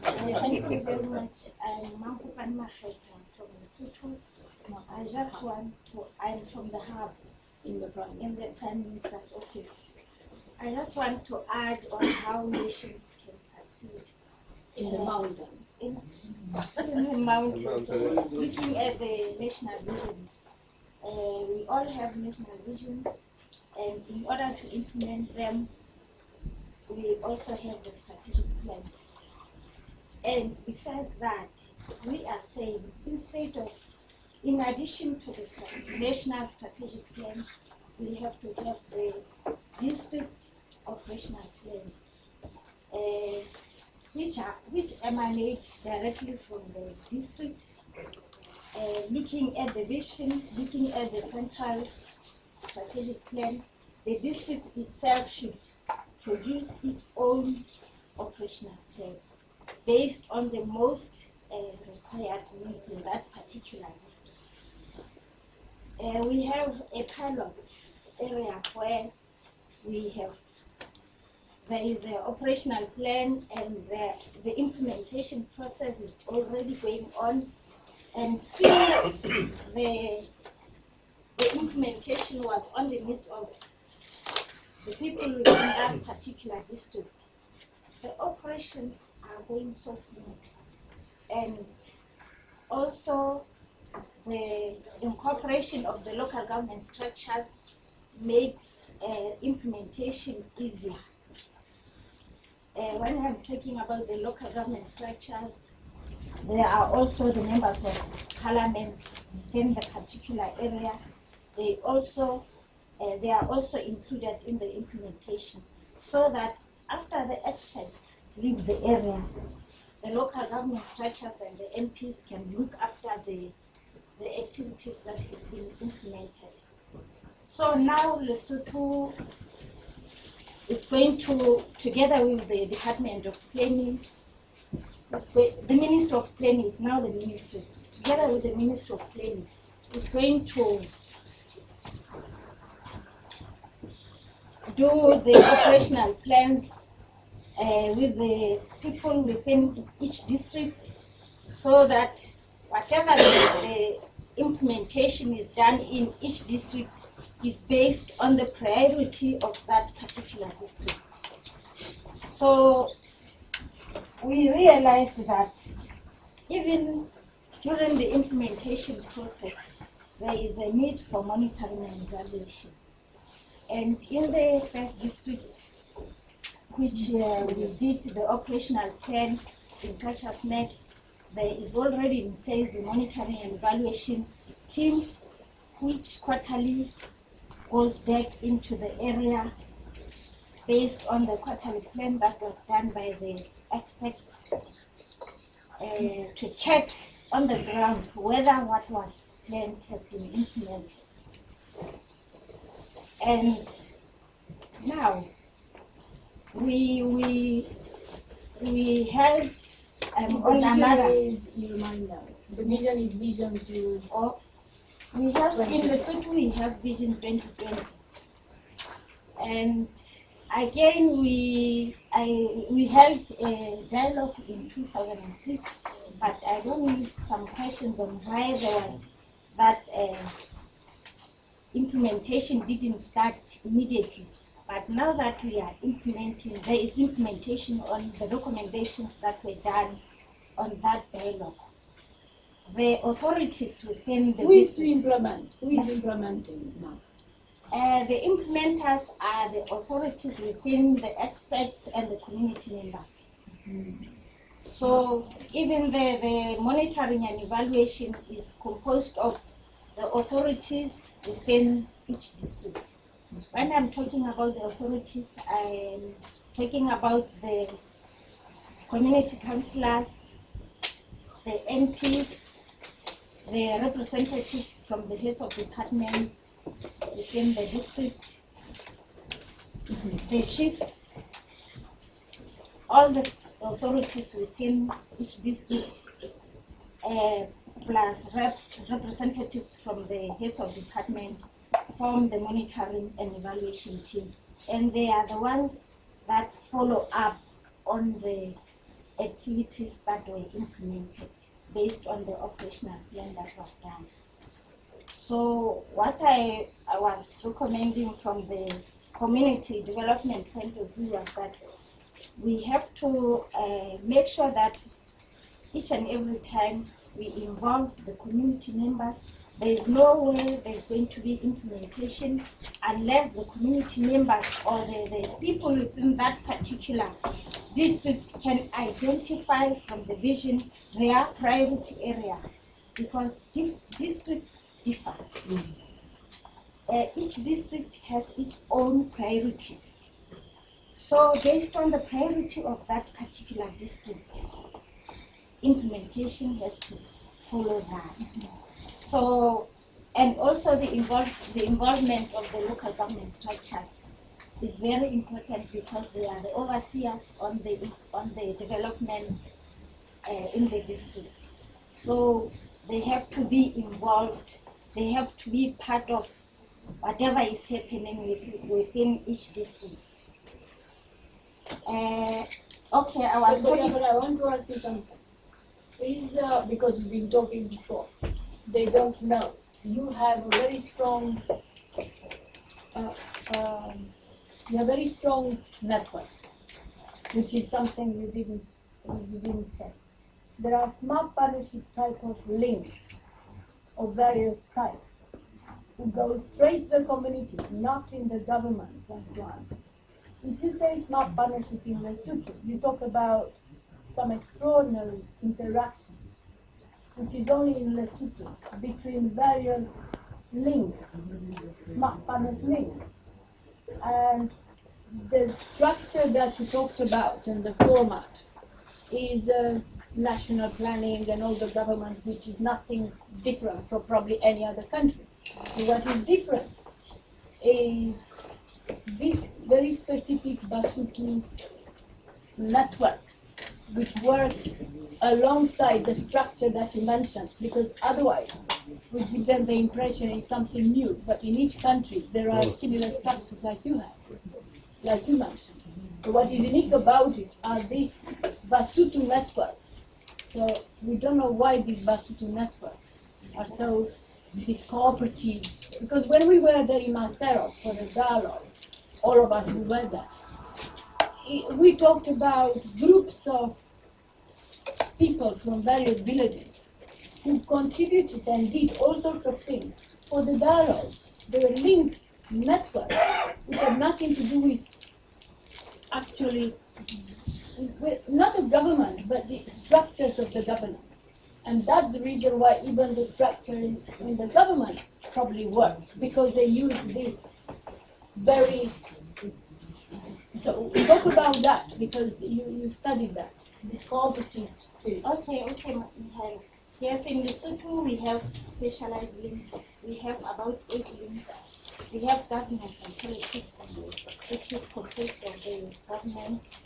Thank you very much. I'm Mampupan Maheta from Lesotho. I just want to, I'm from the hub in the Prime Minister's office. I just want to add on how nations can succeed. In the mountains. In the mountains. Looking at the national visions. We all have national visions, and in order to implement them, we also have the strategic plans. And besides that, we are saying, instead of, in addition to the national strategic plans, we have to have the district operational plans, which emanate directly from the district, looking at the vision, looking at the central strategic plan. The district itself should produce its own operational plan based on the most required needs in that particular district. We have a pilot area where there is the operational plan, and the implementation process is already going on. And since the implementation was on the needs of the people within that particular district, the operations are going so smooth. And also the incorporation of the local government structures makes implementation easier. When I'm talking about the local government structures, there are also the members of parliament within the particular areas. They are also included in the implementation, so that after the experts leave the area, the local government structures and the MPs can look after the activities that have been implemented. So now Lesotho is going to, together with the Department of Planning, the Minister of Planning is now the ministry, together with the Minister of Planning, is going to do the operational plans with the people within each district, so that whatever the implementation is done in each district is based on the priority of that particular district. So we realized that even during the implementation process, there is a need for monitoring and evaluation. And in the first district, which we did the operational plan in Culture's Neck, there is already in place the monitoring and evaluation team, which quarterly goes back into the area based on the quarterly plan that was done by the experts to check on the ground whether what was planned has been implemented. And now we held on another. You remind now. The vision is vision to. We have in Lesotho we have Vision 2020, and again we held a dialogue in 2006, but I don't need some questions on why there was that implementation didn't start immediately. But now that we are implementing, there is implementation on the recommendations that were done on that dialogue. The authorities within the Who is to implement? Who is implementing now? The implementers are the authorities within the experts and the community members. So even the monitoring and evaluation is composed of the authorities within each district. When I'm talking about the authorities, I'm talking about the community councillors, the MPs, the representatives from the heads of department within the district, the chiefs, all the authorities within each district, plus representatives from the heads of department form the monitoring and evaluation team. And they are the ones that follow up on the activities that were implemented based on the operational plan that was done. So what I was recommending from the community development point of view was that we have to make sure that each and every time we involve the community members, there is no way there's going to be implementation unless the community members or the people within that particular district can identify from the vision their priority areas, because districts differ. Each district has its own priorities. So based on the priority of that particular district, implementation has to follow that. So, and also the involvement of the local government structures is very important, because they are the overseers on the development in the district. So they have to be involved. They have to be part of whatever is happening within each district. Okay, I was talking. But I want to ask you something. Is because we've been talking before, they don't know. You have a very strong. You have very strong networks, which is something you didn't say. There are smart partnership type of links of various types who go straight to the community, not in the government. That's one. If you say smart partnership in Lesotho, you talk about some extraordinary interaction, which is only in Lesotho, between various links, smart partners links. And the structure that you talked about and the format is national planning and all the government, which is nothing different from probably any other country. So what is different is this very specific Basotho networks, which work alongside the structure that you mentioned, because otherwise we give them the impression it's something new. But in each country there are similar structures like you have, like you mentioned. So what is unique about it are these Basotho networks. So we don't know why these Basotho networks are so these cooperative, because when we were there in Macero for the dialogue, all of us we were there. We talked about groups of people from various villages who contributed and did all sorts of things for the dialogue. There were links, networks, which had nothing to do with actually, not the government, but the structures of the governance. And that's the reason why even the structure in the government probably worked, because they use this very. So talk about that, because you studied that, this cooperative spirit. Okay, Mihaela. Yes, in Lesotho we have specialized links. We have about 8 links. We have governance and politics, which is composed of the government,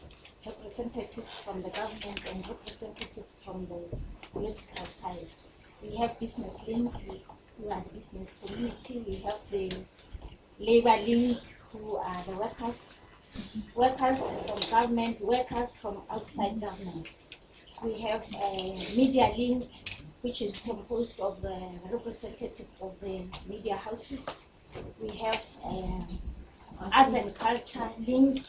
representatives from the government and representatives from the political side. We have business link, who are the business community. We have the labor link, who are the workers from government, workers from outside government. We have a media link, which is composed of the representatives of the media houses. we have arts and culture link,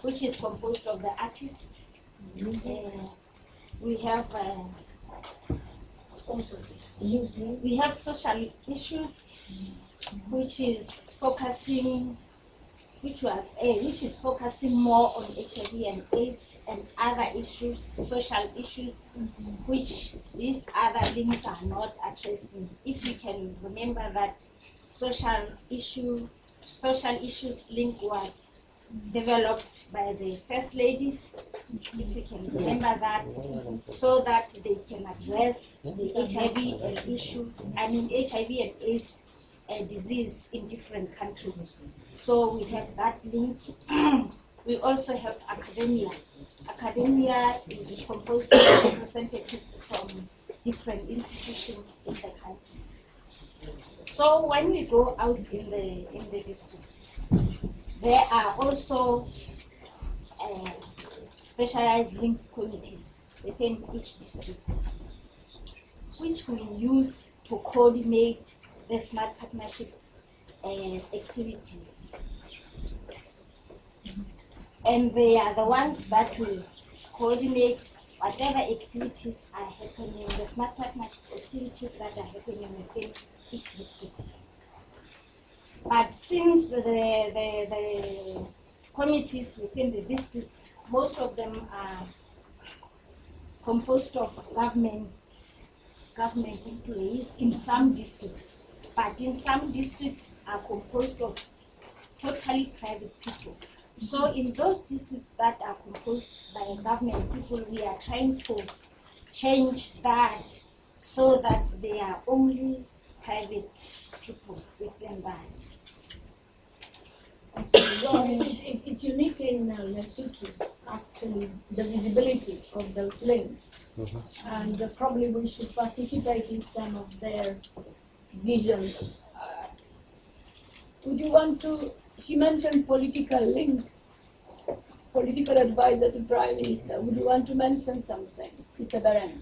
which is composed of the artists. We have social issues, which is focusing more on HIV and AIDS and other issues, social issues, which these other links are not addressing. If we can remember that social issues link was developed by the first ladies, if we can remember that, so that they can address the HIV and AIDS disease in different countries. So we have that link. We also have academia. Academia is composed of representatives from different institutions in the country. So when we go out in the districts, there are also specialized links committees within each district, which we use to coordinate the smart partnership activities. And they are the ones that will coordinate whatever activities are happening, the smart partnership activities that are happening within each district. But since the committees within the districts, most of them are composed of government employees in some districts, but in some districts are composed of totally private people. So in those districts that are composed by government people, we are trying to change that so that they are only private people within that. It's unique in Lesotho, actually, the visibility of those links. And probably we should participate in some of their vision. Would you want to, she mentioned political link, political advisor to Prime Minister. Would you want to mention something, Mr. Beren?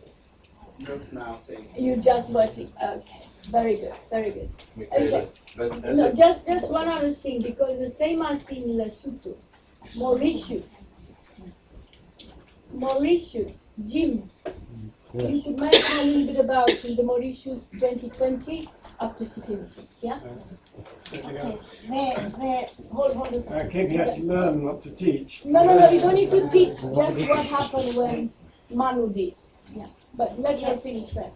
Not now, thank you. You just got it. Okay, very good, very good. Okay. No, just one other thing, because the same as in Lesotho, Mauritius, Jim, you could mention a little bit about the Mauritius 2020 after she finishes, yeah? Okay. Hold a second. Keep you to learn, not to teach. No, you don't need to teach, just what happened when Manu did. Yeah, but let her finish that.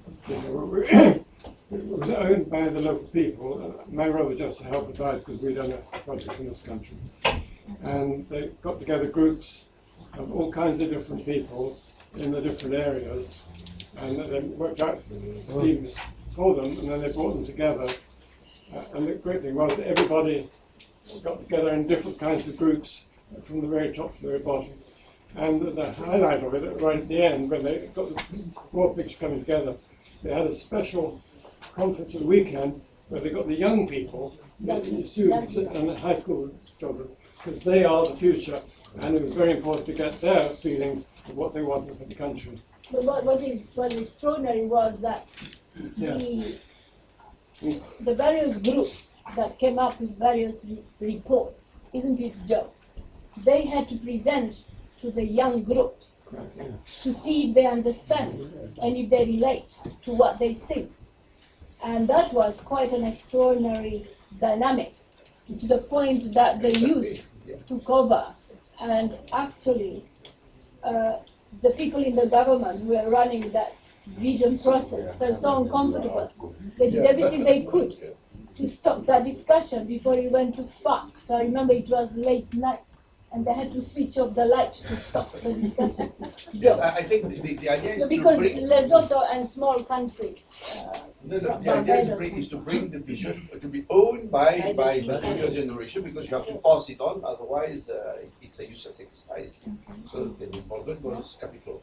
It was owned by the local people. My role was just to help advise because we'd done a project in this country. And they got together groups of all kinds of different people in the different areas, and they worked out schemes for them, and then they brought them together. And the great thing was that everybody got together in different kinds of groups, from the very top to the very bottom. And the highlight of it, right at the end, when they got the broad picture coming together, they had a special conference at the weekend where they got the young people, the students and the high school children, because they are the future, and it was very important to get their feelings of what they wanted for the country. But what extraordinary was that the various groups that came up with various reports, isn't it, Joe? They had to present to the young groups to see if they understand and if they relate to what they see. And that was quite an extraordinary dynamic, to the point that the youth took over, and actually the people in the government who were running that vision process felt so uncomfortable. They did everything they could to stop that discussion before it went too far. So I remember it was late night, and they had to switch off the light to stop the discussion. Yes, I think the idea is because to bring... Lesotho and small countries. The idea is to bring the vision to be owned by the junior generation, because you have to pass it on, otherwise it's a useless exercise. So the involvement was capital.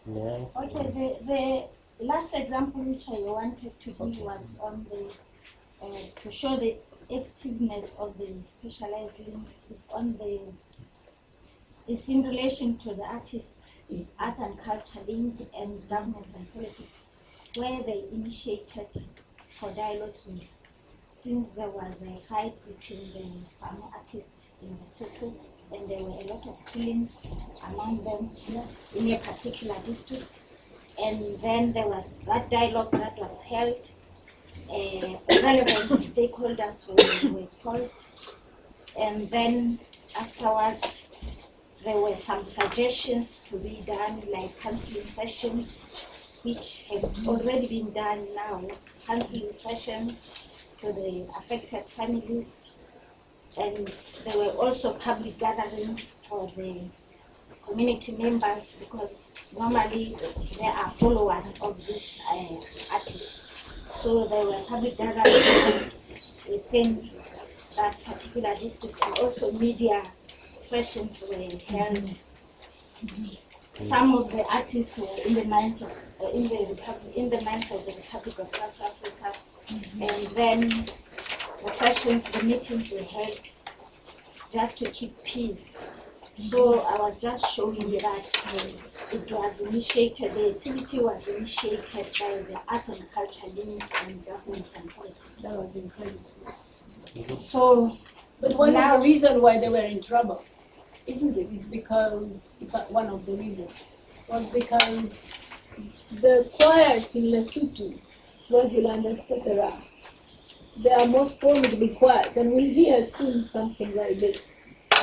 Okay, the last example which I wanted to give was on the to show the activeness of the specialized links is in relation to the artists, art and culture link, and governance and politics, where they initiated for dialoguing since there was a fight between the farmer artists in Lesotho, and there were a lot of killings among them in a particular district. And then there was that dialogue that was held. Relevant stakeholders were called, and then afterwards there were some suggestions to be done, like counseling sessions, which have already been done now, counseling sessions to the affected families, and there were also public gatherings for the community members, because normally there are followers of these artists. So there were public gatherings within that particular district, and also media sessions were held. Some of the artists were in the minds of the Republic of South Africa, and then the sessions, the meetings were held just to keep peace. So I was just showing you that it was initiated, the activity was initiated by the Arts and Culture Link and Governments and Politics. That was incredible. So, but one of the reasons why they were in trouble, isn't it? Is because, in fact, one of the reasons was because the choirs in Lesotho, Swaziland, etc., they are most formidable choirs, and we'll hear soon something like this.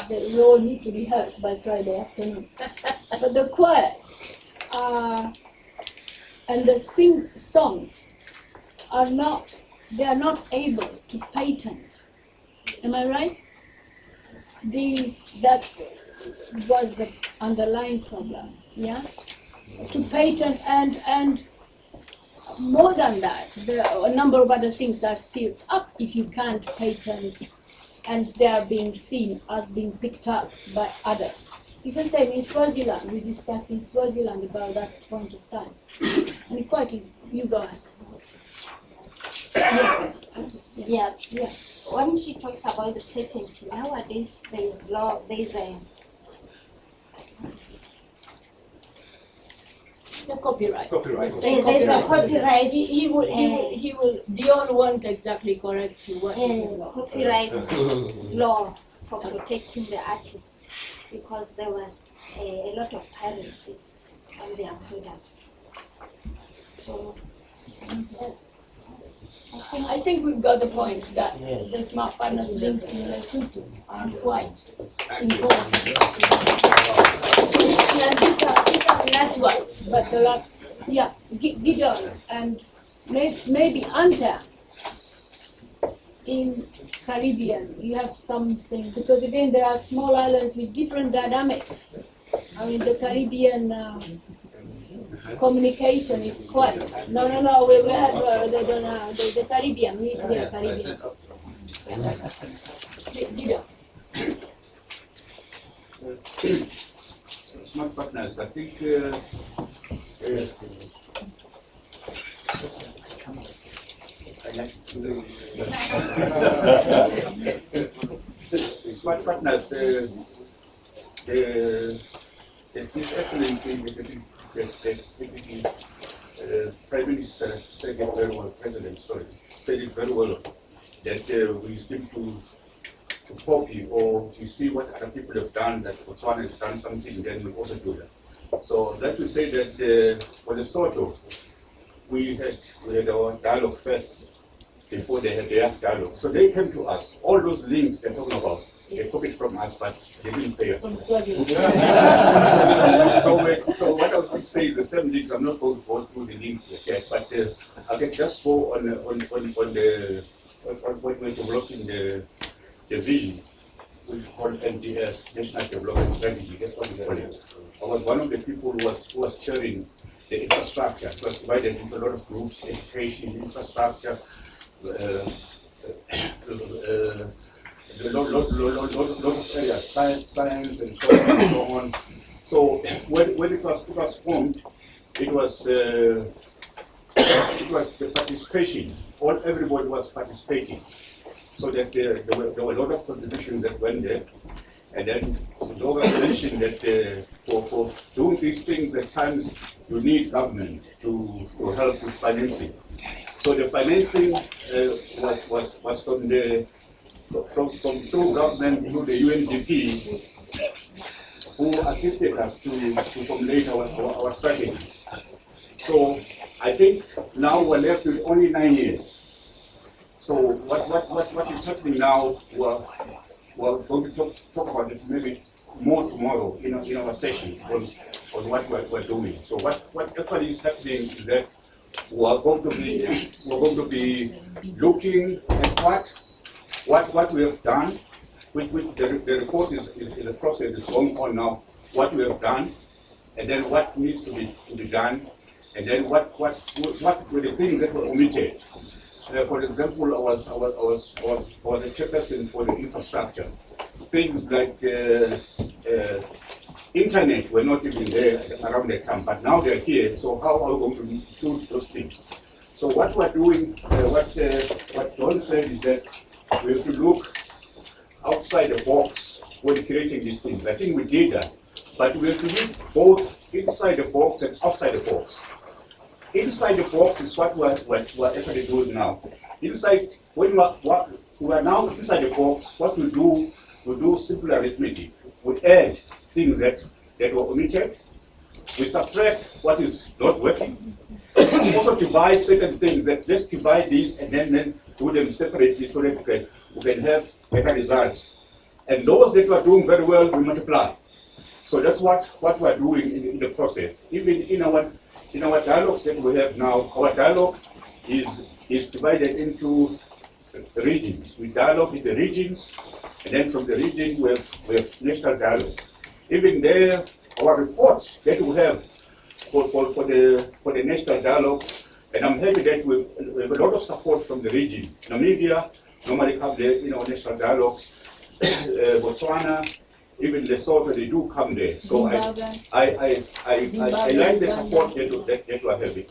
We all need to rehearse by Friday afternoon. But the choirs and the songs are not, they are not able to patent. Am I right? That was the underlying problem, yeah? To patent and more than that, a number of other things are still up if you can't patent, and they are being seen as being picked up by others. It's the same in Swaziland. We discussed in Swaziland about that point of time. And it quite is, you go ahead. Yeah. When she talks about the patent, nowadays there is law, there is a the copyright. There's a copyright. He will. Dion won't exactly correct you. What copyright law for protecting the artists, because there was a lot of piracy on their products. So I think we've got the point that the smart partners links in Lesotho are quite important. And these are networks, but there are, Gideon and maybe Anta in Caribbean, you have something, because again there are small islands with different dynamics. I mean the Caribbean communication is quite, we have the Caribbean, we are Caribbean. Gideon. Smart partners, I think smart partners, this excellency, the Prime Minister said it very well, President, sorry, said it very well, that we seem to copy or to see what other people have done, that Botswana has done something, then we also do that. So I'd like to say that for Lesotho, we had our dialogue first before they had their dialogue. So they came to us. All those links they're talking about, they copied from us, but they didn't pay us. So what I would say is the same links. I'm not going to go through the links yet, but I can just go on what we're developing the vision, which is called NDS, National Development Strategy. That's what we call it. I was one of the people who was chairing the infrastructure. It was divided into a lot of groups: education, infrastructure, a lot of areas, science, and so on. So when it was formed, it was the participation. Everybody was participating. So that there were a lot of contributions that went there. And then the organization that for doing these things, at times you need government to help with financing. So the financing was from the through government through the UNDP, who assisted us to formulate our strategy. So I think now we're left with only 9 years. So what is happening now, we're going to talk about it maybe more tomorrow in our session on what we're doing. So what actually is happening is that we're going to be looking at what we have done, which the report is a process is going on now, what we have done, and then what needs to be done, and then what were the things that were omitted. For example, I was the chairperson for the infrastructure. Things like internet were not even there around the time, but now they're here. So how are we going to do those things? So what we're doing, what John said is that we have to look outside the box when creating these things. I think we did that, but we have to look both inside the box and outside the box. Inside the box is what we're actually doing now. Inside, when we are now inside the box, what we do simple arithmetic. We add things that were omitted. We subtract what is not working. We also divide certain things that let's divide these and then do them separately so that we can have better results. And those that are doing very well, we multiply. So that's what we're doing in the process. Even in our dialogues that we have now, our dialogue is divided into regions. We dialogue with the regions, and then from the region we have national dialogue. Even there, our reports that we have for the national dialogue, and I'm happy that we have a lot of support from the region. Namibia normally have the national dialogues. Botswana, even Lesotho, they do come there. So I like the support that we are having.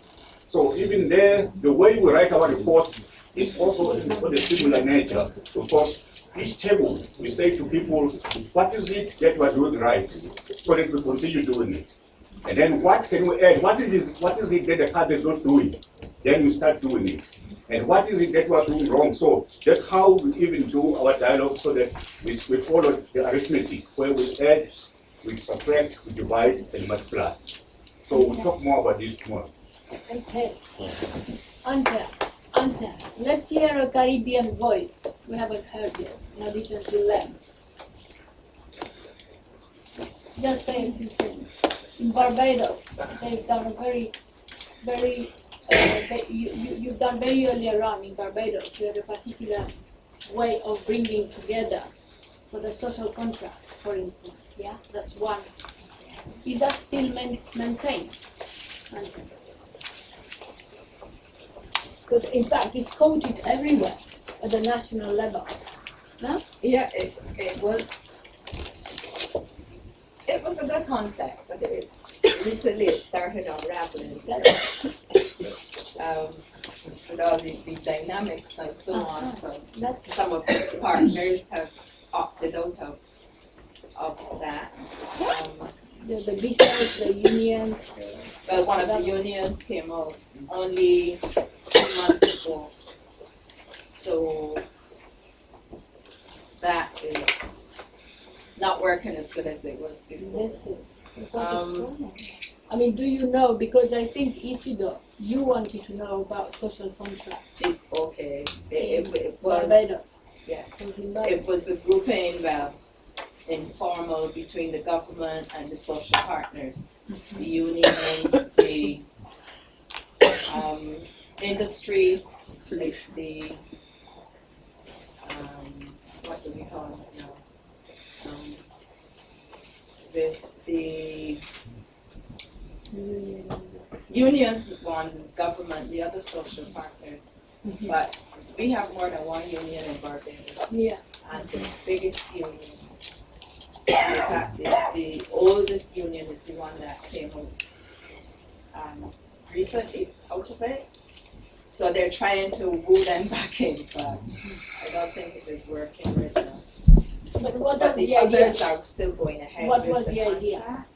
So even there, the way we write our reports is also of a similar nature, because each table we say to people, what is it that we are doing right, so that we continue doing it. And then what can we add? What is it that the card is not doing? Then we start doing it. And what is it that we are doing wrong? So that's how we even do our dialogue, so that we follow the arithmetic, where we add, we subtract, we divide, and multiply. So we'll talk more about this tomorrow. Okay. Anta, let's hear a Caribbean voice. We haven't heard yet, in addition to Len. Just say a few things. In Barbados, they've done a you've done very earlier on in Barbados. You have a particular way of bringing together for the social contract, for instance. Yeah, that's one. Is that still maintained? Because in fact, it's quoted everywhere at the national level. No? Yeah, it was a good concept, but recently it started unraveling. With all the dynamics and so on. So some of the partners have opted out of that. The business, the unions. Well, one of the unions came out only 2 months ago. So that is not working as good as it was before. I mean, do you know, because I think Isidore, you wanted to know about social contract. Okay, it was, yeah, it was a grouping, informal, between the government and the social partners, the unions, the industry, the what do we call it now? With the unions, one is government, the other social partners. But we have more than one union in Barbados. Yeah. And the biggest union, in fact, the oldest union is the one that came out recently out of it. So they're trying to woo them back in, but I don't think it is working right now. But what But was the the idea? others are still going ahead. What with was the the idea?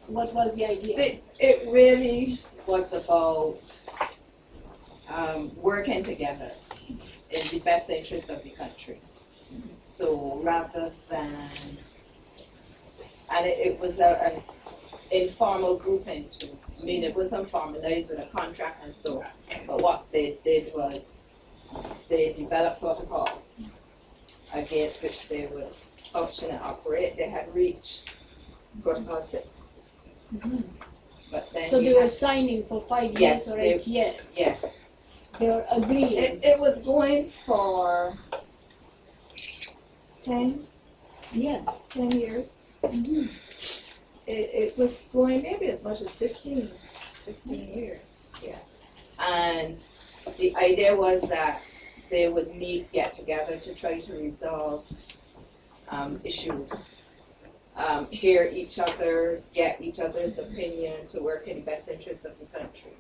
What was the idea? It really was about working together in the best interest of the country. So rather than, and it was an informal grouping too. I mean, it wasn't formalized with a contract and so, but what they did was they developed protocols against which they would function and operate. They had reached Protocol 6. But then So they were signing for 5 years Yes, or they- 8 years. Yes. They were agreeing. It was going for 10 years. It was going maybe as much as 15 years. Yeah. And the idea was that they would meet, get together to try to resolve issues, hear each other, get each other's opinion to work in the best interest of the country.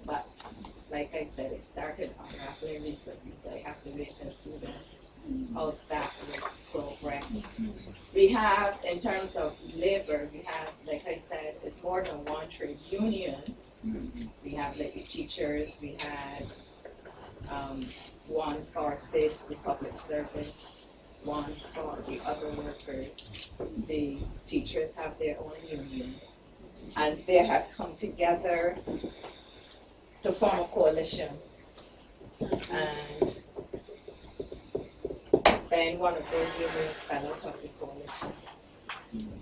But like I said, it started unraveling recently, so I have to wait and see how that will progress. We have, in terms of labor, we have, like I said, it's more than one trade union. We have like the teachers, we had one for safe the public service, one for the other workers. The teachers have their own union. And they have come together to form a coalition. And then one of those unions fell out of the coalition.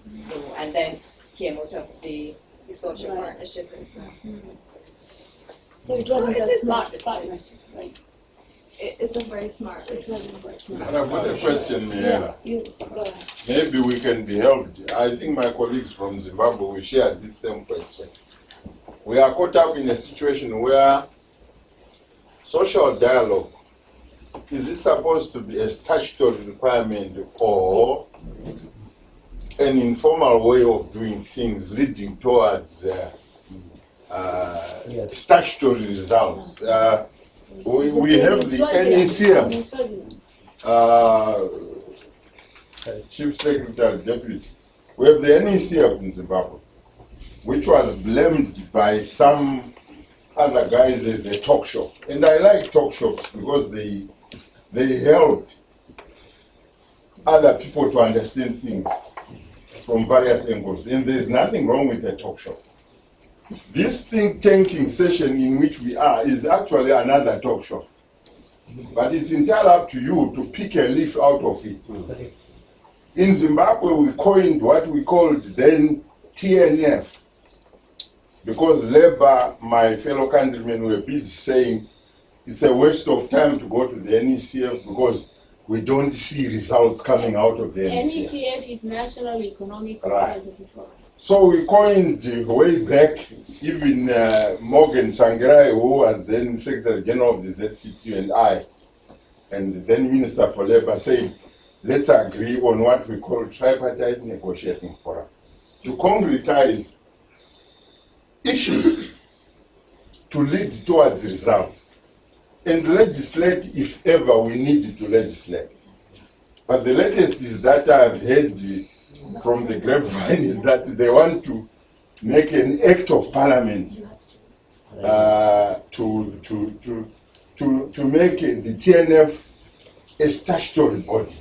So, and then came out of the social partnership as well. So it wasn't it a is smart interesting. partnership, right? It isn't very smart. It wasn't very smart. I've got a question, Miela. You go ahead. Maybe we can be helped. I think my colleagues from Zimbabwe will share this same question. We are caught up in a situation where social dialogue, is it supposed to be a statutory requirement or an informal way of doing things leading towards statutory results? We have the NECF, Chief Secretary Deputy. We have the NECF in Zimbabwe, which was blamed by some other guys as a talk shop. And I like talk shops because they help other people to understand things from various angles. And there's nothing wrong with a talk shop. This think tanking session in which we are is actually another talk show. But it's entirely up to you to pick a leaf out of it. In Zimbabwe, we coined what we called then TNF. Because Labour, my fellow countrymen, were busy saying it's a waste of time to go to the NECF because we don't see results coming out of the NECF. NECF is National Economic Right. Consultative Forum. So we coined way back, even Morgan Tsvangirai, who was then Secretary General of the ZCT, and then Minister for Labour, said, let's agree on what we call tripartite negotiating forum to concretize issues to lead towards results and legislate if ever we need to legislate. But the latest is that I've heard from the grapevine is that they want to make an act of parliament to make the TNF a statutory body.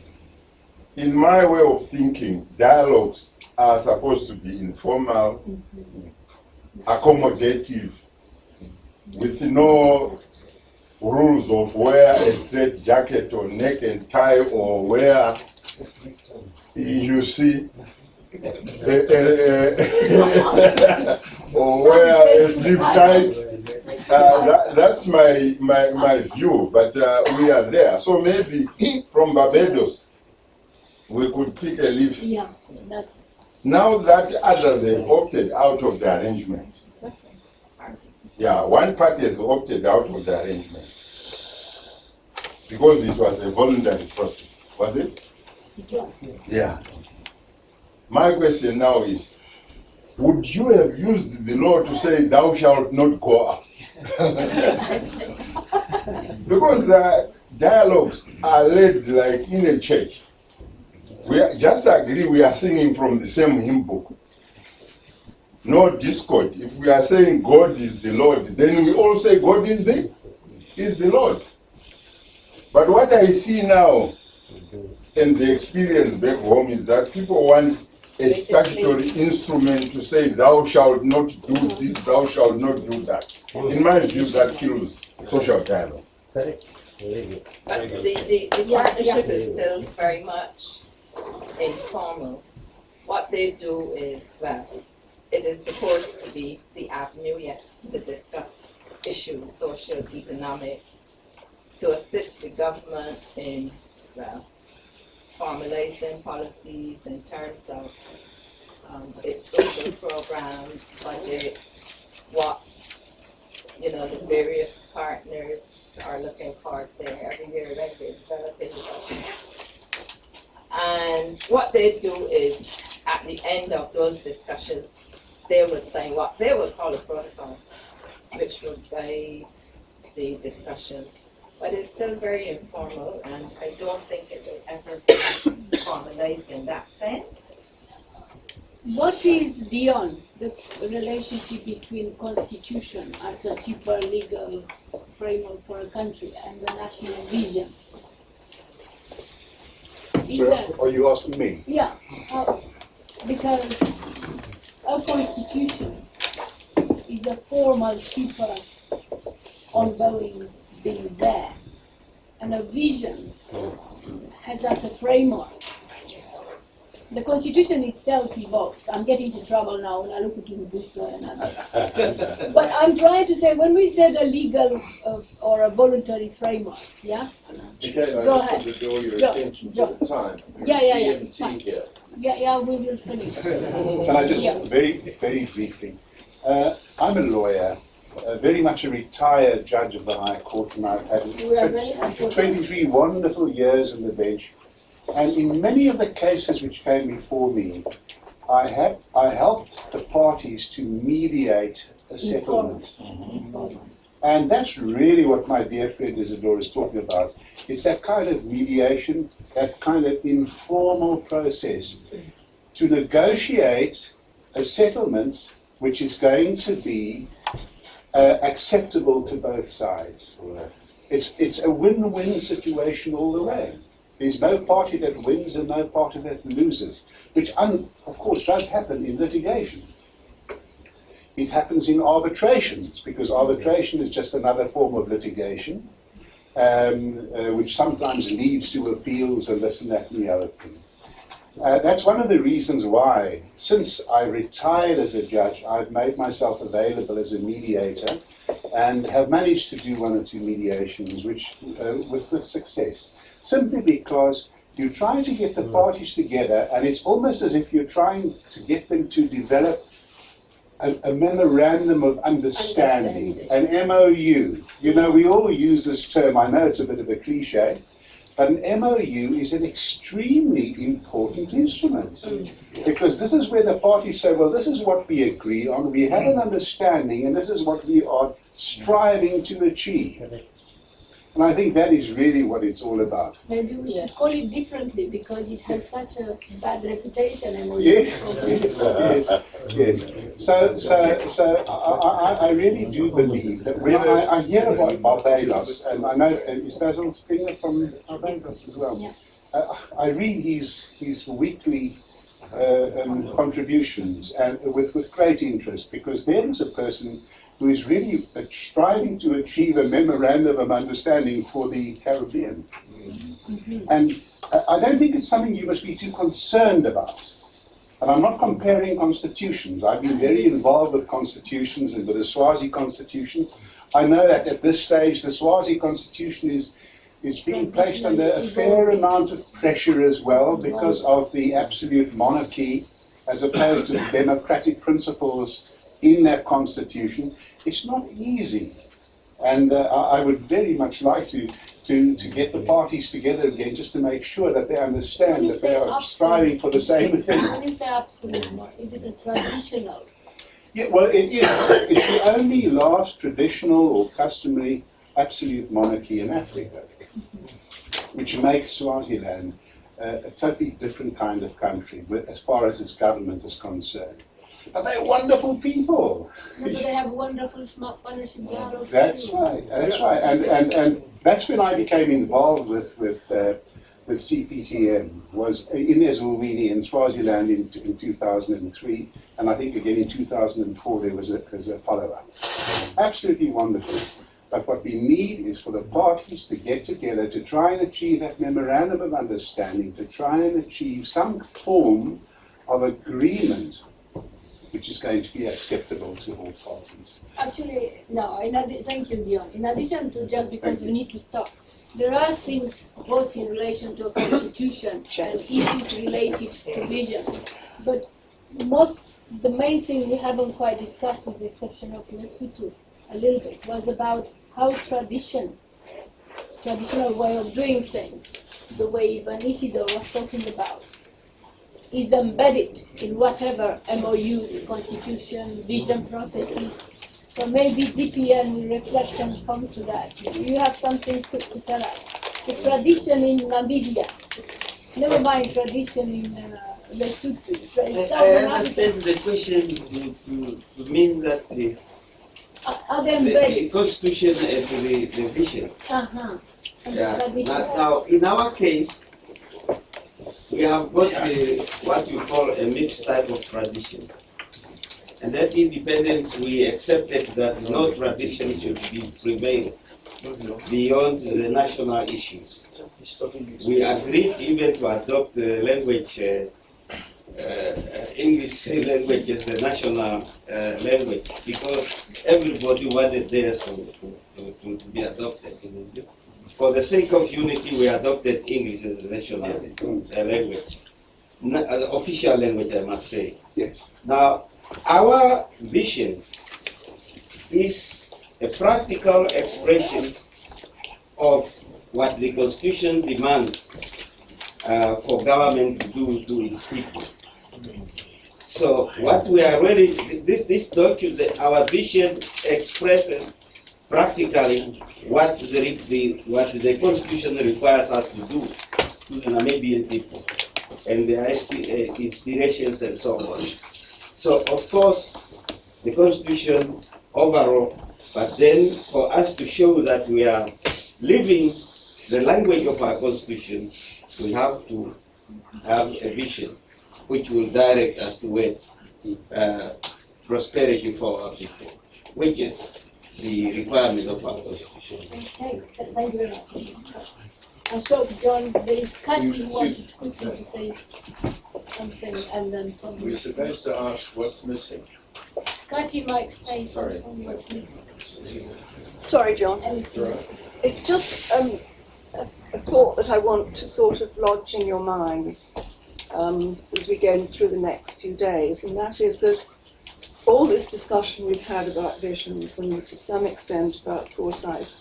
In my way of thinking, dialogues are supposed to be informal, accommodative, with no rules of wear a straight jacket or neck and tie or wear, you see, or wear a sleeve tight. That's my view, but we are there. So maybe from Barbados, we could pick a leaf. Yeah, that's Now that others have opted out of the arrangement, yeah, one party has opted out of the arrangement because it was a voluntary process, was it? Yeah. My question now is, would you have used the law to say thou shalt not go out? Because dialogues are led like in a church. We just agree we are singing from the same hymn book. no discord. If we are saying God is the Lord, then we all say God is the Lord. But what I see now and the experience back home is that people want a statutory instrument to say thou shalt not do this, thou shalt not do that. In my view, that kills social dialogue. But the partnership is still very much informal. What they do is, well, it is supposed to be the avenue, yes, to discuss issues, social, economic, to assist the government in, well, formalizing policies in terms of its social programs, budgets, what, you know, the various partners are looking for, say, every year when they're developing the budget. And what they do is, at the end of those discussions, they would sign what they would call a protocol, which would guide the discussions. But it's still very informal, and I don't think it will ever be formalized in that sense. What is beyond the relationship between constitution as a super legal framework for a country and the national vision? So, are you asking me? Yeah, because our constitution is a formal super ongoing being there, and a vision has as a framework. The constitution itself evolves. I'm getting into trouble now when I look into the book and others. But I'm trying to say, when we said a legal or a voluntary framework, yeah? Michaela, Go I ahead. just want to draw your Go. attention to the time. Yeah. GMT here. Yeah, we will finish. Can I just very briefly? I'm a lawyer, very much a retired judge of the High Court, and I've had We are very happy. 23 wonderful years on the bench. And in many of the cases which came before me, I helped the parties to mediate a settlement. And that's really what my dear friend Isidore is talking about. It's that kind of mediation, that kind of informal process to negotiate a settlement which is going to be acceptable to both sides. It's a win-win situation all the way. There's no party that wins and no party that loses, which of course does happen in litigation. It happens in arbitrations, because arbitration is just another form of litigation, which sometimes leads to appeals and this and that and the other thing. That's one of the reasons why, since I retired as a judge, I've made myself available as a mediator and have managed to do one or two mediations which, with success. Simply because you're trying to get the parties together, and it's almost as if you're trying to get them to develop a memorandum of understanding, an MOU. You know, we all use this term. I know it's a bit of a cliche, but an MOU is an extremely important instrument, because this is where the parties say, well, this is what we agree on, we have an understanding, and this is what we are striving to achieve. And I think that is really what it's all about. Maybe we should call it differently, because it has such a bad reputation. Yes. So I really do believe that when I hear about Barbados, and I know is Basil Springer from Barbados as well. Yeah. I read his weekly contributions and with great interest, because there is a person who is really striving to achieve a memorandum of understanding for the Caribbean. And I don't think it's something you must be too concerned about. And I'm not comparing constitutions. I've been very involved with constitutions and with the Swazi constitution. I know that at this stage the Swazi constitution is being placed under a fair amount of pressure as well, because of the absolute monarchy as opposed to the democratic principles in that constitution. It's not easy, and I would very much like to get the parties together again, just to make sure that they understand that they are striving for the same thing. When you say absolute, is it a traditional? Yeah, well, it is. It's the only last traditional or customary absolute monarchy in Africa, which makes Swaziland a totally different kind of country as far as its government is concerned. But they're wonderful people. No, but they have wonderful smart partnership dialogue. That's right. That's right. And that's when I became involved with CPTM. Was in Eswatini in Swaziland in 2003, and I think again in 2004 there was a follow-up. Absolutely wonderful. But what we need is for the parties to get together to try and achieve that memorandum of understanding, to try and achieve some form of agreement which is going to be acceptable to all parties. Actually, no, thank you, Dion. In addition to just because we need to stop, there are things both in relation to a constitution and issues related to vision. But the main thing we haven't quite discussed, with the exception of Lesotho a little bit, was about how traditional way of doing things, the way Van Isidore was talking about, is embedded in whatever MOUs, constitution, vision processes. So maybe DPN will reflect and come to that. You have something quick to tell us. The tradition in Namibia, never mind tradition in Lesotho. I understand the question to mean that are they embedded? the constitution and the vision. And Yeah. the tradition. Now, in our case, we have got what you call a mixed type of tradition. And that independence, we accepted that no tradition should be prevail beyond the national issues. We agreed even to adopt the language, English language as the national language, because everybody wanted theirs to be adopted. For the sake of unity, we adopted English as the national language, the official language, I must say. Yes. Now, our vision is a practical expression of what the Constitution demands for government to do to its people. So, what we are ready, this document, our vision expresses practically what the Constitution requires us to do to the Namibian people and their inspirations and so on. So, of course, the Constitution overall, but then for us to show that we are living the language of our Constitution, we have to have a vision which will direct us towards prosperity for our people, which is the requirement of our Constitution. Okay, thank you very much. And so, John, there is Kati who wanted quickly to say something, and then We're supposed to ask what's missing. Kati might say something what's missing. Sorry, John. It's just a thought that I want to sort of lodge in your minds as we go through the next few days, and that is that all this discussion we've had about visions and to some extent about foresight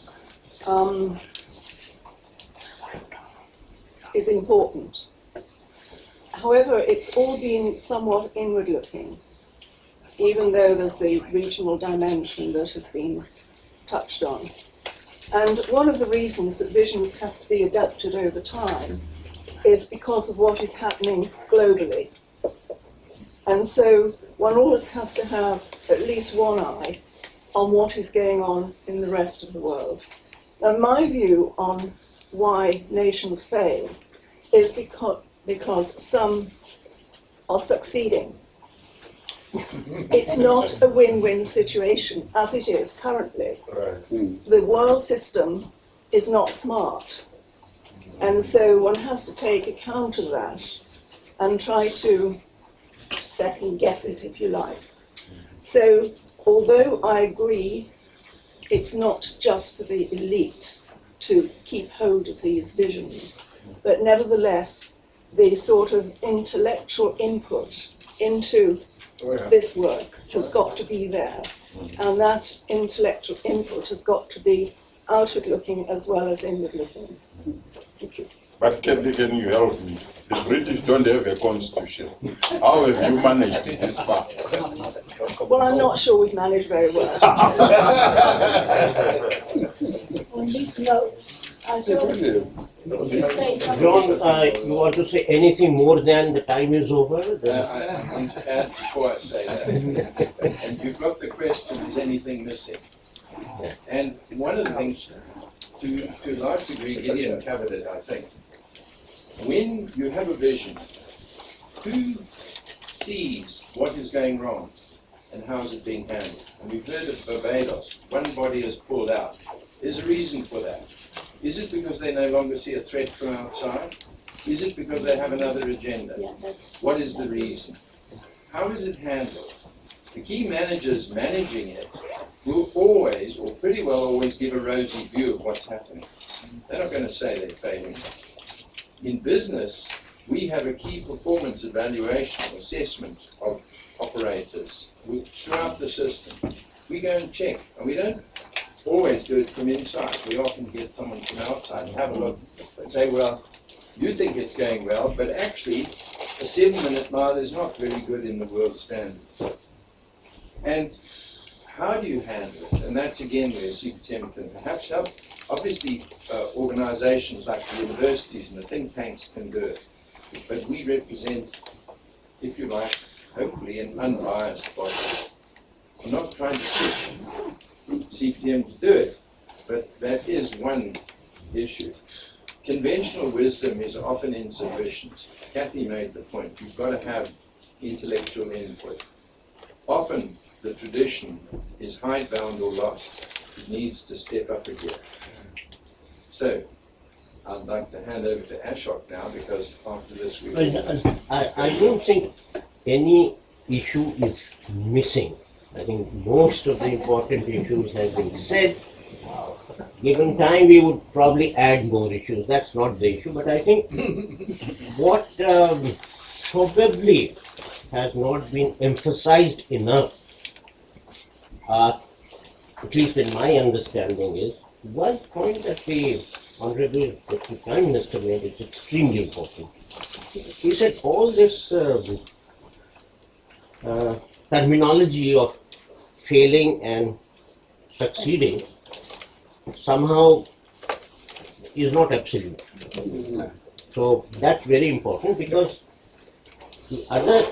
is important. However, it's all been somewhat inward-looking, even though there's the regional dimension that has been touched on. And one of the reasons that visions have to be adapted over time is because of what is happening globally. And so one always has to have at least one eye on what is going on in the rest of the world. Now, my view on why nations fail is because some are succeeding. It's not a win-win situation, as it is currently. The world system is not smart. And so one has to take account of that and try to second guess it, if you like. So, although I agree it's not just for the elite to keep hold of these visions, but nevertheless, the sort of intellectual input into this work has got to be there. And that intellectual input has got to be outward-looking as well as inward-looking. Thank you. But can you help me? The British don't have a constitution. How have you managed it this far? Well, I'm not sure we've managed very well. On this note, John, you want to say anything more than the time is over? I want to add before I say that. And you've got the question, is anything missing? And one of the things, to a large degree, Gideon covered it, I think. When you have a vision, who sees what is going wrong and how is it being handled? And we've heard of Barbados, one body is pulled out. There's a reason for that. Is it because they no longer see a threat from outside? Is it because they have another agenda? What is the reason? How is it handled? The key managers managing it will always, or pretty well always, give a rosy view of what's happening. They're not going to say they're failing. In business, we have a key performance evaluation, assessment of operators throughout the system. We go and check, and we don't always do it from inside. We often get someone from outside and have a look and say, well, you think it's going well, but actually a 7-minute mile is not very good in the world standard. And how do you handle it? And that's again where CPTM can perhaps help. Obviously, organizations like the universities and the think tanks can do it. But we represent, if you like, hopefully an unbiased body. I'm not trying to push CPTM to do it, but that is one issue. Conventional wisdom is often insufficient. Kathy made the point, you've got to have intellectual input. Often the tradition is hidebound or lost. It needs to step up again. So, I'd like to hand over to Ashok now, because after this we I don't think any issue is missing. I think most of the important issues have been said. Given time, we would probably add more issues. That's not the issue. But I think what probably has not been emphasized enough, at least in my understanding, is one point that the Honorable Deputy Prime Minister made is extremely important. He said all this terminology of failing and succeeding somehow is not absolute. So that's very important, because the other,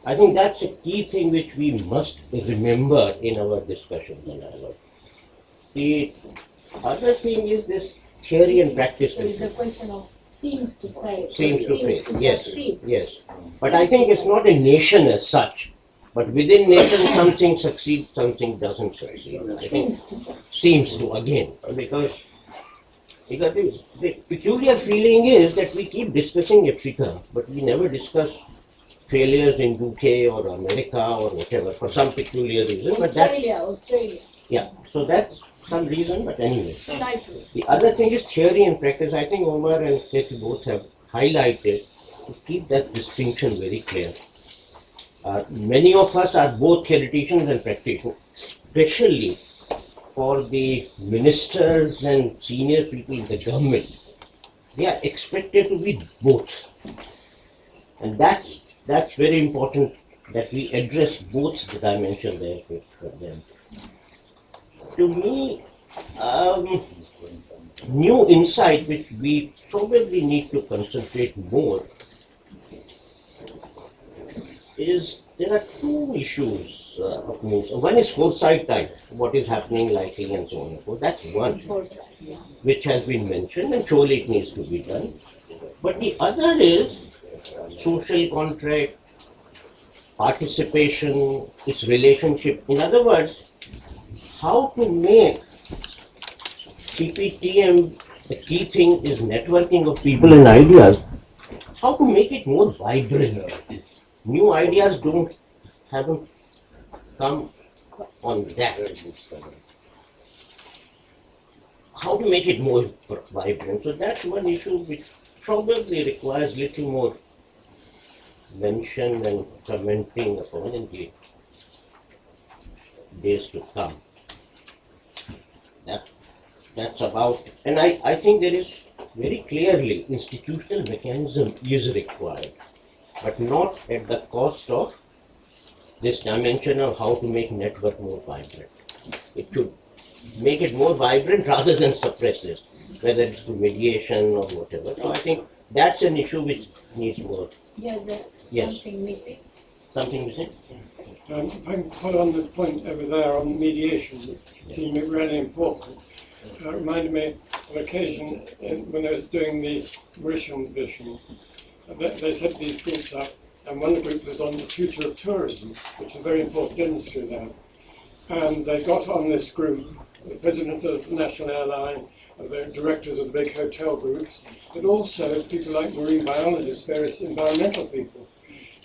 I think that's a key thing which we must remember in our discussions and dialogue. The other thing is this theory and practice. There is a question of seems to fail. Seems to fail, yes, succeed. yes. But I think it's not a nation as such. But within nation, something succeeds, something doesn't succeed. I think seems to again, because the peculiar feeling is that we keep discussing Africa, but we never discuss failures in UK or America or whatever for some peculiar reason. But Australia. Yeah, so that's some reason, but anyway. Cyprus. The other thing is theory and practice. I think Omar and Katie both have highlighted to keep that distinction very clear. Many of us are both theoreticians and practitioners, especially for the ministers and senior people in the government. They are expected to be both. And that's very important, that we address both the dimensions there for them. To me, new insight which we probably need to concentrate more is there are two issues of news. One is foresight type, what is happening likely and so on and so forth. That's one which has been mentioned, and surely it needs to be done. But the other is social contract, participation, its relationship. In other words, how to make CPTM, the key thing is networking of people and ideas, how to make it more vibrant. New ideas haven't come on that. How to make it more vibrant. So that's one issue which probably requires little more mention and commenting upon in the days to come. That's about, and I think there is very clearly institutional mechanism is required, but not at the cost of this dimension of how to make network more vibrant. It should make it more vibrant rather than suppress this. whether it's through mediation or whatever. So I think that's an issue which needs work. Yes, Yes. something missing. Something missing? If I can put on the point over there on mediation, that seemed really important. It reminded me of an occasion when I was doing the Mauritian vision. They set these groups up, and one of the groups was on the future of tourism, which is a very important industry there. And they got on this group, the president of the national airline, the directors of the big hotel groups, but also people like marine biologists, various environmental people.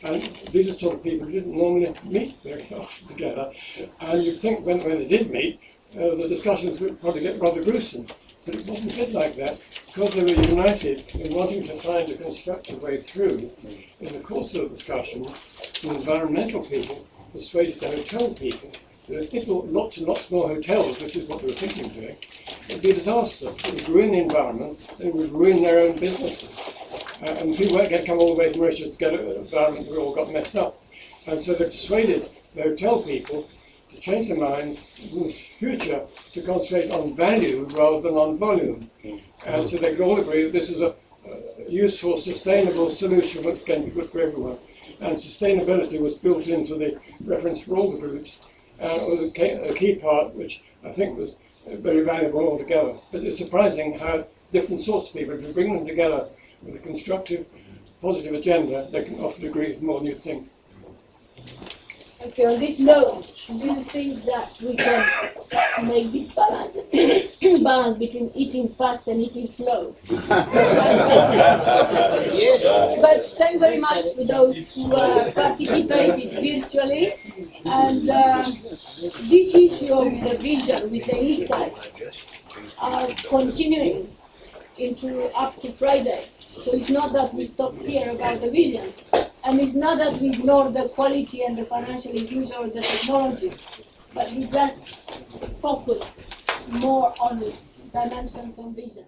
And these are sort of people who didn't normally meet very often together. And you'd think when they did meet, the discussions would probably get rather gruesome. But it wasn't a bit like that, because they were united in wanting to find a constructive way through. In the course of the discussion, the environmental people persuaded the hotel people that if they built lots and lots more hotels, which is what they were thinking of doing, it would be a disaster. It would ruin the environment, it would ruin their own businesses. And people weren't going to come all the way to Mauritius to get an environment that we all got messed up. And so they persuaded the hotel people to change their minds in the future to concentrate on value rather than on volume. And so they could all agree that this is a useful, sustainable solution which can be good for everyone. And sustainability was built into the reference for all the groups. And it was a key part which I think was very valuable altogether. But it's surprising how different sorts of people, if you bring them together with a constructive, positive agenda, they can often agree more than you think. Okay, on this note, do you think that we can make this balance between eating fast and eating slow? Yes. But thanks very much for those who participated virtually. And this issue of the vision with the insight are continuing up to Friday. So it's not that we stop here about the vision. And it's not that we ignore the quality and the financial inclusion or the technology, but we just focus more on dimensions and vision.